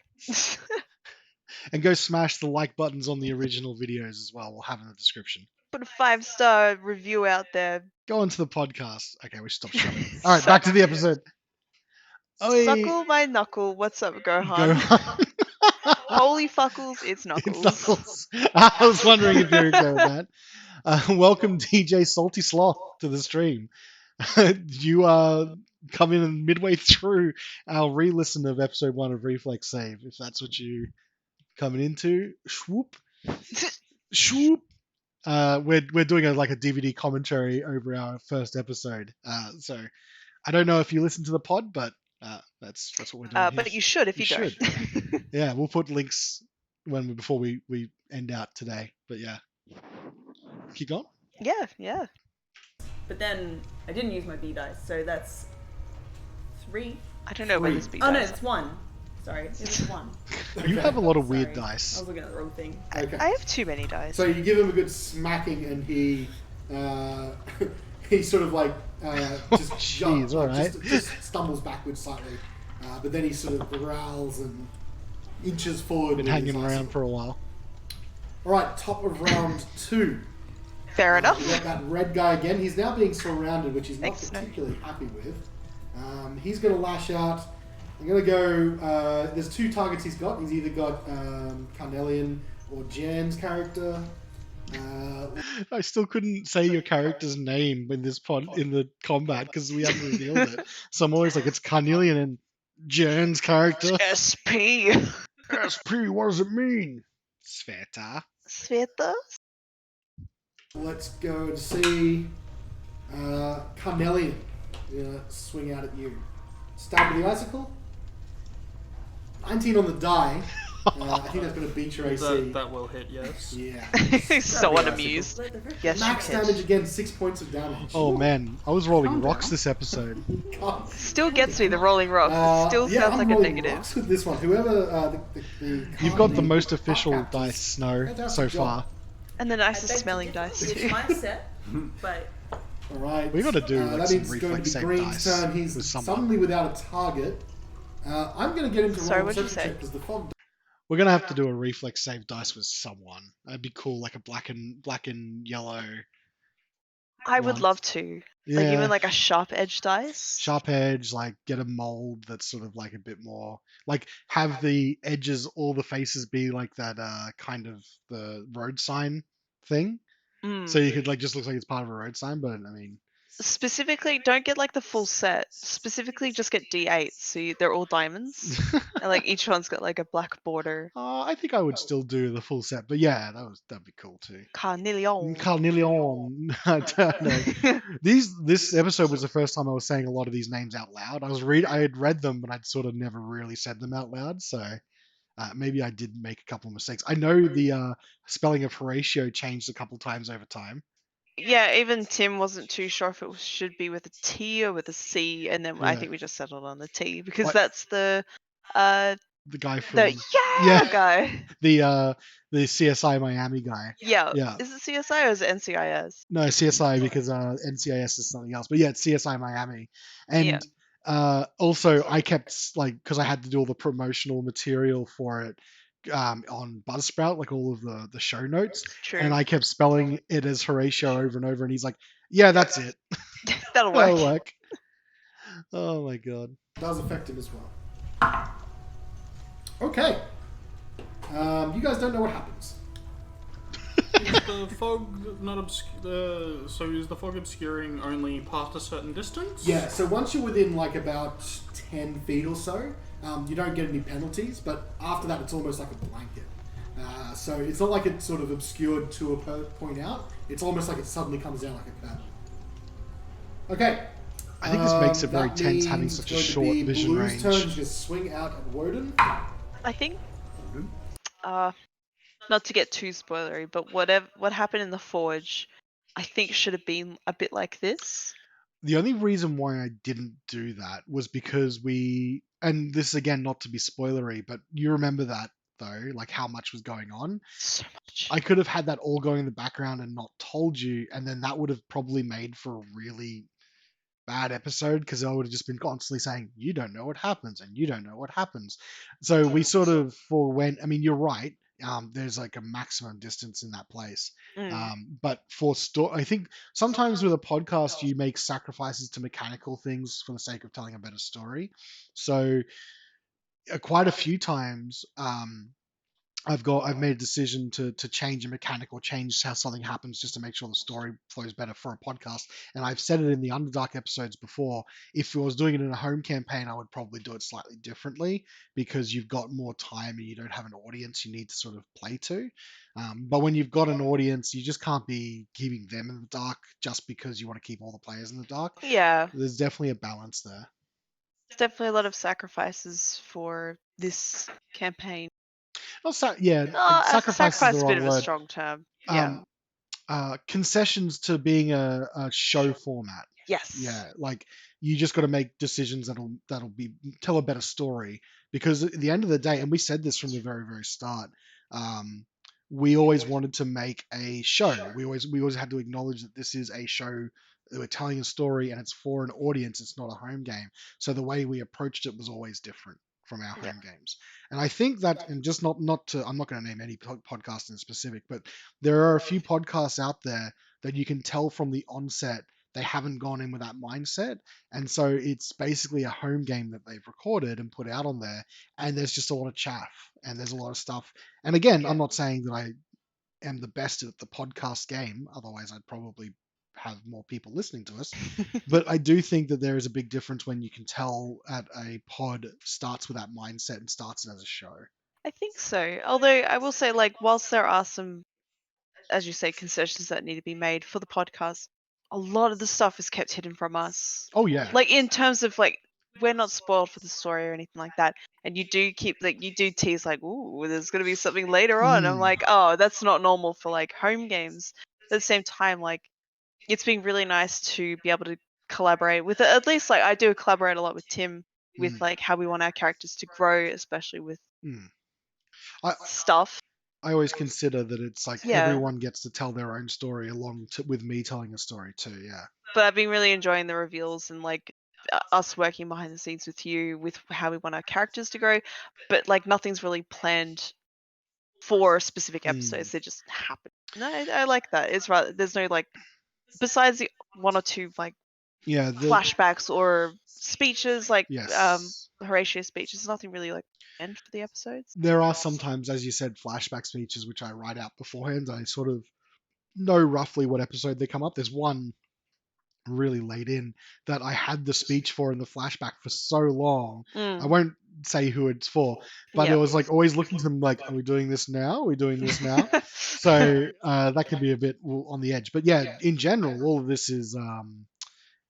And go smash the like buttons on the original videos as well. We'll have in the description. Put a 5-star review out there. Go onto the podcast. Okay, we should stop shouting. All right, back to the episode. Suckle my knuckle. What's up, Gohan? Gohan. Holy fuckles, it's Knuckles. It's Knuckles. I was wondering if you were going with that. Welcome, DJ Salty Sloth, to the stream. You are coming in midway through our re-listen of episode 1 of Reflex Save, if that's what you coming into. Swoop. Swoop. We're doing a DVD commentary over our first episode. So I don't know if you listen to the pod, but that's what we're doing. But you should if you don't. should. Yeah, we'll put links before we end out today. But yeah, keep going. Yeah. But then I didn't use my B dice, so that's 3. I don't know where this be. Oh no, it's 1. Sorry, it was 1. You have a lot of weird Sorry. dice. I was looking at the wrong thing. Okay. I have too many dice. So you give him a good smacking, and he he sort of like just Jeez, jumps, all right. just stumbles backwards slightly, but then he sort of growls and inches forward. Been with hanging his around for a while. All right, top of round 2. Fair enough. We got that red guy again. He's now being surrounded, which he's not Thanks, no. particularly happy with. He's going to lash out. I'm going to go... there's 2 targets he's got. He's either got Carnelian or Jan's character. I still couldn't say your character's name in this in the combat because we haven't revealed it. So I'm always like, it's Carnelian and Jern's character. SP. SP, what does it mean? Svieta. Svieta? Let's go and see Carnelian. Swing out at you. Stab with the icicle. 19 on the die. I think that's going to beat your AC. That will hit, yes. Yeah. He's so That'd be unamused. Let the rip- Yes, Max you hit. damage again, 6 points of damage. Oh man, I was rolling Calm rocks down. this episode. God. Still gets me, the rolling rocks. It still yeah, sounds I'm like a rolling negative. rocks with this one. Whoever You've got the Carnelian most official captors. dice, Snow, Fantastic so job. far. And the I nicest beg to smelling differ. dice It's too. my set, but All right. We gotta do, like, that some means it's going reflex to be save Green's dice turn. He's with someone. suddenly without a target. I'm going to get him to Sorry, roll a what'd you perception say? check because the fog. We're gonna have to do a reflex save dice with someone. That'd be cool, like a black and yellow. I would One. love to. Yeah. Like even like a sharp edge dice. Sharp edge, like get a mold that's sort of like a bit more like have the edges, all the faces be like that kind of the road sign thing. Mm. So you could like just looks like it's part of a road sign, but I mean Specifically, don't get like the full set. Specifically, just get D8, so they're all diamonds, and like each one's got like a black border. I think I would still do the full set, but yeah, that'd be cool too. Carnelian. Carnelian. I don't know. This episode was the first time I was saying a lot of these names out loud. I had read them, but I'd sort of never really said them out loud. So maybe I did make a couple of mistakes. I know the spelling of Horatio changed a couple times over time. Yeah, even Tim wasn't too sure if it should be with a T or with a C, and then I Yeah. think we just settled on the T because What- that's the The guy from the Yeah. guy. the CSI Miami guy. Yeah. Yeah. Is it CSI or is it NCIS? No, CSI because NCIS is something else. But yeah, it's CSI Miami. And also I kept because I had to do all the promotional material for it on Buzzsprout, like all of the show notes. True. And I kept spelling it as Horatio over and over, and he's like, "Yeah, that's it. That'll That'll work. work." Oh my god. Does affect him as well. Okay. You guys don't know what happens. Is the fog not so is the fog obscuring only past a certain distance? Yeah, so once you're within like about 10 feet or so, you don't get any penalties, but after that it's almost like a blanket. So it's not like it's sort of obscured to a point out, it's almost like it suddenly comes down like a curtain. Okay. I think this makes it very that tense having means such it's a going to short be vision Blue's range. turn to just swing out at Wodun. I think not to get too spoilery, but what happened in the forge, I think should have been a bit like this. The only reason why I didn't do that was because and this is again not to be spoilery, but you remember that though, like how much was going on. So much. I could have had that all going in the background and not told you, and then that would have probably made for a really bad episode because I would have just been constantly saying, you don't know what happens and you don't know what happens. So we sort of forewent. I mean, you're right. There's like a maximum distance in that place. But for I think sometimes with a podcast, you make sacrifices to mechanical things for the sake of telling a better story. So quite a few times, I've made a decision to change a mechanic or change how something happens just to make sure the story flows better for a podcast. And I've said it in the Underdark episodes before. If I was doing it in a home campaign, I would probably do it slightly differently because you've got more time and you don't have an audience you need to sort of play to. But when you've got an audience, you just can't be keeping them in the dark just because you want to keep all the players in the dark. Yeah, There's definitely a balance there. there's definitely a lot of sacrifices for this campaign. Sacrifice is Sacrifice the is a bit wrong of a word. strong term. Yeah. Concessions to being a show format. Yes. Yeah, like you just got to make decisions that'll tell a better story, because at the end of the day, and we said this from the very very start, we always wanted to make a show. We always had to acknowledge that this is a show that we're telling a story and it's for an audience. It's not a home game. So the way we approached it was always different from our home games. And I think that, and just not to, I'm not going to name any podcast in specific, but there are a few podcasts out there that you can tell from the onset they haven't gone in with that mindset, and so it's basically a home game that they've recorded and put out on there, and there's just a lot of chaff and there's a lot of stuff. And again, I'm not saying that I am the best at the podcast game, otherwise I'd probably have more people listening to us. But I do think that there is a big difference when you can tell at a pod starts with that mindset and starts it as a show. I think so. Although I will say, like, whilst there are some, as you say, concessions that need to be made for the podcast, a lot of the stuff is kept hidden from us. Oh yeah. Like, in terms of, like, we're not spoiled for the story or anything like that. And you do keep, like, you do tease, like, ooh, there's going to be something later on. I'm like, oh, that's not normal for, like, home games. At the same time, like, it's been really nice to be able to collaborate with, at least, like, I do collaborate a lot with Tim with, like, how we want our characters to grow, especially with stuff. I always consider that it's like Yeah. everyone gets to tell their own story with me telling a story too. Yeah. But I've been really enjoying the reveals and like us working behind the scenes with you with how we want our characters to grow. But like nothing's really planned for specific episodes; they just happen. No, I like that. It's right. There's no like, besides the one or two like flashbacks or speeches, like Horacio speeches. There's nothing really like planned for the episodes. There are sometimes, as you said, flashback speeches which I write out beforehand. I sort of know roughly what episode they come up. There's one really late in that I had the speech for in the flashback for so long. I won't say who it's for, but it was like always looking to them like, are we doing this now? Are we doing this now? So that can be a bit on the edge. But yeah, in general, all of this is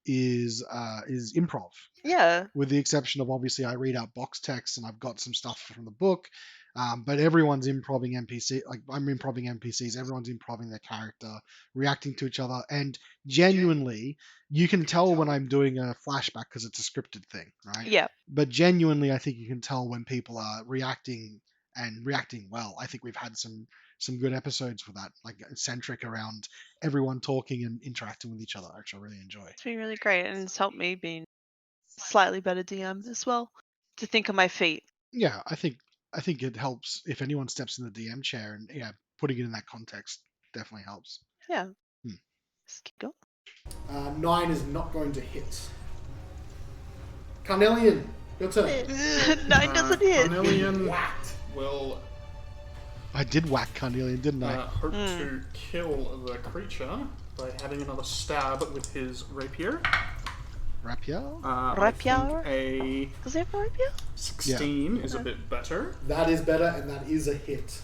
improv. Yeah. With the exception of obviously I read out box text and I've got some stuff from the book. But everyone's improving NPC. Like I'm improving NPCs. Everyone's improving their character, reacting to each other, and genuinely, you can tell when I'm doing a flashback because it's a scripted thing, right? Yeah. But genuinely, I think you can tell when people are reacting and reacting well. I think we've had some good episodes for that, like centric around everyone talking and interacting with each other, which I really enjoy. It's been really great, and it's helped me being slightly better DM as well, to think on my feet. Yeah, I think it helps if anyone steps in the DM chair, and putting it in that context definitely helps. Yeah. Just keep going. 9 is not going to hit. Carnelian, your turn. 9 doesn't hit. Carnelian will I did whack Carnelian, didn't I? hope to kill the creature by having another stab with his rapier. Rapier? A Does he have a rapier? 16 is a bit better. That is better, and that is a hit.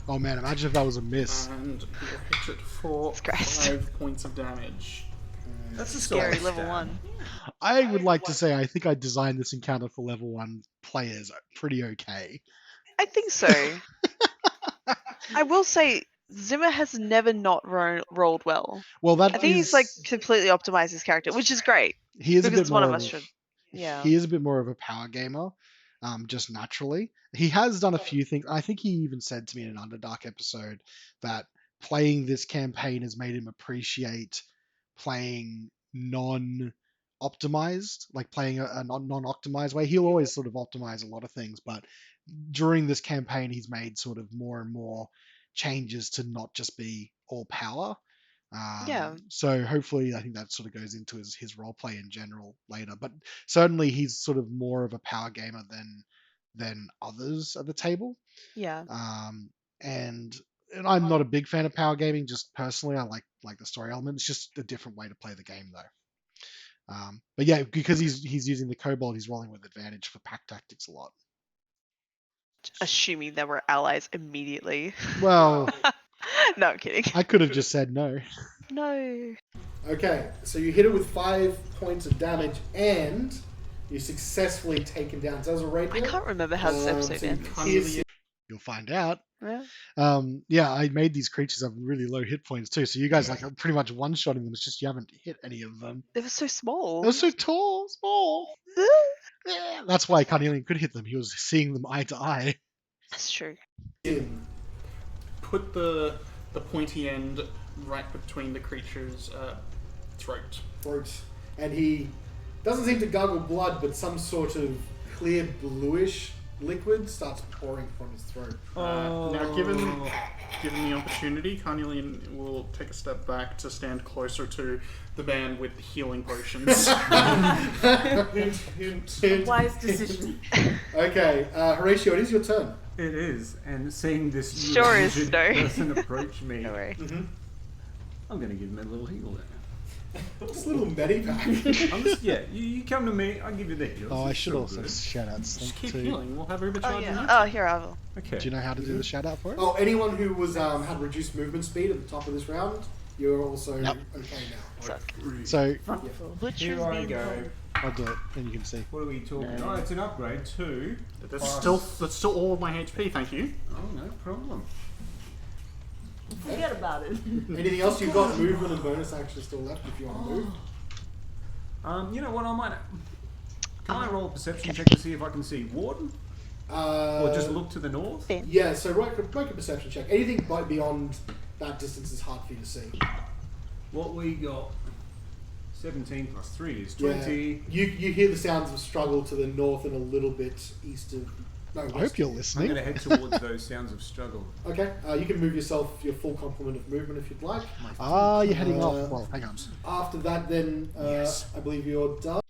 Oh man, imagine if that was a miss. And he will hit it for Christ. 5 points of damage. That's a Scary solid level stab. 1. I would like to say I think I designed this encounter for level 1 players pretty okay. I think so. I will say, Zimma has never not rolled well. Well, I think he's like completely optimized his character, which is great. He is a because bit one more of us should. Yeah. He is a bit more of a power gamer, just naturally. He has done a few things. I think he even said to me in an Underdark episode that playing this campaign has made him appreciate playing non optimized, like playing a non-optimized way. He'll always sort of optimize a lot of things, but during this campaign, he's made sort of more and more changes to not just be all power. Yeah. So hopefully, I think that sort of goes into his role play in general later. But certainly, he's sort of more of a power gamer than others at the table. Yeah. And I'm not a big fan of power gaming. Just personally, I like the story element. It's just a different way to play the game, though. But yeah, because he's using the kobold, he's rolling with advantage for pack tactics a lot. Assuming there were allies immediately. Well, no, I'm kidding. I could have just said no. No. Okay, so you hit it with 5 points of damage, and you successfully taken down. So that was a I rapier. can't remember how this episode so you ends. pierce You'll find out. Yeah. Yeah, I made these creatures have really low hit points too, so you guys like are pretty much one-shotting them. It's just you haven't hit any of them. They were so small. They're so tall, small. Yeah, that's why Carnelian could hit them. He was seeing them eye to eye. That's true. in. Put the pointy end right between the creature's throat. And he doesn't seem to gargle blood, but some sort of clear bluish liquid starts pouring from his throat. Now, given the opportunity, Carnelian will take a step back to stand closer to the man with the healing potions. Wise decision. Okay, Horatio, it is your turn. It is, and seeing this Sure is, injured no. person approach me, No worry. I'm going to give him a little heal there. This little medipack. You come to me, I'll give you the heal. Oh, I It's should so also good. shout out Just Slink keep too. healing. We'll have Oh overcharge. yeah. Oh, here I will. Okay. Do you know how to do the shout out for it? Oh, anyone who was had reduced movement speed at the top of this round, you're also Yep. okay now. So, So butcher's Here I being go. pulled. I'll do it, and you can see. What are we talking? No. Oh, it's an upgrade too. That's still all of my HP. Thank you. Oh, no problem. Forget about it. Anything else? You've got movement and bonus action still left if you want to move. You know what? I might. Can I roll a perception check to see if I can see Wodun, or just look to the north? Yeah, so make a perception check. Anything beyond that distance is hard for you to see. What we got? 17 plus 3 is Yeah. 20. You hear the sounds of struggle to the north and a little bit east of. No, I west. hope you're I'm listening. going to head towards those sounds of struggle. Okay, you can move yourself your full complement of movement if you'd like. You're heading off. Well, hang on. After that, then Yes. I believe you're done.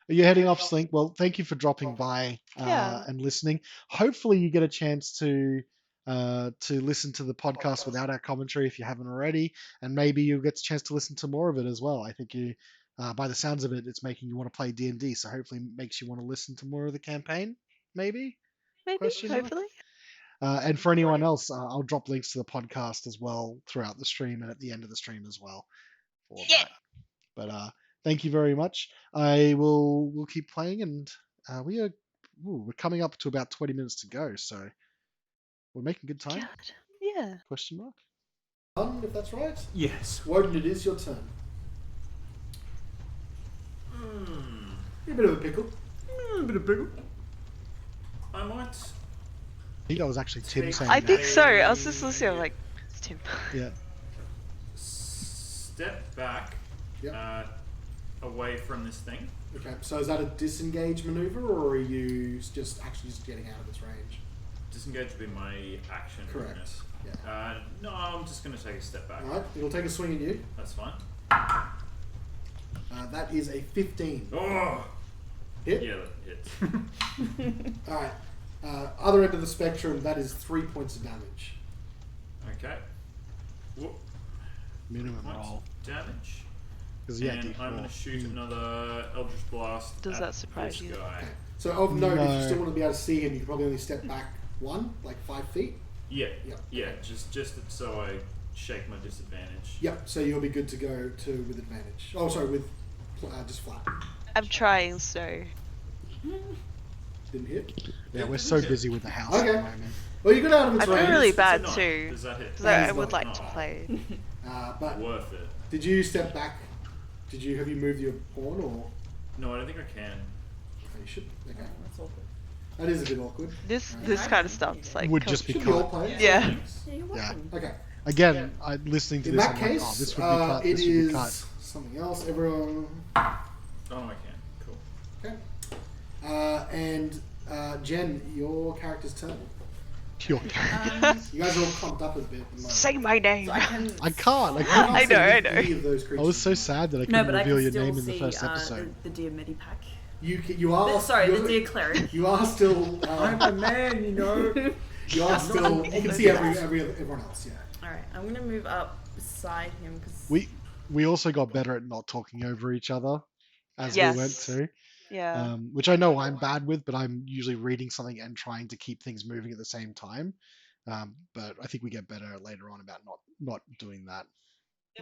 Are you heading off, Slink? Well, thank you for dropping by Yeah. and listening. Hopefully, you get a chance to listen to the podcast without our commentary if you haven't already, and maybe you'll get a chance to listen to more of it as well. I think you, by the sounds of it, it's making you want to play D&D. So hopefully, it makes you want to listen to more of the campaign. Maybe. Maybe. Question mark? Hopefully. And for anyone else, I'll drop links to the podcast as well throughout the stream and at the end of the stream as well. Yeah. But thank you very much. We'll keep playing, and we're coming up to about 20 minutes to go, so we're making good time. God. Yeah. Question mark. Done, if that's right. Yes. Wodun, it is your turn. You're a bit of a pickle. A bit of bigger. I might. I think that was actually Tim Take- saying I that. think so. I was just listening. I'm like, it's Tim. Yeah. Step back Yep. away from this thing. Okay, so is that a disengage maneuver, or are you just getting out of its range? Disengage would be my action. Correct. Bonus. Yeah. No, I'm just going to take a step back. Alright, it'll take a swing at you. That's fine. That is a 15. Oh! Hit? Yeah, that hits. Alright. Other end of the spectrum, that is 3 points of damage. Okay. Whoop. Minimum Points roll. damage. Because yeah, And I'm going to shoot another Eldritch Blast. Does at that surprise this you? guy. Okay. So of note, if No. you still want to be able to see him, you can probably only step back 5 feet. Yeah. Yep. Yeah, just so I shake my disadvantage. Yep, so you'll be good to go to with advantage. Oh, sorry, with just flat. I'm trying, so. Didn't hit. Yeah, we're so busy with the house at the Okay. moment. Well, you got out of its I feel range. really It's a bad nine. too. Does that hit? Because That I is would not like to nine. play. But Worth it. did you step back? Have you moved your pawn or? No, I don't think I can. Oh, you should. Okay. That's awkward. That is a bit awkward. This kind of stuff's like. Would just be Should be all cut. playing. Yeah. Yeah, you're welcome. Okay. Again, listening to In this, that I'm like, case, oh, this would be cut. it This would be is cut. something else. Everyone. Oh, no, I can. Cool. Okay. And Jen, your character's turn. Your You guys are all clumped up a bit. At the moment. Say my name. So I can. I can't. I You can't. can't I know, see I know. any of those I creatures. was so sad that I No, couldn't but I reveal can your still name in the see first episode. the dear Medipack. You are. Sorry, the you're- dear cleric. You are still. I'm a man, you know. You are still. You can see everyone else. Yeah. All right, I'm gonna move up beside him because We also got better at not talking over each other as we went Yes. too. Yeah. Which I know I'm bad with, but I'm usually reading something and trying to keep things moving at the same time. But I think we get better later on about not doing that.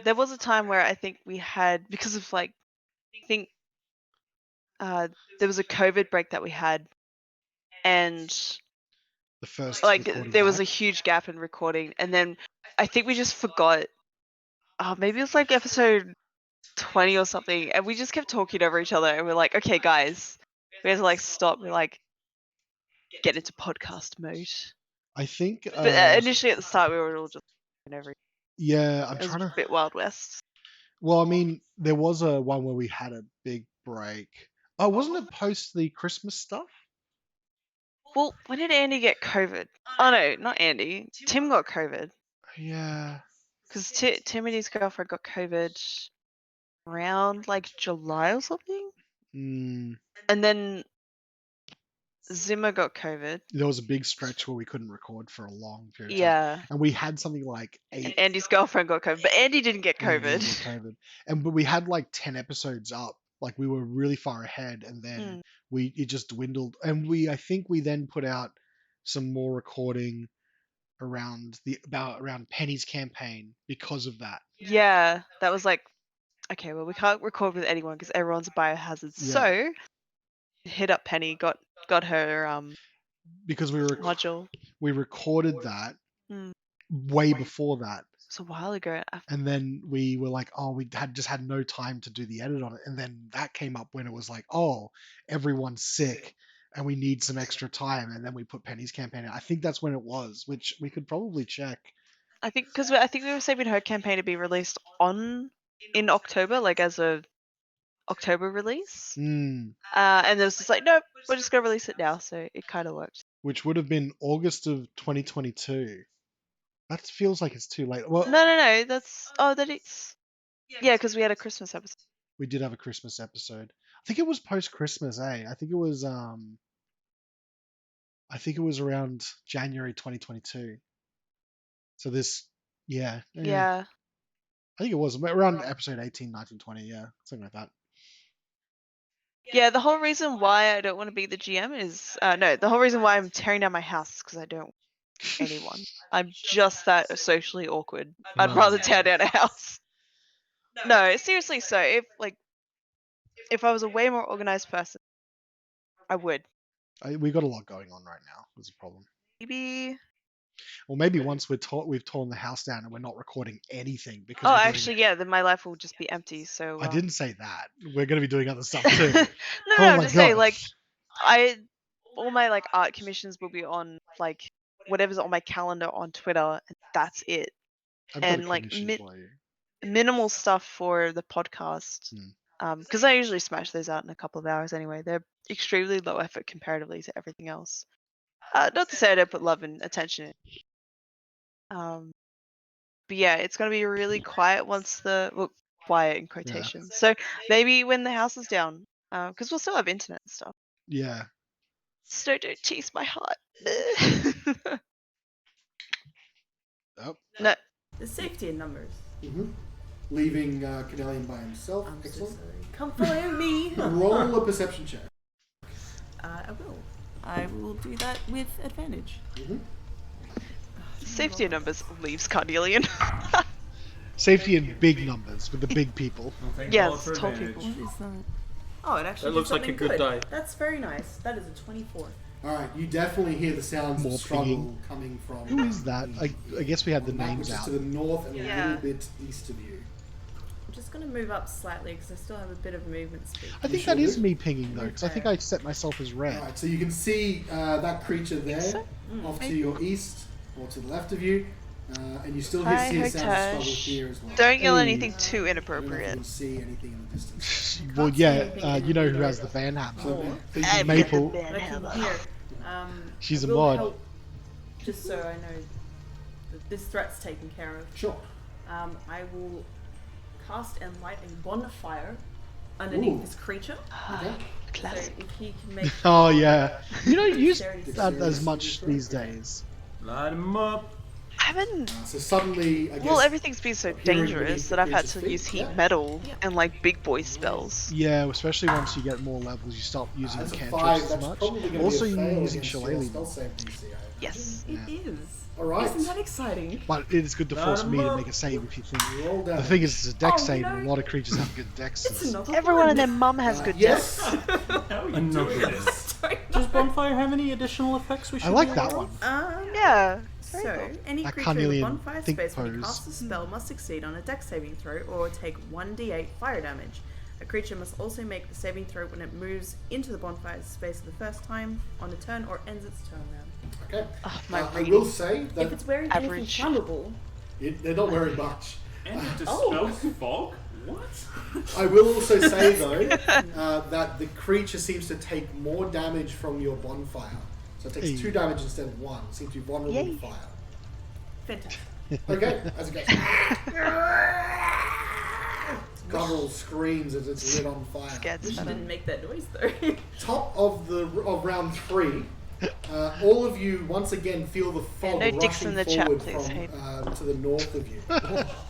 There was a time where I think we had, because of like, I think there was a COVID break that we had, and The first like recording there was a back. huge gap in recording, and then I think we just forgot. Maybe it was like episode 20 or something, and we just kept talking over each other, and we're like, okay, guys, we had to like stop. We're like, get into podcast mode. I think. But initially at the start, we were all just over. Yeah, I'm It was trying a to. bit Wild West. Well, I mean, there was a one where we had a big break. Oh, wasn't it post the Christmas stuff? Well, when did Andy get COVID? Oh no, not Andy. Tim got COVID. Yeah. Because Tim and his girlfriend got COVID around like July or something. Mm, And then Zimma got COVID. there was a big stretch where we couldn't record for a long period of time. Yeah. And we had something like And 8. Andy's girlfriend got COVID. But Andy didn't get Andy didn't COVID. get COVID. But we had like 10 episodes up. Like we were really far ahead, and then it just dwindled. And I think we then put out some more recording around Penny's campaign because of that. Yeah. That was like, okay, well, we can't record with anyone because everyone's a biohazard. Yeah. So hit up Penny, got her Because we module. we recorded that Mm. way before that. It was a while ago. And then we were like, oh, we had no time to do the edit on it. And then that came up when it was like, oh, everyone's sick and we need some extra time. And then we put Penny's campaign in. I think that's when it was, which we could probably check. I think we were saving her campaign to be released in October, like as a October release. Mm, And it was just like, nope, we're just gonna release it now. So it kind of worked. which would have been August of 2022. That feels like it's too late. Well, No. That is. Yeah, because we had a Christmas episode. we did have a Christmas episode. I think it was post-Christmas, eh? I think it was around January 2022. So yeah. Yeah. I think it was around episode 18, 19, 20, yeah, something like that. Yeah, the whole reason why I don't want to be the GM is the whole reason why I'm tearing down my house is because I don't want anyone. I'm just that socially awkward. I'd rather tear down a house. No, seriously. So if I was a way more organized person, I would. We got a lot going on right now. Is a problem. Maybe once we've torn the house down and we're not recording anything because. Oh, actually, yeah. Then my life will just be empty. So. I didn't say that. We're going to be doing other stuff too. no, Oh I'm my just saying, God. like, all my like art commissions will be on like whatever's on my calendar on Twitter, and that's it. I've got And a like commission for you. minimal stuff for the podcast. Hmm. Because I usually smash those out in a couple of hours anyway. They're extremely low effort comparatively to everything else. Not to say I don't put love and attention in. But yeah, it's gonna be really quiet once quiet in quotations. So maybe when the house is down, because we'll still have internet and stuff. Yeah. So don't tease my heart. Oh. No. There's safety in numbers. Mm-hmm. Leaving Carnelian by himself. I'm so Excellent. sorry. Come follow me. Roll a perception check. I will. I will do that with advantage. Mm-hmm. Safety in numbers leaves Carnelian. Safety in big numbers with the big people. Well, thank Yes, God for tall advantage. people. What is that? Oh, it actually That looks did like a something good die. That's very nice. That is a 24. All right, you definitely hear the sounds More of struggle pinging. coming from. Who is that? I guess we had the on that, names which is out. to the north and a Yeah. little bit east of you. I'm just going to move up slightly because I still have a bit of movement speed. I think sure that is do? me pinging though, because I think I set myself as red. All right, so you can see that creature there, off to your east or to the left of you. And you still hear Hi, sounds of struggle Hotash. here as well. Don't yell Hey. anything too I don't know if you inappropriate. can see anything in the distance. Well, Can't see yeah, anything you know who either. has the van hammer. So, I've Maple. got the But I can banhammer. hear. She's I a will mod. help, just so I know that this threat's taken care of. sure. I will cast and light a bonfire underneath Ooh. this creature. Okay. So Classic. if he can make. Oh yeah, you don't use Dexterity that saving as throw. much these days. Light 'em up. I haven't. So suddenly, I guess. Well, everything's been so hearing dangerous beneath that the I've had creature's to feet, use heat yeah. metal Yeah. and like big boy spells. Yeah, especially once you get more levels, you stop using That's a 5. cantrips as That's much. probably going to Also, be a you're fail using against your shillelagh. spell save DC. Yes. It is. All right. Isn't that exciting? But it is good to Light force 'em me to up. make a save if you think. Roll down. The thing is, it's a dex Oh, save, no. and a lot of creatures have good It's dexes. another Everyone one. and their mum has good Yes. How are you Enough doing of this? Does bonfire have any additional effects we should I like be that aware one. of? Yeah. So, any That creature in the Carnelian bonfire think space when he pose. casts a spell must succeed on a dex saving throw or take 1d8 fire damage. A creature must also make the saving throw when it moves into the bonfire space for the first time on a turn or ends its turn round. Okay. Oh, my I reading. will say If that it's wearing Average. anything flammable, they're not wearing much. And it Oh. dispels fog? What? I will also say though that the creature seems to take more damage from your bonfire. So it takes Hey. 2 damage instead of 1. It seems to be vulnerable Yay. to fire. fantastic. Okay, as it goes. Guttural screams as it's lit on fire. Scared She Svieta. didn't make that noise though. Top of round 3, all of you once again feel the fog no dicks rushing in the chat, forward please, from Hayden. to the north of you.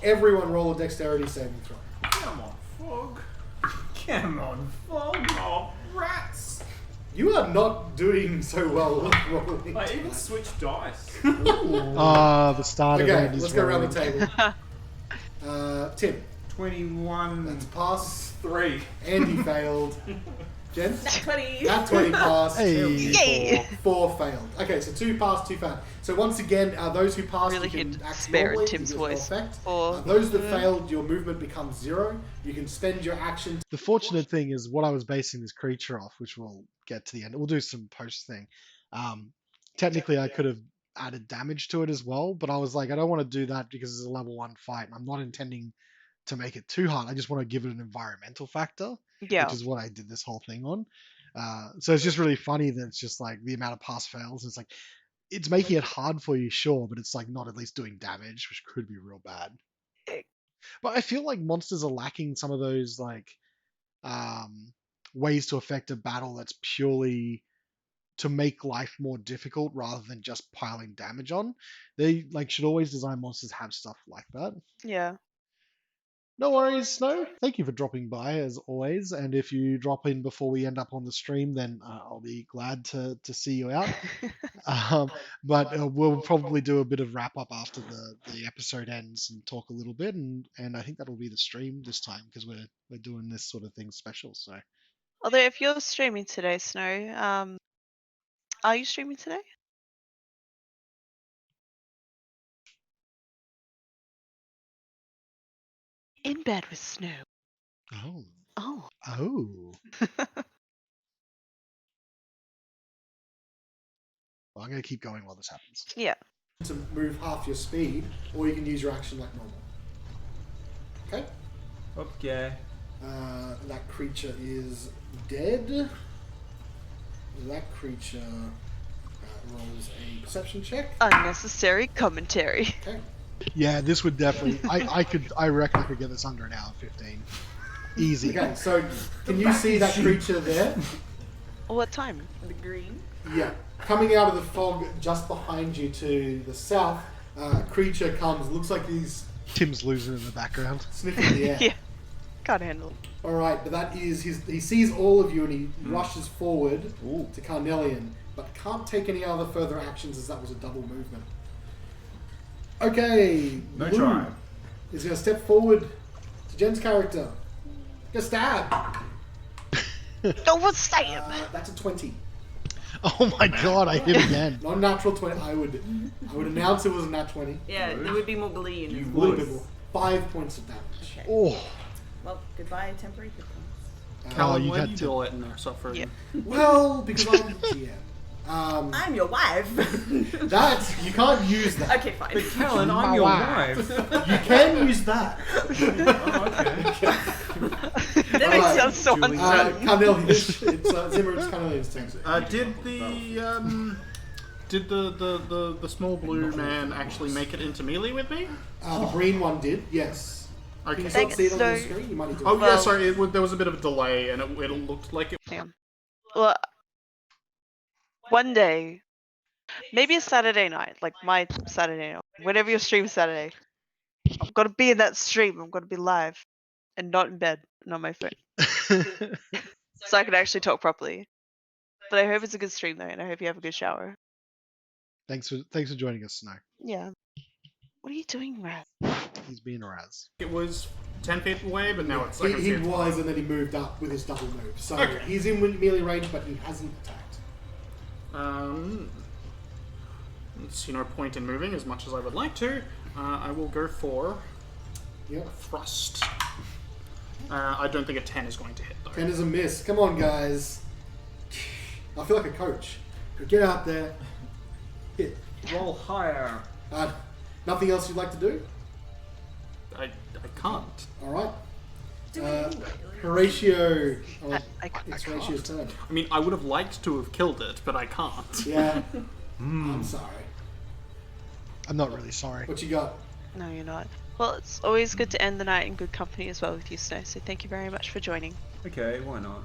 Everyone roll a dexterity saving throw. Come on, fog. Come on, fog. Oh, rats! You are not doing so well with rolling. I even tonight. switched dice. Ah, the start of Okay, Andy's let's go around the rolling. table. Tim, 21. that's pass. 3. Andy failed. Jen? Nat 20! That 20 passed. Hey. Yay! 4 failed. Okay, so 2 passed, 2 failed. So once again, those who passed, Really you can hit act spare in normally, Tim's you get no voice. effect. Or- Those that failed, your movement becomes 0. You can spend your action. The fortunate thing is what I was basing this creature off, which we'll get to the end. We'll do some post thing. Technically, I could have added damage to it as well, but I was like, I don't want to do that because it's a level 1 fight, and I'm not intending to make it too hard. I just want to give it an environmental factor, Yeah. which is what I did this whole thing on. So it's just really funny that it's just like the amount of pass fails. It's like it's making it hard for you, sure, but it's like not at least doing damage, which could be real bad. But I feel like monsters are lacking some of those like ways to affect a battle that's purely to make life more difficult rather than just piling damage on. They like should always design monsters have stuff like that. Yeah. No worries, Snow. Thank you for dropping by as always. And if you drop in before we end up on the stream, then I'll be glad to see you out. But we'll probably do a bit of wrap up after the episode ends and talk a little bit. And I think that'll be the stream this time because we're doing this sort of thing special. So Although if you're streaming today, Snow, are you streaming today? In bed with Snow. oh Oh. oh. Well, I'm gonna keep going while this happens. Yeah. To move half your speed, or you can use your action like normal. Okay? Okay. That creature is dead. That creature rolls a perception check. Unnecessary commentary. Okay. Yeah, this would definitely. I reckon I could get this under an hour 15. Easy. Okay, so can you see that creature there? What time? The green. Yeah. Coming out of the fog just behind you to the south, a creature comes, looks like he's Tim's losing in the background. sniffing the air. Yeah. Can't handle it. Alright, but that is he sees all of you and he rushes forward to Carnelian, but can't take any other further actions as that was a double movement. Okay, No Blue try. is going to step forward to Jen's character. Gonna stab. Don't stab! That's a 20. Oh my god, I hit again. Not a natural 20. I would announce it was a nat 20. Yeah, there would be more glee in A his little voice. bit more. 5 points of damage. Okay. Oh, Well, goodbye, temporary hit points. Oh, Callan, you why had do you to- do all that in our suffering? Yeah. Well, because I'm the GM. I'm your wife. That you can't use that. Okay, fine. But Callan, I'm your wife. You can use that. That makes sense so uncertain. Carnelian, it's Zimma, it's Carnelian's turn. Did the small blue man actually make it into melee with me? The green one did, yes. Can Okay. you still see it on the So- screen? You might need to. Oh yeah, sorry. There was a bit of a delay, and it looked like it. Damn. Well, one day, maybe a Saturday night, like my Saturday night, whenever your stream Saturday, I've got to be in that stream. I'm going to be live and not in bed and on my phone, so I can actually talk properly. But I hope it's a good stream though, and I hope you have a good shower. Thanks for joining us, Snow. Yeah. What are you doing, Raz? He's being a Raz. It was 10 feet away, but now it's like He was, and then he moved up with his double move. So he's in melee range, but he hasn't attacked. See no point in moving as much as I would like to. I will go for Yep. thrust. I don't think a 10 is going to hit though. 10 is a miss. Come on, guys. I feel like a coach. Get out there. Hit. Roll higher. Nothing else you'd like to do? I can't. All right. Horatio. Oh, I it's can't. Horatio's turn. I mean, I would have liked to have killed it, but I can't. Yeah. I'm sorry. I'm not really sorry. What you got? No, you're not. Well, it's always good to end the night in good company as well with you, Snow. So thank you very much for joining. Okay, why not?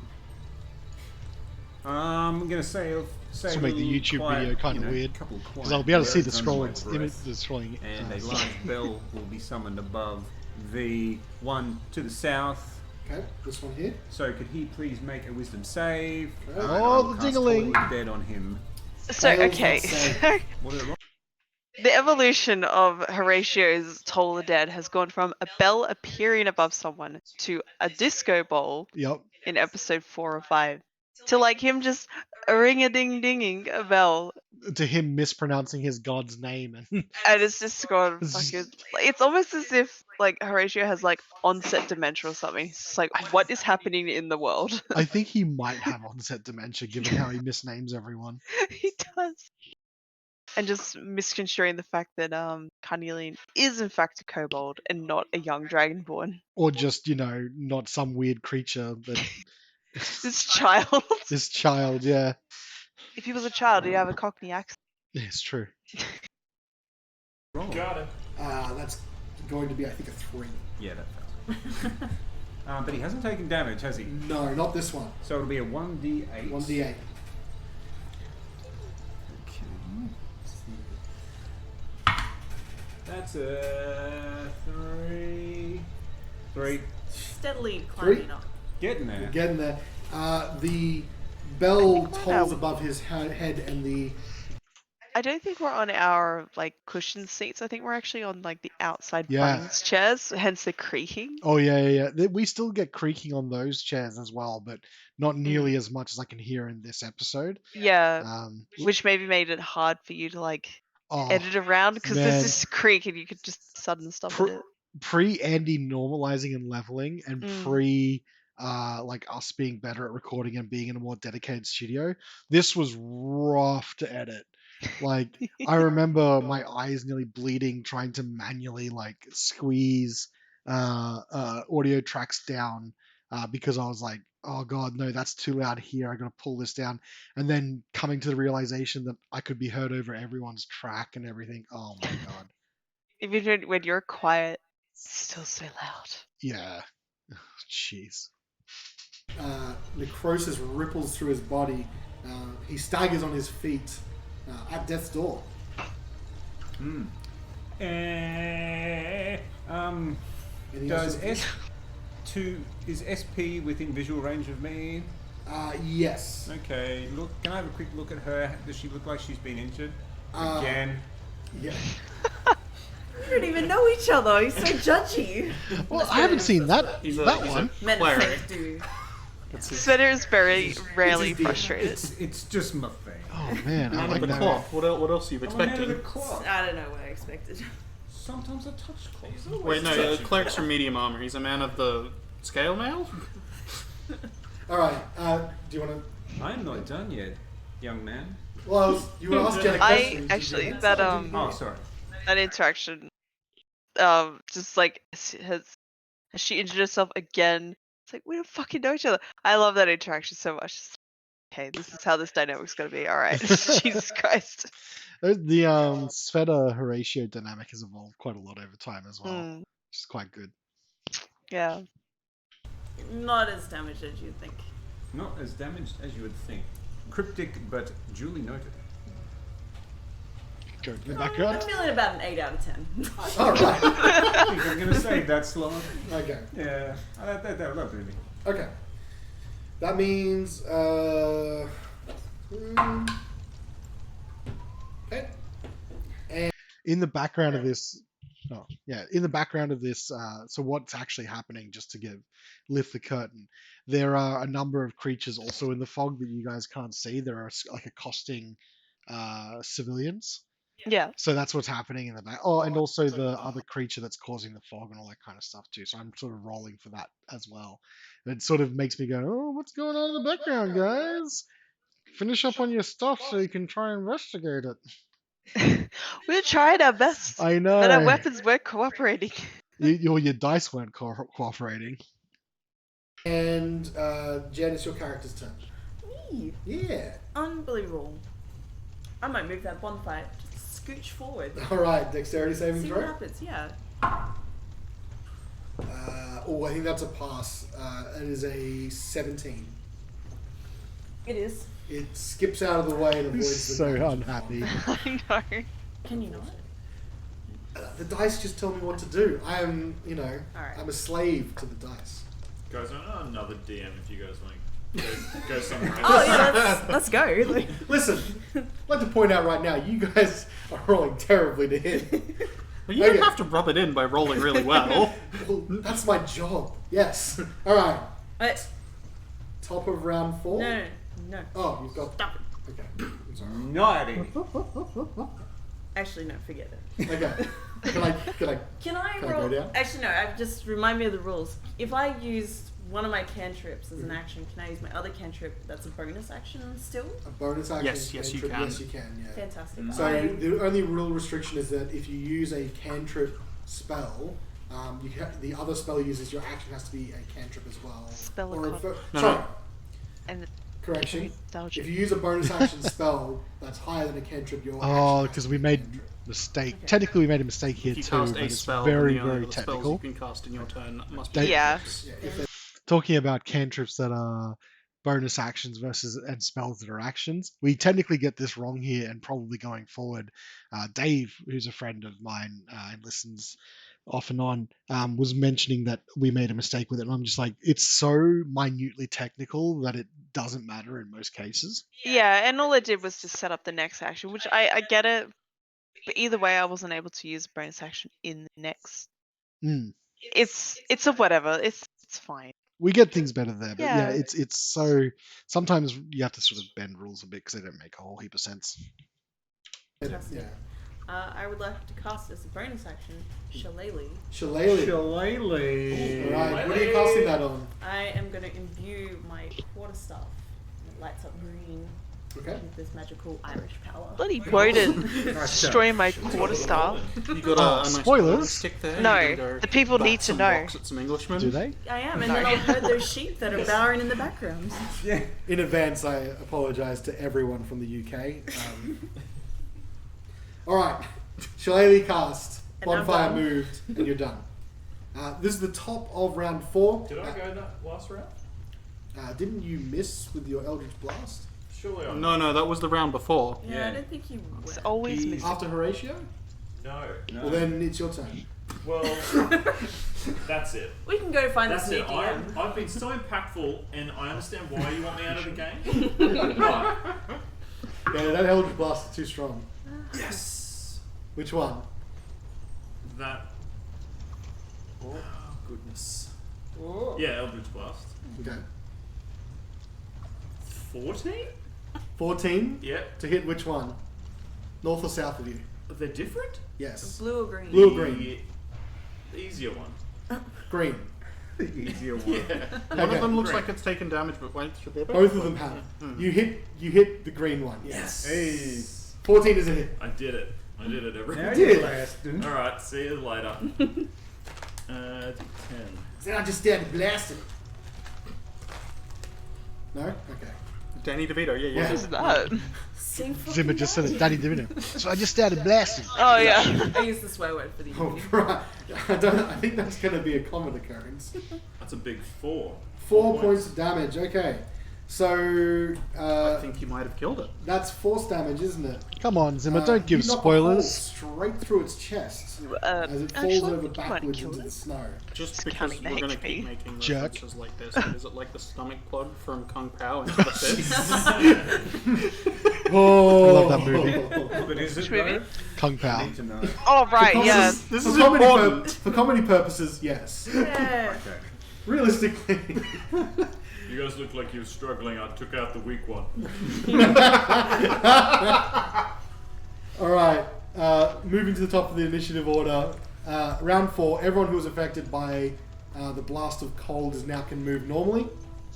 I'm gonna say This will make the YouTube video kind of weird, because I'll be able to see the scrolling. And a large bell will be summoned above the one to the south. Okay, this one here. So could he please make a wisdom save? Okay. And Oh, I will the cast ding-a-ling. Calling Dead on him. So Fails okay, that save. so What did I roll? the evolution of Horatio's Toll of the Dead has gone from a bell appearing above someone to a disco ball Yep. in episode 4 or 5 to like him just ring-a-ding-dinging a bell, To him mispronouncing his god's name, and and it's just gone fucking. It's almost as if like Horatio has like onset dementia or something. It's just like, what is happening in the world? I think he might have onset dementia given how he misnames everyone. He does. And just misconstruing the fact that Carnelian is in fact a kobold and not a young dragonborn. Or just, not some weird creature that This child. this child, yeah. If he was a child, he'd have a Cockney accent. Yeah, it's true. Roll. Got it. That's going to be, I think, a 3. Yeah, that fails. But he hasn't taken damage, has he? No, not this one. So it'll be a 1d8. 1d8. That's a 3. 3. Steadily climbing up. Getting there. Getting there. The bell think we're tolls now- above his head, and the I don't think we're on our like cushion seats. I think we're actually on like the outside Yeah. buttons chairs, hence the creaking. Oh, yeah. We still get creaking on those chairs as well, but not nearly as much as I can hear in this episode. Yeah, which maybe made it hard for you to like Oh, edit around because man. there's this creak and you could just sudden stop Pr- at it. pre-Andy normalizing and leveling, and Mm. pre like us being better at recording and being in a more dedicated studio, this was rough to edit. Like, I remember my eyes nearly bleeding trying to manually like squeeze audio tracks down because I was like, oh god, no, that's too loud here, I gotta pull this down, and then coming to the realization that I could be heard over everyone's track and everything. Oh my god. Even when you're quiet, it's still so loud. Yeah. Jeez. necrosis ripples through his body. He staggers on his feet at death's door. Anything else? Does S2 is SP within visual range of me? Yes. Okay, look. Can I have a quick look at her? Does she look like she's been injured again? Yeah. We don't even know each other. He's so judgy. Well, I haven't seen that He's that a one. Men cleric. effects do. Sweater is very rarely It's his frustrated. It's just my thing. Oh man, I Man like of the that. cloth. What else are you I'm a man of the expecting? cloth. I don't know what I expected. Sometimes I touch cloth. Wait, no, cleric's from medium armor. He's a man of the scale mail? All right. Do you want to? I'm not done yet, young man. Well, you were asked Jen a question. I actually that Oh, sorry. that interaction, just like has she injured herself again? It's like we don't fucking know each other. I love that interaction so much. It's like, okay, this is how this dynamic's gonna be. All right, Jesus Christ. The Svieta Horacio dynamic has evolved quite a lot over time as well, Mm, which is quite good. yeah. Not as damaged as you'd think. Not as damaged as you would think. Cryptic, but duly noted. Go to the I'm background. feeling about an 8 out of 10. All right. I think I'm going to say that slot. Okay. Yeah, that really. Okay. That means. Okay. In the background of this, in the background of this, so what's actually happening, just to lift the curtain, there are a number of creatures also in the fog that you guys can't see. There are like accosting civilians. Yeah. So that's what's happening in the back. Oh, and also the other creature that's causing the fog and all that kind of stuff too. So I'm sort of rolling for that as well. And it sort of makes me go, oh, what's going on in the background, guys? Finish up on your stuff so you can try and investigate it. We're trying our best, I know. but our weapons weren't cooperating. Your dice weren't cooperating. And Jen, it's your character's turn. Me? Yeah. Unbelievable. I might move that bonfire. Just scooch forward. All right. Dexterity saving See what throw. happens, yeah. I think that's a pass. It is a 17. It is. It skips out of the way and avoids He's the so damage. unhappy. I know. Can you not? The dice just tell me what to do. I am, Alright. I'm a slave to the dice. Guys, I know another DM if you guys want to go somewhere else. Oh yeah, let's go. Like, Listen, I'd like to point out right now, you guys are rolling terribly to hit. Well, you Okay. don't have to rub it in by rolling really well. Well, that's my job. Yes. All right. uh, Top of round 4. no. Oh, you've got. Stop it. Okay. I'm sorry. Naughty. Actually, no. Forget it. Okay. Can I? Can I Can I go roll? down? Actually, no. Just remind me of the rules. If I use one of my cantrips as an action, can I use my other cantrip that's a bonus action still? A bonus action. Yes, you cantrip? can. Yes, you can. Yeah. Fantastic. So the only rule restriction is that if you use a cantrip spell, the other spell you use as your action has to be a cantrip as well. Spell Or a con- sorry. And Correction. nostalgia. If you use a bonus action spell that's higher than a cantrip, your Oh, action because has we to be made a cantrip. mistake. Technically, we made a mistake here If you Oh, too, cast but a it's spell, very, then the only very other spells technical. you can cast in your turn must be They- Yeah. Yeah, if they're Talking about cantrips that are bonus actions and spells that are actions, we technically get this wrong here, and probably going forward, Dave, who's a friend of mine and listens off and on, was mentioning that we made a mistake with it, and I'm just like, it's so minutely technical that it doesn't matter in most cases. Yeah, and all I did was just set up the next action, which I get it, but either way, I wasn't able to use bonus action in the next. Mm. It's a whatever. It's fine. We get things better there, but yeah, Yeah. it's so sometimes you have to sort of bend rules a bit because they don't make a whole heap of sense. Fantastic. yeah. I would like to cast as a bonus action, Shillelagh. Shillelagh. Shillelagh. Alright, what are you casting that on? I am going to imbue my quarterstaff. And it lights up green Okay. with this magical Irish power. Bloody Wodun destroying my quarterstaff. You got Oh, a nice spoilers? stick there. No, you can go the people bat need to some know. rocks at some Englishmen. Do they? I am, and then I'll herd those sheep that are bowering in the background. Yeah. In advance, I apologise to everyone from the UK. Alright, Shillelagh cast, And I'm bonfire done. moved, and you're done. This is the top of round 4. Did I go that last round? Didn't you miss with your Eldritch Blast? Surely I No, that was the round before. Yeah, Yeah. I don't think you It's will. always He- missing. After Horatio? No. Well, then it's your turn. Well, that's it. We can go find That's this new it. DM. I've been so impactful, and I understand why you want me out of the game. But Yeah, that Eldritch Blast is too strong. yes, Which one? that. Oh goodness. Yeah, Eldritch Blast. Okay. 14? 14 Yep. to hit which one? North or south of you? They're different. Yes. Blue or green? Blue or green? The easier one. Green. The easier one. One of them looks like it's taken damage, but wait, should they Both of them have. You hit the green one. Yes. Hey, 14 is a hit. I did it. I did it, everyone. Now did. you're blasting. Alright, see you later. 10. Then I just stand blasted. No? Okay. Danny DeVito, yeah. What is that? Sing for Zimmer just said it, Danny DeVito. So I just started blasting. Oh yeah. I use the swear word for the Oh, evening. right. I think that's going to be a common occurrence. That's a big 4. 4 points of damage. Okay. So, I think you might have killed it. that's force damage, isn't it? Come on, Zimmer, don't You give knock a hole spoilers. straight through its chest as it falls Actually, over you might have backwards killed into the it. snow. Just It's because counting the we're going to HP. keep making Jerk. references like this, is it like the stomach plug from Kung Pao into the fist? Oh, I love that movie. But is it Which movie? though? Kung I Pao. need to know. Oh right, yeah. This For is comedy, important. for comedy purposes, yes. Yeah. Okay. Realistically. You guys look like you're struggling. I took out the weak one. Alright, moving to the top of the initiative order. Round 4, everyone who was affected by the blast of cold is now can move normally.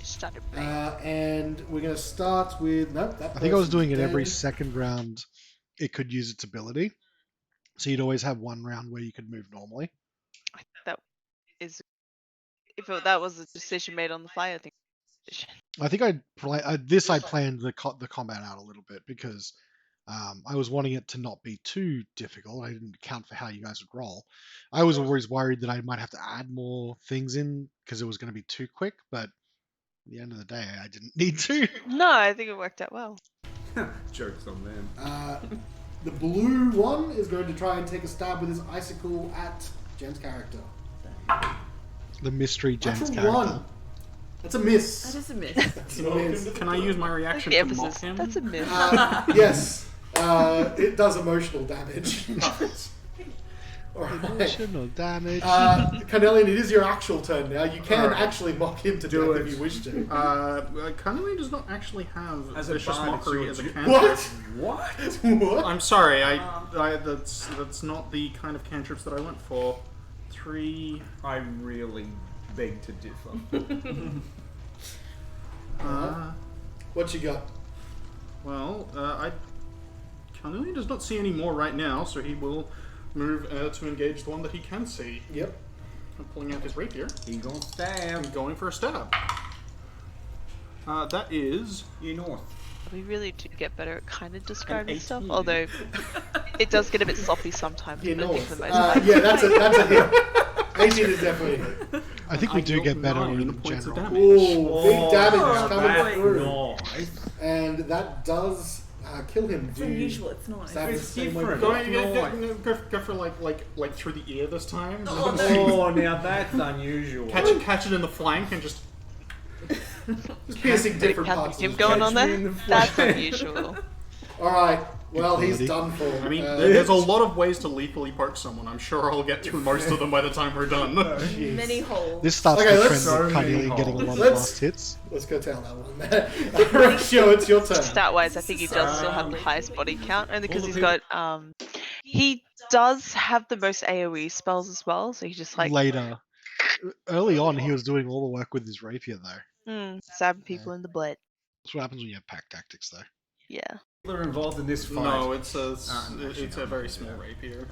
Started playing. And we're going to start with... Nope, that I think I was person's doing it every dead. second round. It could use its ability. So you'd always have one round where you could move normally. That is, if that was a decision made on the fly, I think. I think I planned the combat out a little bit because I was wanting it to not be too difficult. I didn't account for how you guys would roll. I was always worried that I might have to add more things in because it was going to be too quick, but at the end of the day, I didn't need to. No, I think it worked out well. Jokes on them. The blue one is going to try and take a stab with his icicle at Jen's character. The mystery Jen's Natural character. 1. That's a miss. That is a miss. That's a miss. Can I use my That's reaction the to mock emphasis. him? That's a myth. Yes. It does emotional damage. Alright. Emotional damage. Carnelian, it is your actual turn now. You can Alright. actually mock him to Do death it. if you wish to. Carnelian does not actually have As a vicious bard, it's mockery your as a ju- cantrip. What? What? What? I'm sorry, that's not the kind of cantrips that I went for. 3. I really beg to differ. What you got? Well, Carnelian does not see any more right now, so he will move to engage the one that he can see. Yep. I'm pulling out his rapier. He gonna stab I'm going for a stab. That is you north. We really do get better at kind of describing 18. stuff, although it does get a bit sloppy sometimes. You but know. for the most part. Yeah, that's a hit. 18 is definitely a hit. I think we I do dealt get better 9 in points of general. damage. Ooh, big damage coming that's through. nice. And that does kill him. It's Do you unusual, it's nice. stab the It's same way? different. Go for like through the ear this time. Oh, now that's unusual. Catch it in the flank and just. Just piercing different Captain parts of Jim his going chest. on Catch me in there? the That's flank. unusual. Alright, well, he's Equality. done for. I mean, there's a lot of ways to lethally poke someone. I'm sure I'll get through most of them by the time we're done. jeez. Many holes. This starts Okay, the let's- trend of So Carnelian many getting a lot of holes. fast hits. Let's go tell that one. Horacio, it's your turn. Stat wise, I think he does still have the highest body count, only because he's got he does have the most AoE spells as well, so he just like Later. Early on, he was doing all the work with his rapier, though. stabbing people in the butt. That's what happens when you have pack tactics, though. Yeah. People are involved in this fight. No, it's actually, a very small rapier.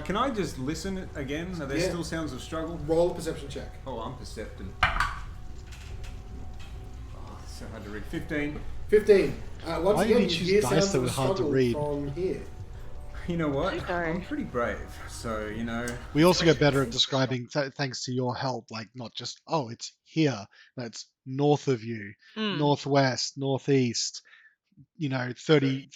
Can I just listen again? Are there Yeah. still sounds of struggle? Roll a perception check. Oh, I'm perceptive. Oh, so hard to read. 15. 15. Once Why again, did you you hear choose dice sounds that of were hard to struggle read? from here. You know what? No. I'm pretty brave, so you know. We also get better at describing, thanks to your help, like not just, oh, it's here. No, it's north of you, northwest, northeast, 30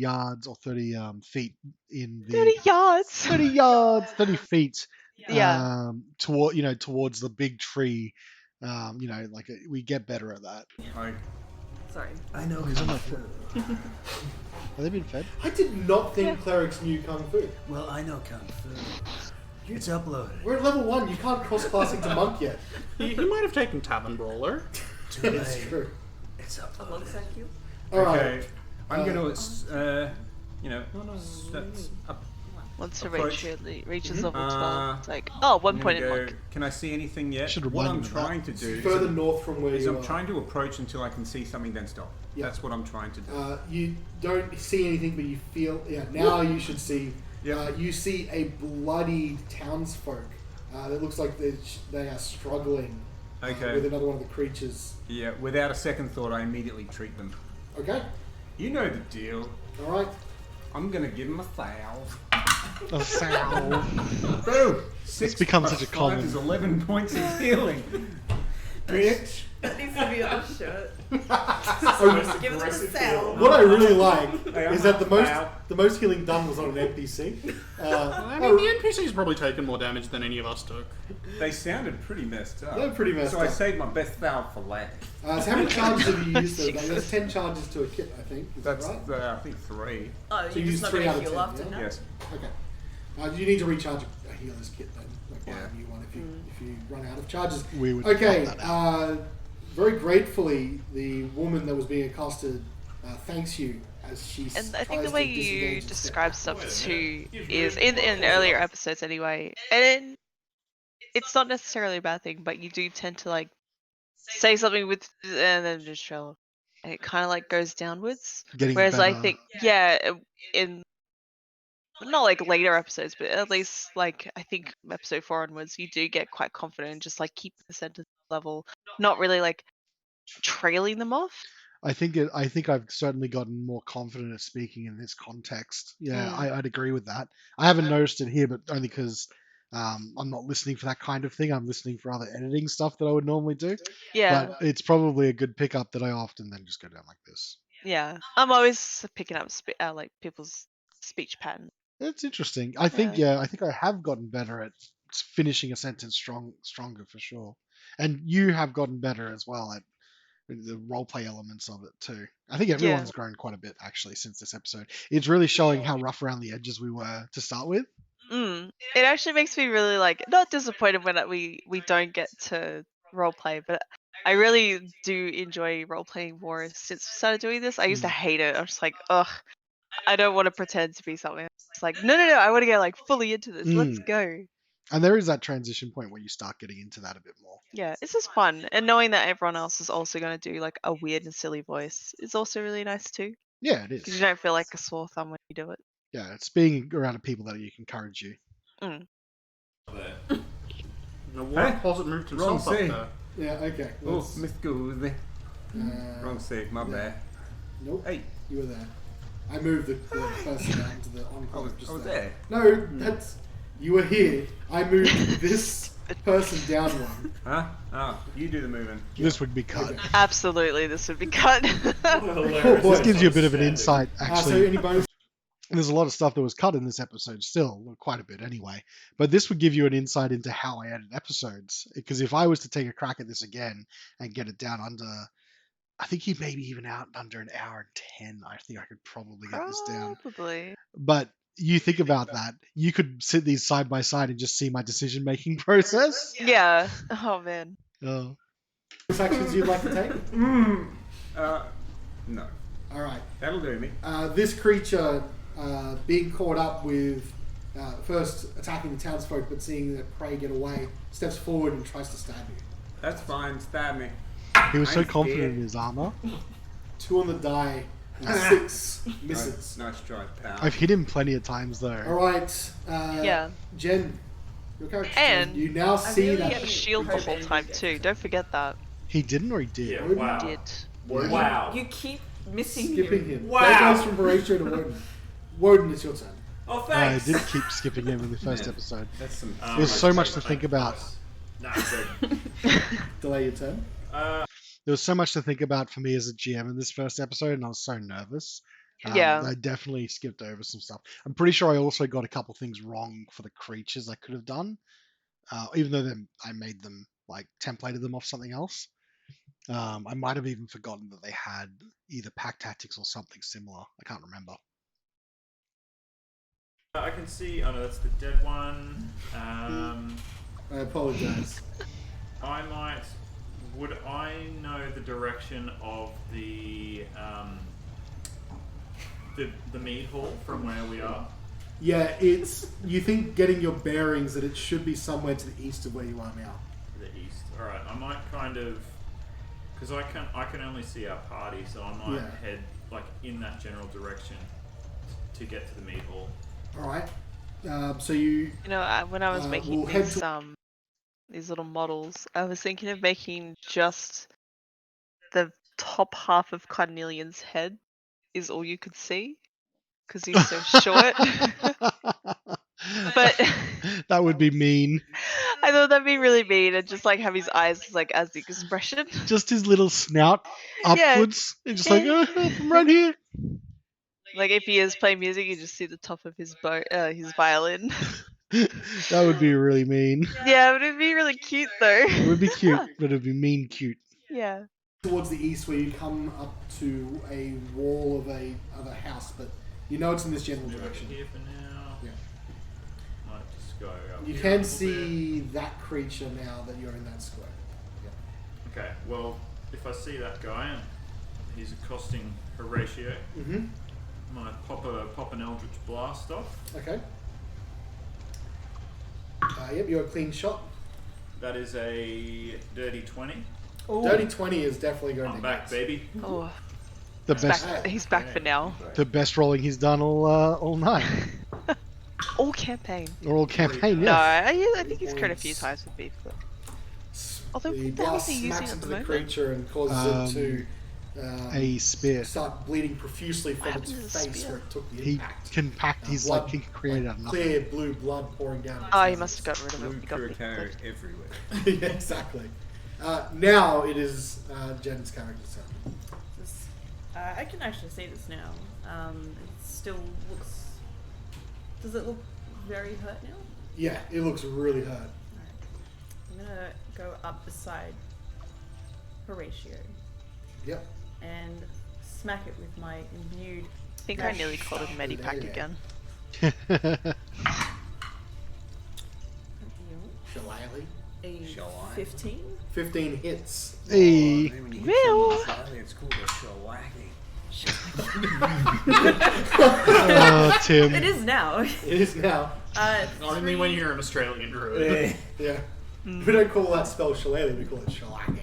yards or 30 feet in the... 30 yards! 30 yards, 30 feet. Yeah. Towards the big tree. We get better at that. Sorry. I know. He's on my foot. Have they been fed? I did not think clerics knew Kung Fu. Well, I know Kung Fu. It's uploaded. We're at level 1, you can't cross-class into monk yet. He might have taken Tavern Brawler. Too It's late. true. It's Oh, uploaded. looks like you. Alright. Okay. I'm gonna, that's up. Once Approach. Horacio reaches level Uh, 12, it's like, oh, one I'm point gonna in go, luck. can I see anything yet? Should What remind I'm you of trying to do Further is, north from where is you I'm are. trying to approach until I can see something, then stop. Yeah. That's what I'm trying to do. You don't see anything, but you feel. Yeah, now you should see. Yeah. You see a bloodied townsfolk. That looks like they are struggling Okay. with another one of the creatures. Yeah, without a second thought, I immediately treat them. Okay. You know the deal. All right. I'm gonna give him a salve. A salve. Boom! 6 become plus such a 5 common- is 11 points of healing. Bitch. That needs to be on a shirt. Most Give it a aggressive sound. What I really like Hey, I'm is that not the most healing done was on an NPC. I mean, the NPC's probably taken more damage than any of us took. They sounded pretty messed up. They're pretty messed so I up. saved my best salve for last. So how many charges have you used? There's 10 charges to a kit, I think. Is That's, that right? I think 3. Oh, So you you're use just not 3 going out to of heal 10, after yeah? now? Yes. Okay. You need to recharge a healer's kit then. Like buy Yeah. a new one if you run out of charges. We would Okay. cut that out. Very gratefully, the woman that was being accosted thanks you as she. And I think tries the way to you disengage and step describe back. stuff too is in earlier episodes anyway, and it's not necessarily a bad thing, but you do tend to like say something with and then just show, and it kind of like goes downwards. Getting Whereas I better. think in not like later episodes, but at least like I think episode 4 onwards, you do get quite confident and just like keep the sentence level, not really like trailing them off. I think I've certainly gotten more confident at speaking in this context. Yeah, I'd agree with that. I haven't noticed it here, but only because I'm not listening for that kind of thing. I'm listening for other editing stuff that I would normally do. Yeah. But it's probably a good pickup that I often then just go down like this. Yeah, I'm always picking up like people's speech pattern. It's interesting. I think I have gotten better at finishing a sentence stronger for sure. And you have gotten better as well at the roleplay elements of it too. I think everyone's grown quite a bit actually since this episode. It's really showing how rough around the edges we were to start with. It actually makes me really like not disappointed when we don't get to roleplay, but I really do enjoy role-playing more since we started doing this. I used to hate it. I'm just like, ugh, I don't want to pretend to be something. It's like, no, I want to get like fully into this. Let's go. And there is that transition point where you start getting into that a bit more. Yeah, it's just fun. And knowing that everyone else is also going to do like a weird and silly voice is also really nice too. Yeah, it is. Because you don't feel like a sore thumb when you do it. Yeah, it's being around people that you can encourage you. No, what closet moved himself up scene. there. Yeah. Okay. Oh, let's- Miss Goose. Wrong save, my bad. Nope. Hey, You were there. I moved the person down to the I enclave was, just I was there. there. No, that's you were here. I moved this person down one. Huh? Oh, you do the moving. This would be cut. Absolutely, this would be cut. This gives you a bit of an insight, So actually. any bonus? There's a lot of stuff that was cut in this episode still, well, quite a bit anyway. But this would give you an insight into how I edit episodes. Because if I was to take a crack at this again and get it down under, I think you maybe even out under an hour and 10, I think I could probably get this down. Probably. But you think about that, you could sit these side by side and just see my decision making process. Yeah. Oh man. Oh. Actions you'd like to take? No. All right. That'll do me. This creature being caught up with first attacking the townsfolk, but seeing the prey get away, steps forward and tries to stab you. That's fine. Stab me. He was so I'm confident scared. in his armor. 2 on the die, 6 misses. Nice try, pal. I've hit him plenty of times All though. right. Yeah. Jen, your character. And you now see really that. He had a shield the whole time too. Don't forget that. He didn't or he did? Yeah, Wodun wow. Did. Wow. You keep missing skipping him. him. Wow. That goes from Horacio to Wodun. Wodun, it's your turn. Oh, I thanks. did keep skipping him in the first episode. That's some. There's so much to think about. Nah, good. Delay your turn. There was so much to think about for me as a GM in this first episode, and I was so nervous. Yeah. I definitely skipped over some stuff. I'm pretty sure I also got a couple things wrong for the creatures I could have done, even though I made them, like, templated them off something else. I might have even forgotten that they had either pack tactics or something similar. I can't remember. I can see. Oh no, that's the dead one. I apologize. Would I know the direction of the mead hall from where we are? Yeah, it's. You think getting your bearings that it should be somewhere to the east of where you are now. The east. All right. I might kind of, because I can only see our party, so I might head like in that general direction to get to the meat hall. All right. So you. You know, when I was making we'll head these little models, I was thinking of making just the top half of Carnelian's head is all you could see because he's so short. But that would be mean. I thought that'd be really mean, and just like have his eyes like as the expression. Just his little snout upwards, and just like from right here. Like if he is playing music, you just see the top of his his violin. That would be really mean. Yeah, but it'd be really cute though. It would be cute, but it'd be mean cute. Yeah. Towards the east, where you come up to a wall of a house, but you know it's in this general direction. Here for now. Yeah. Might just go up You here a can little see that creature now that you're in that square. bit. Okay. Well, if I see that guy and he's accosting Horacio, Mm-hmm. I might pop an Eldritch Blast off. Okay. Yep, you're a clean shot. That is a dirty 20. Dirty 20 is definitely going to I'm back, hit. baby. Oh, The best, he's back for now. the best rolling he's done all night, All campaign. or all campaign. No, Yes. I think he's crit a few times with beef. But... Although, The what the hell is blast he using smacks at into the the moment? creature and causes it to A spear. start bleeding profusely from its happened to the face spear? where it took the He impact. can pack. He's Blood, like he can create out of nothing. Clear blue blood pouring down. its Oh, he nose. must have got rid of Blue it. He got rid of curacao it. everywhere. Yeah, exactly. Now it is Jen's character's turn. This, I can actually see this now. It still looks. Does it look very hurt now? Yeah, it looks really hurt. Alright. I'm gonna go up beside Horatio Yep. and smack it with my imbued. I think I nearly called him Medipack again. Shillelagh. A Shall I? 15. 15 hits. Hey. When you hit Will. someone's belly, it's called a shellacking. Oh, Tim. It is now. It is now. Only when you're an Australian druid. Yeah. We don't call that spell shillelagh, we call it shellacking.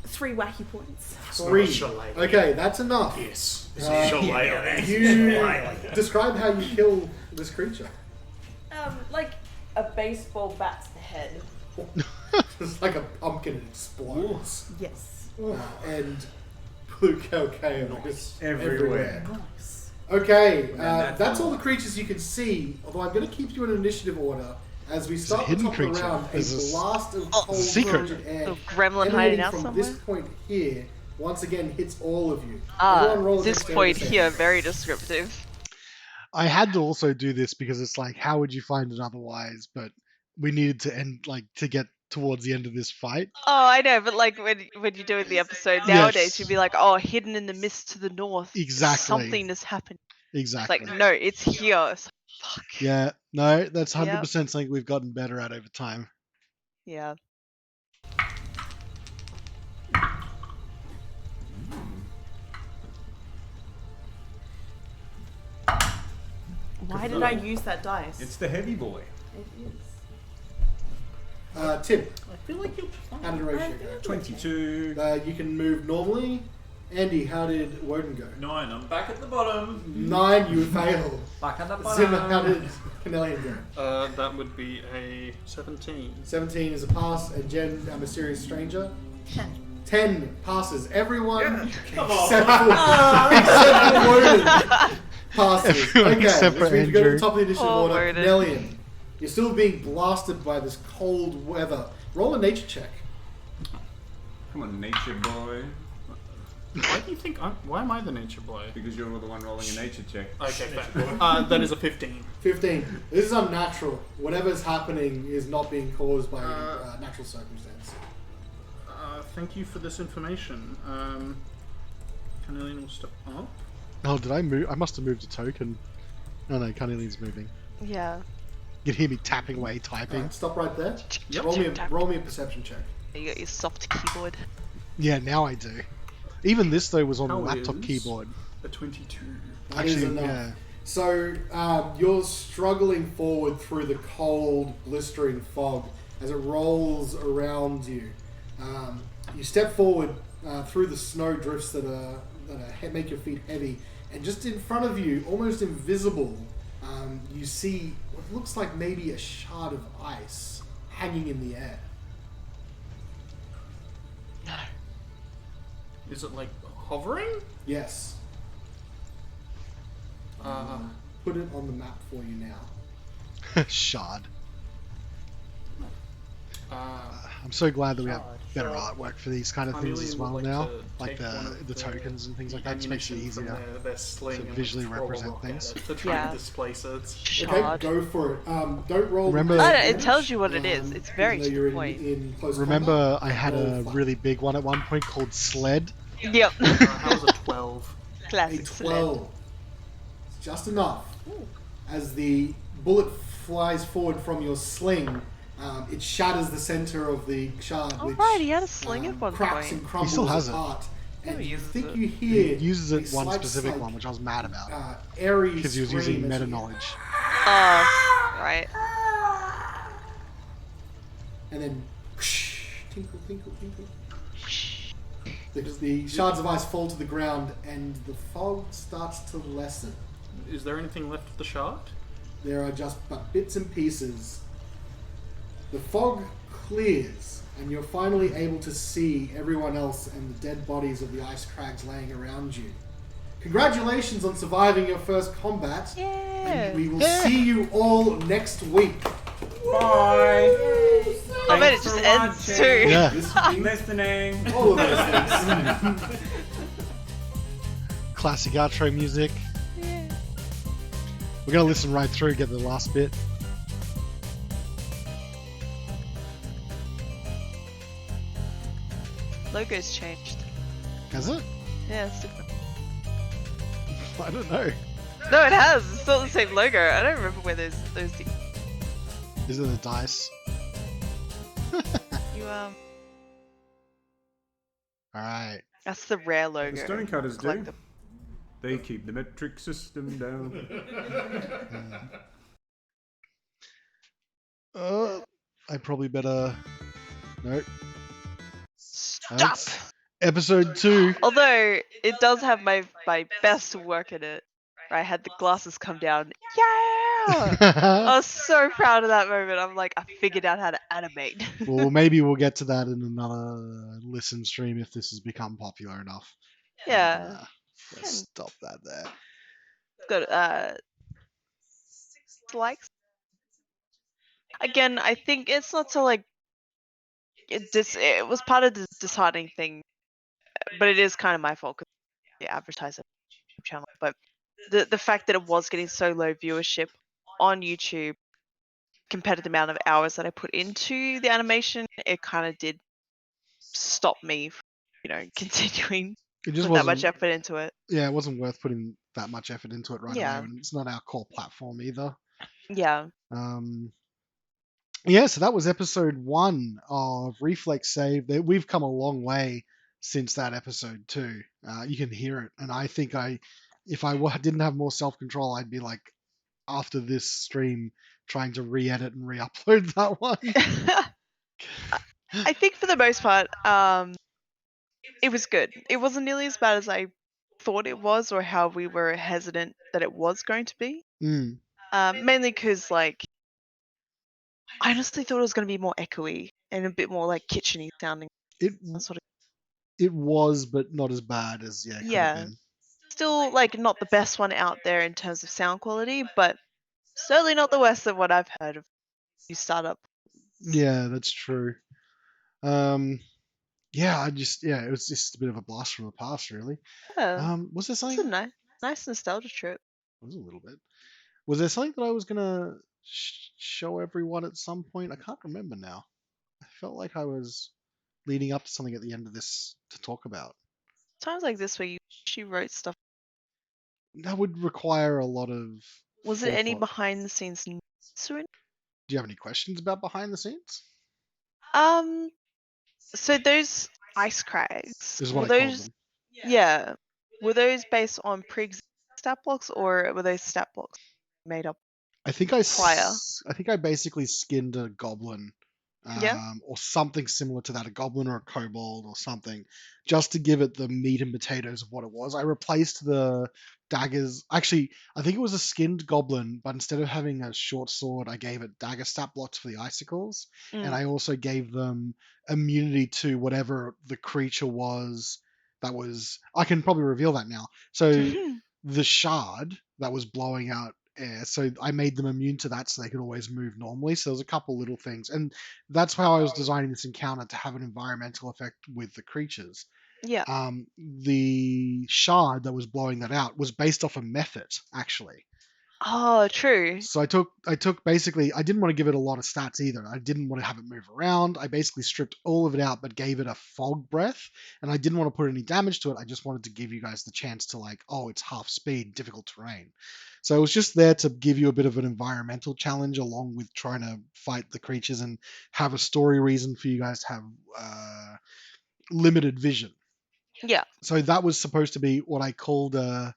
3 wacky points. 3. Shillelagh. Okay, that's enough. Yes. Uh, You describe how you kill this creature. Like a baseball bat to the head. It's like a pumpkin explodes. Yes. And blue cocaine just everywhere. Nice. Okay, that's that's all all. the creatures you can see. Although I'm going to keep you in initiative order as we start the hidden top of the creature. round. A There's a blast of Oh, cold secret. frigid air Little gremlin hiding emanating out from somewhere. this point here. Once again, hits all of you. Ah, Everyone roll a this dexterity point saving. here, very descriptive. I had to also do this because it's like, how would you find it otherwise? But we needed to end to get towards the end of this fight. Oh, I know, but like when you're doing the episode nowadays, you'd be like, oh, hidden in the mist to the north. Exactly. Something has happened. It's Exactly. like, no, it's here. It's like, fuck. Yeah. No, that's 100% Yep. something we've gotten better at over time. Yeah. Why did I use that dice? It's the heavy boy. It is. Tim, I feel like you'll how did Horatio go? 22. You can move normally. Andy, how did Wodun go? 9. I'm back at the bottom. 9, you failed. Back at the Zimma, how did Carnelian go? That would be a 17. 17 is a pass, and Jen, a mysterious stranger. 10. 10 passes. Everyone Come on. except for Wodun passes. Everyone Okay, except for let's move to go to the Andrew. top of the initiative Oh, order. Wodun. Carnelian, you're still being blasted by this cold weather. Roll a nature check. Come on, nature boy. Why do you think why am I the nature boy? Because you're the one rolling a nature check. Okay, fair. That is a 15. 15. This is unnatural. Whatever's happening is not being caused by natural circumstance. Thank you for this information. Carnelian will step up. Oh, did I move? I must have moved a token. Oh no, Carnelian's moving. Yeah. You can hear me tapping away, typing. Alright, stop right there. Yep. Roll me a perception check. You got your soft keyboard. Yeah, now I do. Even this though was on the How laptop is- keyboard. A 22. That is Actually, enough. yeah. So you're struggling forward through the cold, blistering fog as it rolls around you. You step forward through the snow drifts that make your feet heavy, and just in front of you, almost invisible, you see what looks like maybe a shard of ice hanging in the air. Is it like hovering? Yes. Put it on the map for you now. Shard. Uh, I'm so glad that we have Shard, better shard. artwork for these kind of things Carnelian as would well like now, to like take one the of tokens and things the like that. Just makes it ammunition easier. from their sling to and visually throw a represent rock at things. it to try Yeah. and displace it. Shard. Okay, go for it. Don't roll. Remember- the Oh, no, it damage, tells you what it is. It's very even though to the you're point. in close Remember, combat, I had roll a flat. really big one at one point called Sled. Yep. How was a 12? A Classic sled. 12. It's just enough. As the bullet flies forward from your sling, it shatters the center of the shard, Oh which right, he had a sling at one cracks point. and crumbles still has it. apart. Never And you uses think it. you hear He uses a it one slight, specific like, one, which I was mad about airy because he was scream using as meta you- knowledge. Oh, right. And then tinkle, tinkle, tinkle. Because the shards of ice fall to the ground and the fog starts to lessen. Is there anything left of the shard? There are just but bits and pieces. The fog clears, and you're finally able to see everyone else and the dead bodies of the ice crags laying around you. Congratulations on surviving your first combat, Yeah. and we will see you all next week. Bye. I bet it Thanks just for ends watching. too. Yeah. This week, Listening. all of those things. Classic outro music. Yeah. We're gonna listen right through, get the last bit. Logo's changed. Has it? Yeah, it's different. I don't know. No, it has. It's still the same logo. I don't remember where those Is it the dice? you Alright. That's the rare logo. The stonecutters do. Collect them. They keep the metric system down. I probably better. Nope. Stop. That's episode 2. Although it does have my best work in it. Where I had the glasses come down. Yeah. I was so proud of that moment. I'm like, I figured out how to animate. Well, maybe we'll get to that in another listen stream if this has become popular enough. Yeah. Let's stop that there. Got likes. Again, I think it's not so like it was part of the disheartening thing, but it is kind of my fault because the advertiser channel. But the fact that it was getting so low viewership on YouTube compared to the amount of hours that I put into the animation, it kind of did stop me from, continuing It just put that much wasn't. effort into it. Yeah, it wasn't worth putting that much effort into it right Yeah. away. And it's not our core platform either. Yeah. Yeah, so that was episode 1 of Reflex Save. We've come a long way since that episode too. You can hear it, and I think if I didn't have more self-control, I'd be like, after this stream, trying to re-edit and re-upload that one. I think for the most part, it was good. It wasn't nearly as bad as I thought it was, or how we were hesitant that it was going to be. Mm. Mainly because, like, I honestly thought it was going to be more echoey and a bit more like kitcheny sounding. It Sort of. it was, but not as bad as it could Yeah. have been. Still, like, not the best one out there in terms of sound quality, but certainly not the worst of what I've heard of new startup. Yeah, that's true. Yeah, it was just a bit of a blast from the past, really. Yeah, Was there it's something? a nice nostalgia trip. It was a little bit. Was there something that I was gonna show everyone at some point? I can't remember now. I felt like I was leading up to something at the end of this to talk about. Times like this where she wrote stuff. That would require a lot of. Was it any forethought. behind the scenes news? Do you have any questions about behind the scenes? So those ice crags, This is were what I called those them. yeah, were those based on pre stat blocks, or were those stat blocks made up? I think I basically skinned a goblin, Yeah. or something similar to that, a goblin or a kobold or something, just to give it the meat and potatoes of what it was. I replaced the daggers. Actually, I think it was a skinned goblin, but instead of having a short sword, I gave it dagger stat blocks for the icicles, and I also gave them immunity to whatever the creature was. That was, I can probably reveal that now. So the shard that was blowing out air, so I made them immune to that so they could always move normally. So there's a couple little things, and that's how I was designing this encounter, to have an environmental effect with the creatures. Yeah. The shard that was blowing that out was based off a method, actually. Oh, true. So I took basically, I didn't want to give it a lot of stats either. I didn't want to have it move around. I basically stripped all of it out, but gave it a fog breath, and I didn't want to put any damage to it. I just wanted to give you guys the chance to, like, oh, it's half speed, difficult terrain. So it was just there to give you a bit of an environmental challenge, along with trying to fight the creatures and have a story reason for you guys to have limited vision. Yeah. So that was supposed to be what I called a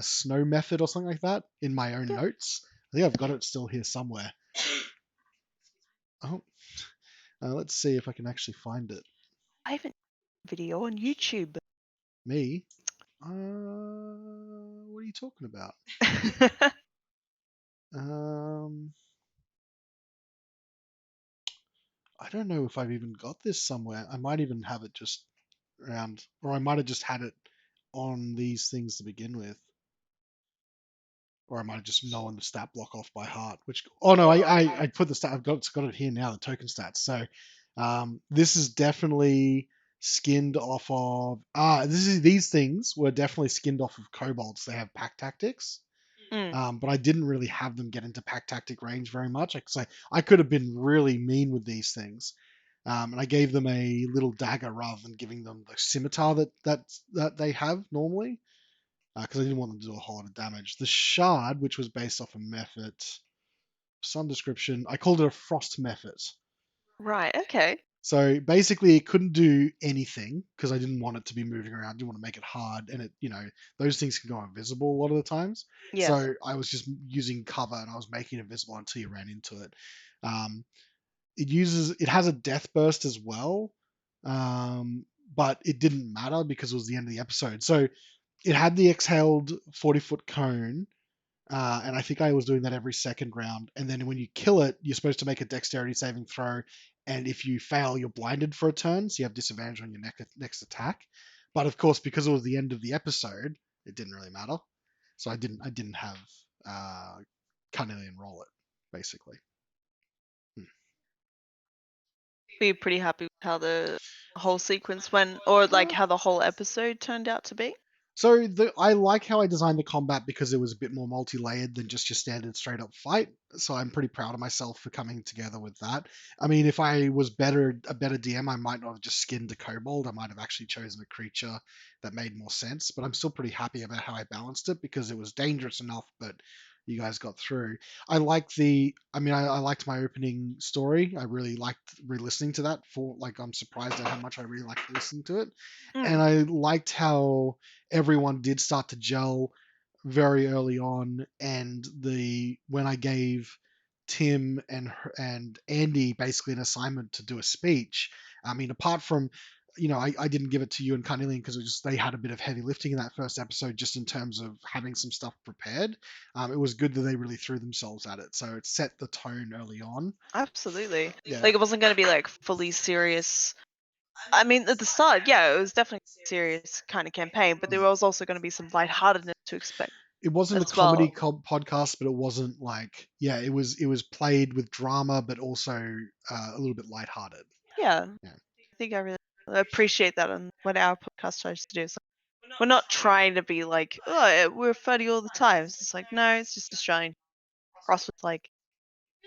snow method or something like that in my own notes. I think I've got it still here somewhere. Oh, let's see if I can actually find it. I have a video on YouTube. Me? What are you talking about? I don't know if I've even got this somewhere. I might even have it just around, or I might have just had it on these things to begin with. Or I might have just known the stat block off by heart. Which, oh no, I put the stat. I've got it here now, the token stats. So this is definitely skinned off of. These things were definitely skinned off of kobolds. They have pack tactics. But I didn't really have them get into pack tactic range very much. I could have been really mean with these things. And I gave them a little dagger rather than giving them the scimitar that they have normally, because I didn't want them to do a whole lot of damage. The shard, which was based off a method, some description, I called it a frost method. Right. Okay. So basically, it couldn't do anything because I didn't want it to be moving around. I didn't want to make it hard, and those things can go invisible a lot of the times. Yeah. So I was just using cover, and I was making it invisible until you ran into it. It has a death burst as well, but it didn't matter because it was the end of the episode. So it had the exhaled 40-foot cone, and I think I was doing that every second round. And then when you kill it, you're supposed to make a dexterity saving throw, and if you fail, you're blinded for a turn, so you have disadvantage on your next attack. But of course, because it was the end of the episode, it didn't really matter. So I didn't have Carnelian roll it, basically. Were you pretty happy with how the whole sequence went, or like how the whole episode turned out to be? So I like how I designed the combat because it was a bit more multi-layered than just your standard straight-up fight. So I'm pretty proud of myself for coming together with that. I mean, if I was a better DM, I might not have just skinned a kobold. I might have actually chosen a creature that made more sense. But I'm still pretty happy about how I balanced it because it was dangerous enough, but you guys got through. I liked my opening story. I really liked re-listening to that. I'm surprised at how much I really liked listening to it. And I liked how everyone did start to gel very early on, and when I gave Tim and Andy basically an assignment to do a speech. I mean, apart from, I didn't give it to you and Carnelian because they had a bit of heavy lifting in that first episode, just in terms of having some stuff prepared. It was good that they really threw themselves at it, so it set the tone early on. Absolutely. Yeah. Like, it wasn't going to be like fully serious. I mean, at the start, yeah, it was definitely a serious kind of campaign, but there was also going to be some lightheartedness to expect. It wasn't a as well. comedy podcast, but it wasn't like, it was played with drama, but also a little bit lighthearted. Yeah. Yeah. I think I really appreciate that on what our podcast tries to do. So we're not trying to be like, oh, we're funny all the time. It's like, no, it's just Australian cross with like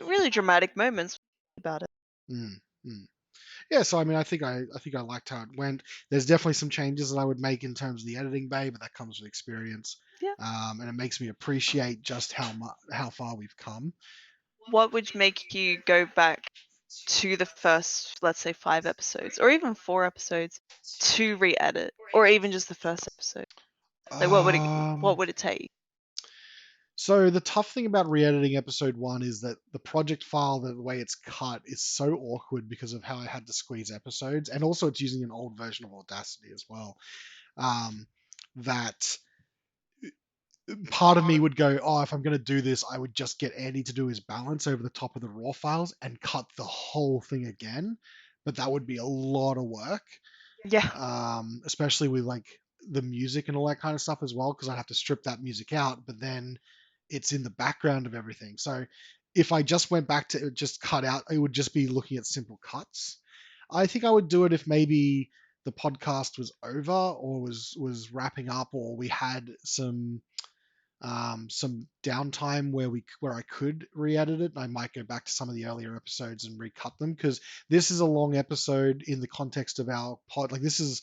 really dramatic moments about it. Yeah, so I mean, I think I liked how it went. There's definitely some changes that I would make in terms of the editing bay, but that comes with experience. Yeah. And it makes me appreciate just how far we've come. What would make you go back to the first, let's say, 5 episodes, or even 4 episodes, to re-edit, or even just the first episode? Like, what would it take? So the tough thing about re-editing episode 1 is that the project file, the way it's cut, is so awkward because of how I had to squeeze episodes, and also it's using an old version of Audacity as well. That part of me would go, oh, if I'm going to do this, I would just get Andy to do his balance over the top of the raw files and cut the whole thing again. But that would be a lot of work, Yeah. especially with like the music and all that kind of stuff as well, because I'd have to strip that music out, but then it's in the background of everything. So if I just went back to just cut out, it would just be looking at simple cuts. I think I would do it if maybe the podcast was over or was wrapping up, or we had some downtime where I could re-edit it. I might go back to some of the earlier episodes and recut them, because this is a long episode in the context of our pod. Like, this is,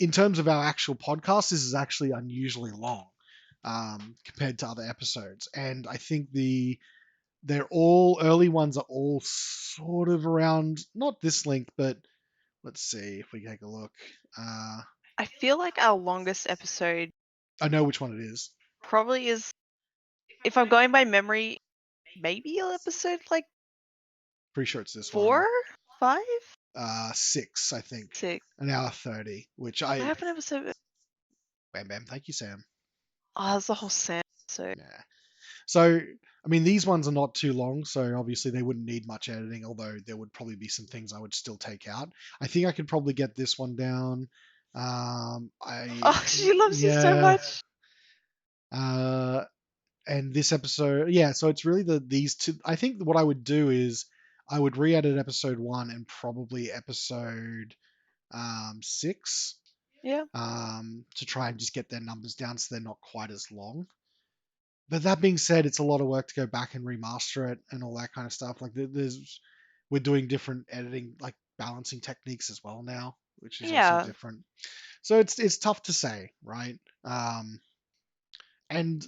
in terms of our actual podcast, this is actually unusually long compared to other episodes. And I think they're all early ones are all sort of around, not this length, but let's see if we take a look. I feel like our longest episode I know which one it is. probably is, if I'm going by memory, maybe episode like Pretty sure it's this 4, one. 5, 6, I think. 6. An hour 30, which I have an episode. Bam Bam, thank you, Sam. Oh, that's the whole Sam episode. Yeah. So, I mean, these ones are not too long, so obviously they wouldn't need much editing, although there would probably be some things I would still take out. I think I could probably get this one down. Oh, she loves you so yeah. much. And this episode, yeah, so it's really these two. I think what I would do is I would re-edit episode 1 and probably episode 6. Yeah. To try and just get their numbers down so they're not quite as long. But that being said, it's a lot of work to go back and remaster it and all that kind of stuff. Like, we're doing different editing, like balancing techniques as well now, which is also different. So it's tough to say, right? And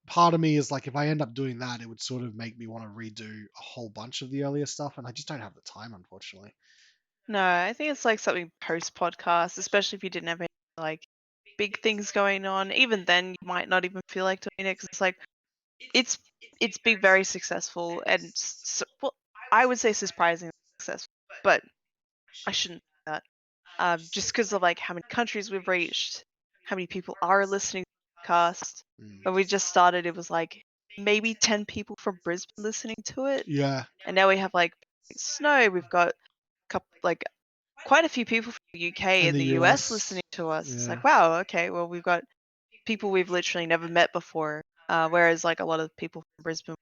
part of me is like, if I end up doing that, it would sort of make me want to redo a whole bunch of the earlier stuff, and I just don't have the time, unfortunately. No, I think it's like something post podcast, especially if you didn't have any like big things going on. Even then, you might not even feel like doing it, because it's like it's been very successful, and well, I would say surprisingly successful, but I shouldn't say that. Just because of like how many countries we've reached, how many people are listening to the podcast. When we just started, it was like maybe 10 people from Brisbane listening to it. Yeah. And now we have like Snow. We've got quite a few people from the UK and the US listening to us. Yeah. It's like, wow, okay, well, we've got people we've literally never met before. Whereas like a lot of people from Brisbane,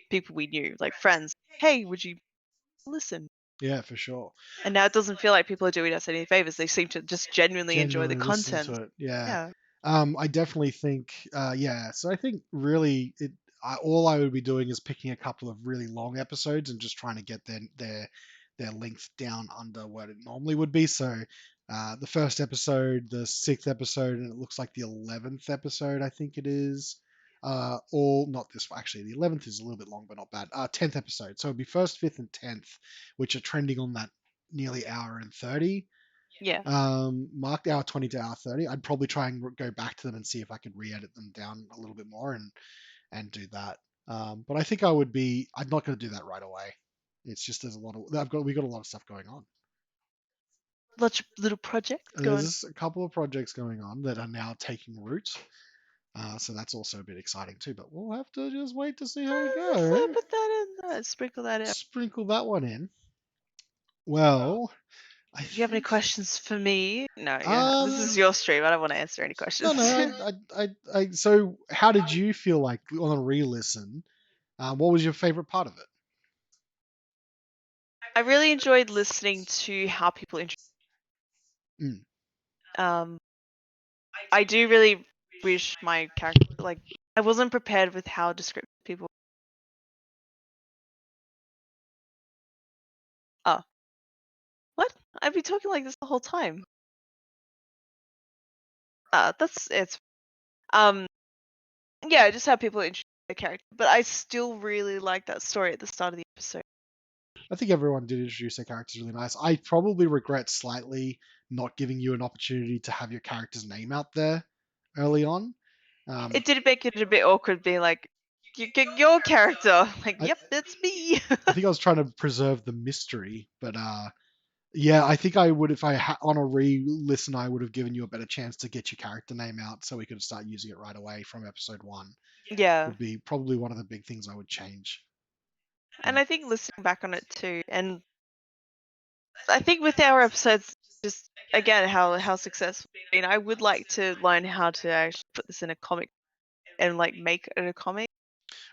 people we knew, like friends, hey, would you listen? Yeah, for sure. And now it doesn't feel like people are doing us any favors. They seem to just genuinely enjoy the listen content. to it. Yeah. Yeah. I definitely think, so I think really all I would be doing is picking a couple of really long episodes and just trying to get their length down under what it normally would be. So the first episode, the 6th episode, and it looks like the 11th episode, I think it is. Not this one, actually. The 11th is a little bit long, but not bad. 10th episode. So it'd be 1st, 5th, and 10th, which are trending on that nearly hour and 30. Yeah. Marked hour 20 to hour 30. I'd probably try and go back to them and see if I could re-edit them down a little bit more and do that. But I think I'm not going to do that right away. It's just we've got a lot of stuff going on. Lots of little projects going. There's a couple of projects going on that are now taking root. So that's also a bit exciting too, but we'll have to just wait to see how we go. Put that in there. Sprinkle that in. Sprinkle that one in. Well, do you have any questions for me? No, this is your stream. I don't want to answer any questions. No. So how did you feel like on a re-listen? What was your favorite part of it? I really enjoyed listening to how people I do really wish my character, like, I wasn't prepared with how descriptive people. Oh. What? I've been talking like this the whole time. It's yeah, just how people introduce their character. But I still really like that story at the start of the episode. I think everyone did introduce their characters really nice. I probably regret slightly not giving you an opportunity to have your character's name out there early on. It did make it a bit awkward being like, your character. Like, I- yep, that's me. I think I was trying to preserve the mystery, but yeah, I think I would, if I on a re-listen, I would have given you a better chance to get your character name out so we could start using it right away from episode 1. Yeah. Would be probably one of the big things I would change. And I think listening back on it too, and I think with our episodes, just again how successful. I mean, I would like to learn how to actually put this in a comic and like make it a comic,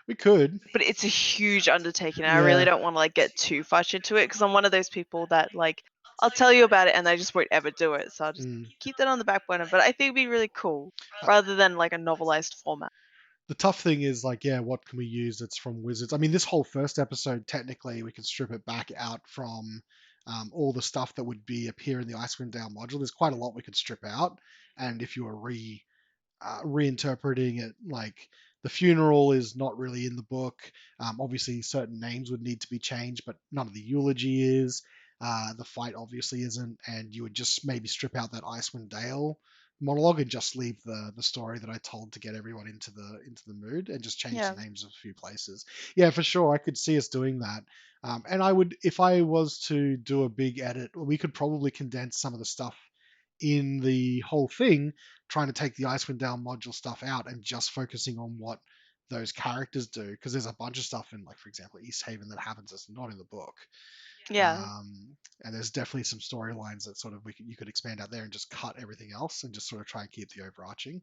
We could. but it's a huge undertaking. And I really Yeah. don't want to like get too much into it because I'm one of those people that like I'll tell you about it and I just won't ever do it. So I'll just keep that on the back burner. But I think it'd be really cool rather than like a novelized format. The tough thing is like, yeah, what can we use that's from Wizards? I mean, this whole first episode, technically, we can strip it back out from all the stuff that would be appear in the Icewind Dale module. There's quite a lot we could strip out, and if you were reinterpreting it, like the funeral is not really in the book. Obviously, certain names would need to be changed, but none of the eulogy is. The fight obviously isn't, and you would just maybe strip out that Icewind Dale monologue and just leave the story that I told to get everyone into the mood, and just change the names of a few places. Yeah, for sure, I could see us doing that. And I would, if I was to do a big edit, we could probably condense some of the stuff in the whole thing, trying to take the Icewind Dale module stuff out and just focusing on what those characters do, because there's a bunch of stuff in, like, for example, East Haven that happens that's not in the book. Yeah. And there's definitely some storylines that sort of you could expand out there and just cut everything else and just sort of try and keep the overarching.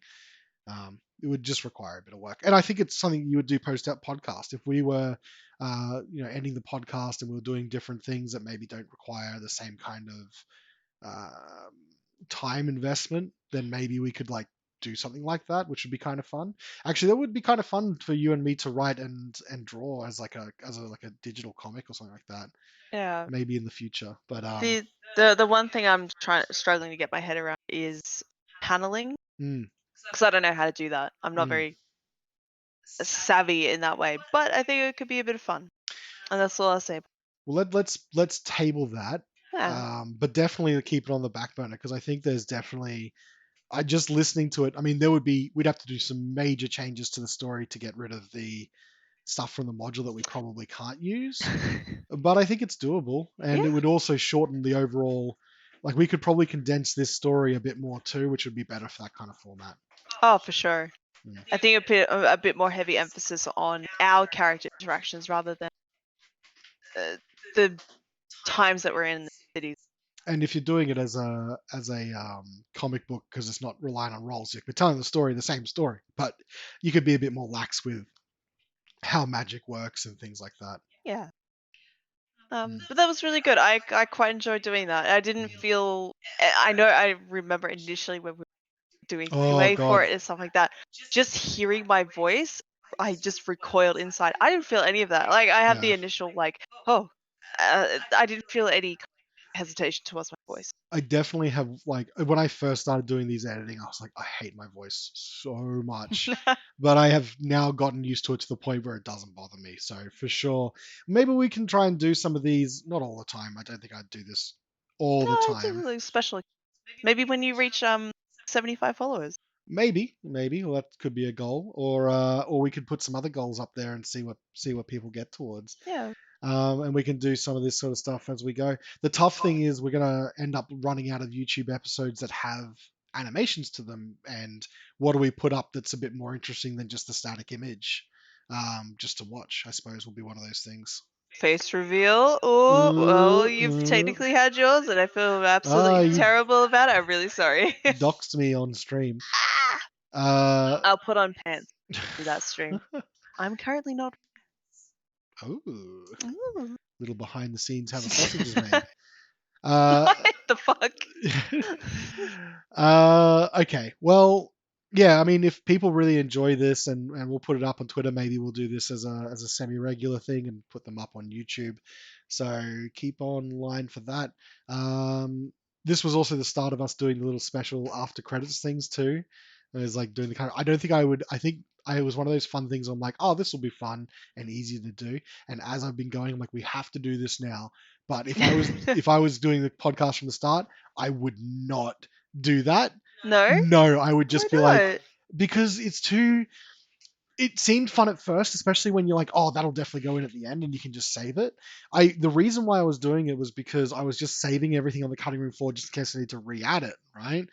It would just require a bit of work, and I think it's something you would do post out podcast. If we were, ending the podcast and we were doing different things that maybe don't require the same kind of time investment, then maybe we could like do something like that, which would be kind of fun. Actually, that would be kind of fun for you and me to write and draw as like a digital comic or something like that. Yeah. Maybe in the future, but the one thing I'm struggling to get my head around is paneling, because I don't know how to do that. I'm not very savvy in that way, but I think it could be a bit of fun, and that's all I'll say. Well, let's table that. Yeah. But definitely keep it on the back burner, because I think there's definitely, I just listening to it, I mean, we'd have to do some major changes to the story to get rid of the stuff from the module that we probably can't use. But I think it's doable, and it would also shorten the overall, like we could probably condense this story a bit more too, which would be better for that kind of format. Oh, for sure. I think a bit more heavy emphasis on our character interactions rather than the times that we're in the cities. And if you're doing it as a comic book, because it's not relying on rolls, you're telling the same story, but you could be a bit more lax with how magic works and things like that. Yeah. But that was really good. I quite enjoyed doing that. I didn't feel. I know. I remember initially when we were doing QA for it and stuff like that. Just hearing my voice, I just recoiled inside. I didn't feel any of that. Like I had the initial like, I didn't feel any hesitation towards my voice. I definitely have, like, when I first started doing these editing, I was like, I hate my voice so much. But I have now gotten used to it to the point where it doesn't bother me. So for sure, maybe we can try and do some of these, not all the time. I don't think I'd do this all the time. Especially maybe when you reach 75 followers. Maybe. Well, that could be a goal, or we could put some other goals up there and see what people get towards. Yeah. And we can do some of this sort of stuff as we go. The tough thing is we're going to end up running out of YouTube episodes that have animations to them, and what do we put up that's a bit more interesting than just a static image, just to watch, I suppose, will be one of those things. Face reveal. Oh, well, you've technically had yours, and I feel absolutely terrible about it. I'm really sorry. Doxed me on stream. I'll put on pants for that stream. I'm currently not. Oh, Ooh. Little behind the scenes how the sausage is made. What the fuck? Okay, well, yeah, I mean, if people really enjoy this, and we'll put it up on Twitter, maybe we'll do this as a semi-regular thing and put them up on YouTube. So keep online for that. This was also the start of us doing the little special after credits things too. It was like doing the kind of, I think it was one of those fun things. I'm like, oh, this will be fun and easy to do. And as I've been going, I'm like, we have to do this now. But if I was doing the podcast from the start, I would not do that. No, I would just be like, because it's too. It seemed fun at first, especially when you're like, oh, that'll definitely go in at the end, and you can just save it. The reason why I was doing it was because I was just saving everything on the cutting room floor just in case I need to re-add it, right?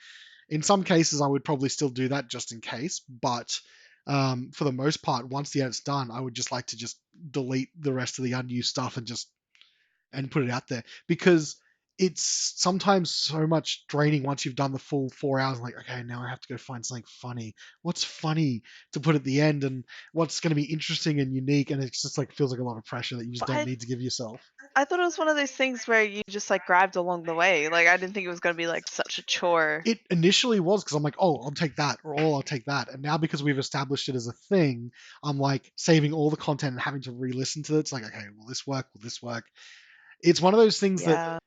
In some cases, I would probably still do that just in case, but for the most part, once the edit's done, I would just like to just delete the rest of the unused stuff and put it out there, because it's sometimes so much draining once you've done the full 4 hours. Like, okay, now I have to go find something funny. What's funny to put at the end, and what's going to be interesting and unique? And it's just like feels like a lot of pressure that you just But don't need to give yourself. I thought it was one of those things where you just like grabbed along the way. Like I didn't think it was gonna be like such a chore. It initially was, because I'm like, oh, I'll take that, or oh, I'll take that. And now because we've established it as a thing, I'm like saving all the content and having to re-listen to it. It's like, okay, will this work? Will this work? It's one of those things Yeah.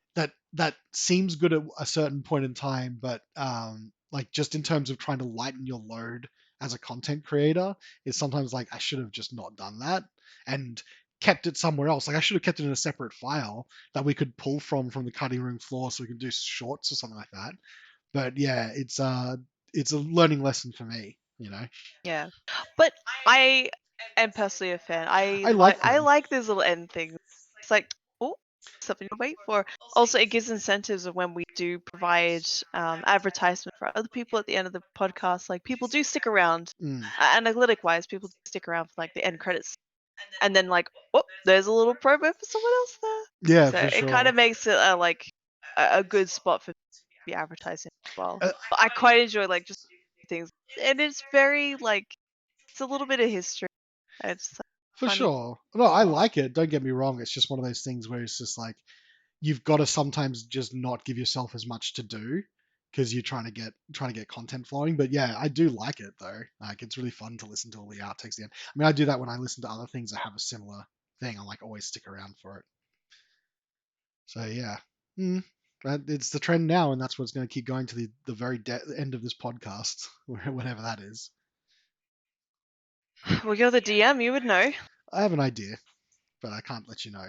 that seems good at a certain point in time, but like just in terms of trying to lighten your load as a content creator, is sometimes like I should have just not done that and kept it somewhere else. Like I should have kept it in a separate file that we could pull from the cutting room floor so we could do shorts or something like that. But yeah, it's a learning lesson for me, you know. Yeah. But I am personally a fan. I like I them. like these little end things. It's like, oh, something to wait for. Also, it gives incentives of when we do provide advertisement for other people at the end of the podcast. Like people do stick around, Mm. analytic wise, people do stick around for like the end credits, and then like, oh, there's a little promo for someone else there. Yeah, So for it sure. kind of makes it like a good spot for the advertising as well. Uh, But I quite enjoy like just things, and it's very like it's a little bit of history. And it's like, For funny. sure. No, I like it. Don't get me wrong. It's just one of those things where it's just like you've got to sometimes just not give yourself as much to do because you're trying to get content flowing. But yeah, I do like it though. Like it's really fun to listen to all the outtakes at the end. I mean, I do that when I listen to other things that have a similar thing. I like always stick around for it. So yeah, it's the trend now, and that's what's going to keep going to the very end of this podcast, whenever that is. Well, you're the DM, you would know. I have an idea, but I can't let you know.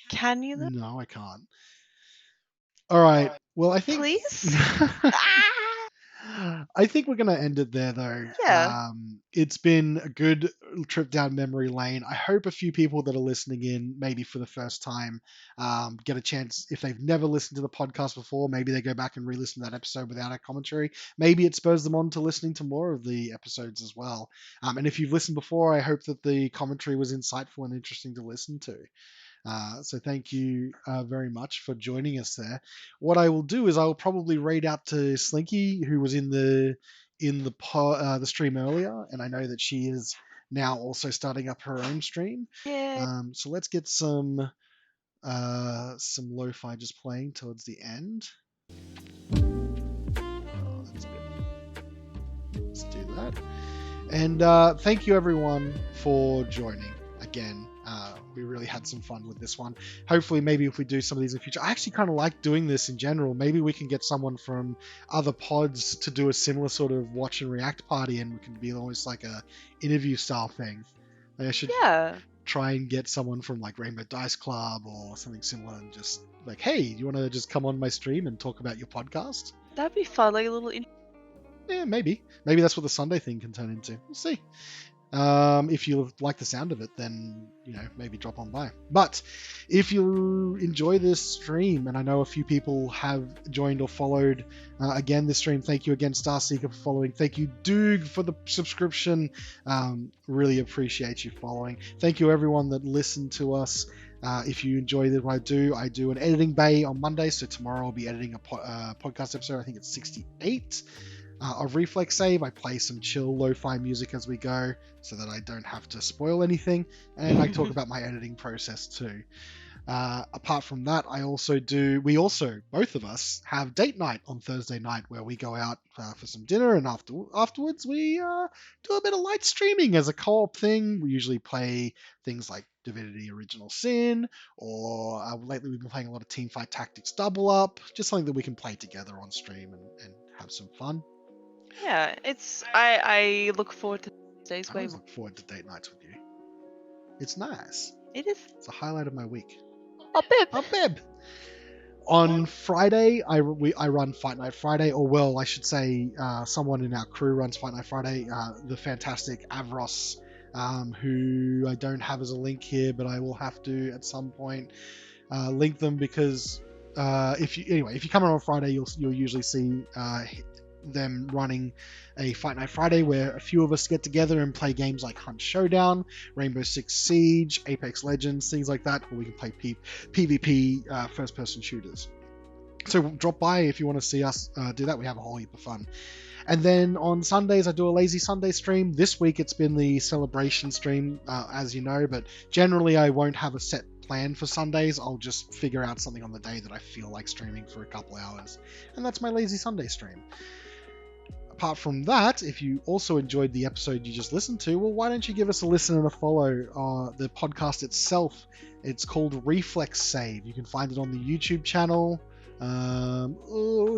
Can you though? No, I can't. All right. Well, I think. Please? I think we're going to end it there, though. Yeah. It's been a good trip down memory lane. I hope a few people that are listening in, maybe for the first time, get a chance. If they've never listened to the podcast before, maybe they go back and re-listen to that episode without our commentary. Maybe it spurs them on to listening to more of the episodes as well. And if you've listened before, I hope that the commentary was insightful and interesting to listen to. So thank you very much for joining us there. What I will do is I will probably read out to Slinky, who was in the stream earlier, and I know that she is now also starting up her own stream. Yeah. So let's get some lo-fi just playing towards the end. Oh, that's good. Let's do that. And thank you everyone for joining again. We really had some fun with this one. Hopefully, maybe if we do some of these in the future, I actually kind of like doing this in general. Maybe we can get someone from other pods to do a similar sort of watch and react party, and we can be almost like a interview style thing. Like I should try and get someone from like Rainbow Dice Club or something similar, and just like, hey, do you want to just come on my stream and talk about your podcast? That'd be fun, like a little. Yeah, maybe that's what the Sunday thing can turn into. We'll see. If you like the sound of it, then maybe drop on by. But if you enjoy this stream, and I know a few people have joined or followed again this stream, thank you again, Starseeker, for following. Thank you, Doog, for the subscription. Really appreciate you following. Thank you everyone that listened to us. If you enjoy what I do an editing bay on Monday, so tomorrow I'll be editing a podcast episode. I think it's 68. Of Reflex Save. I play some chill lo-fi music as we go so that I don't have to spoil anything, and I talk about my editing process too. Apart from that, we also both of us have date night on Thursday night where we go out for some dinner, and afterwards we do a bit of light streaming as a co-op thing. We usually play things like Divinity Original Sin, or lately we've been playing a lot of Teamfight Tactics Double Up, just something that we can play together on stream and have some fun. Yeah, I look forward to days. I always look forward to date nights with you. It's nice. It is. It's a highlight of my week. Oh, Bib. On Friday, I run Fight Night Friday, or well, I should say, someone in our crew runs Fight Night Friday. The fantastic Avros, who I don't have as a link here, but I will have to at some point link them, because if you come on Friday, you'll usually see them running a Fight Night Friday where a few of us get together and play games like Hunt Showdown, Rainbow Six Siege, Apex Legends, things like that, or we can play PvP first-person shooters. So drop by if you want to see us do that. We have a whole heap of fun. And then on Sundays, I do a Lazy Sunday stream. This week it's been the celebration stream, as you know, but generally I won't have a set plan for Sundays. I'll just figure out something on the day that I feel like streaming for a couple hours. And that's my Lazy Sunday stream. Apart from that, if you also enjoyed the episode you just listened to, well, why don't you give us a listen and a follow? The podcast itself, it's called Reflex Save. You can find it on the YouTube channel.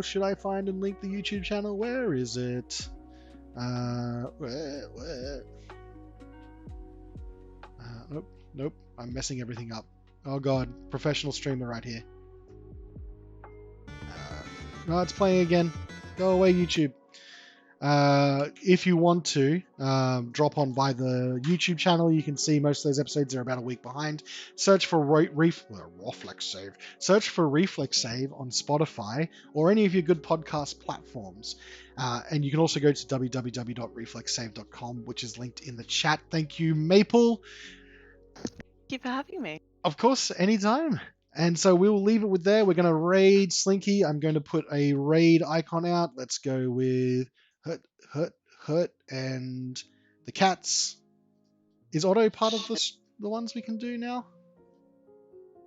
Should I find and link the YouTube channel? Where is it? Nope. I'm messing everything up. Oh god, professional streamer right here. No, it's playing again. Go away, YouTube. If you want to drop on by the YouTube channel, you can see most of those episodes are about a week behind. Search for Reflex Save. Search for Reflex Save on Spotify or any of your good podcast platforms. And you can also go to www.reflexsave.com, which is linked in the chat. Thank you, Maple. Thank you for having me. Of course, anytime. And so we will leave it with there. We're going to raid Slinky. I'm going to put a raid icon out. Let's go with Hut, and the cats. Is Otto part of the ones we can do now?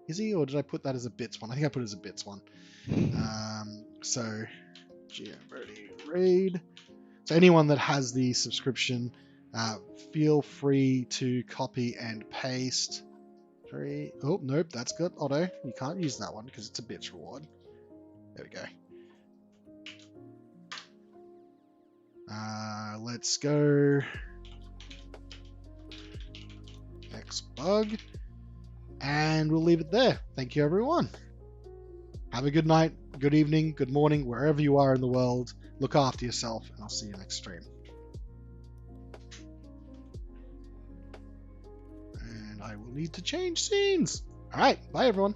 Is he, or did I put that as a bits one? I think I put it as a bits one. So, GM raid. So anyone that has the subscription, feel free to copy and paste. Oh, nope, that's good. Otto, you can't use that one because it's a bits reward. There we go. Let's go X bug, and we'll leave it there. Thank you, everyone. Have a good night, good evening, good morning, wherever you are in the world. Look after yourself, and I'll see you next stream. And I will need to change scenes. All right, bye, everyone.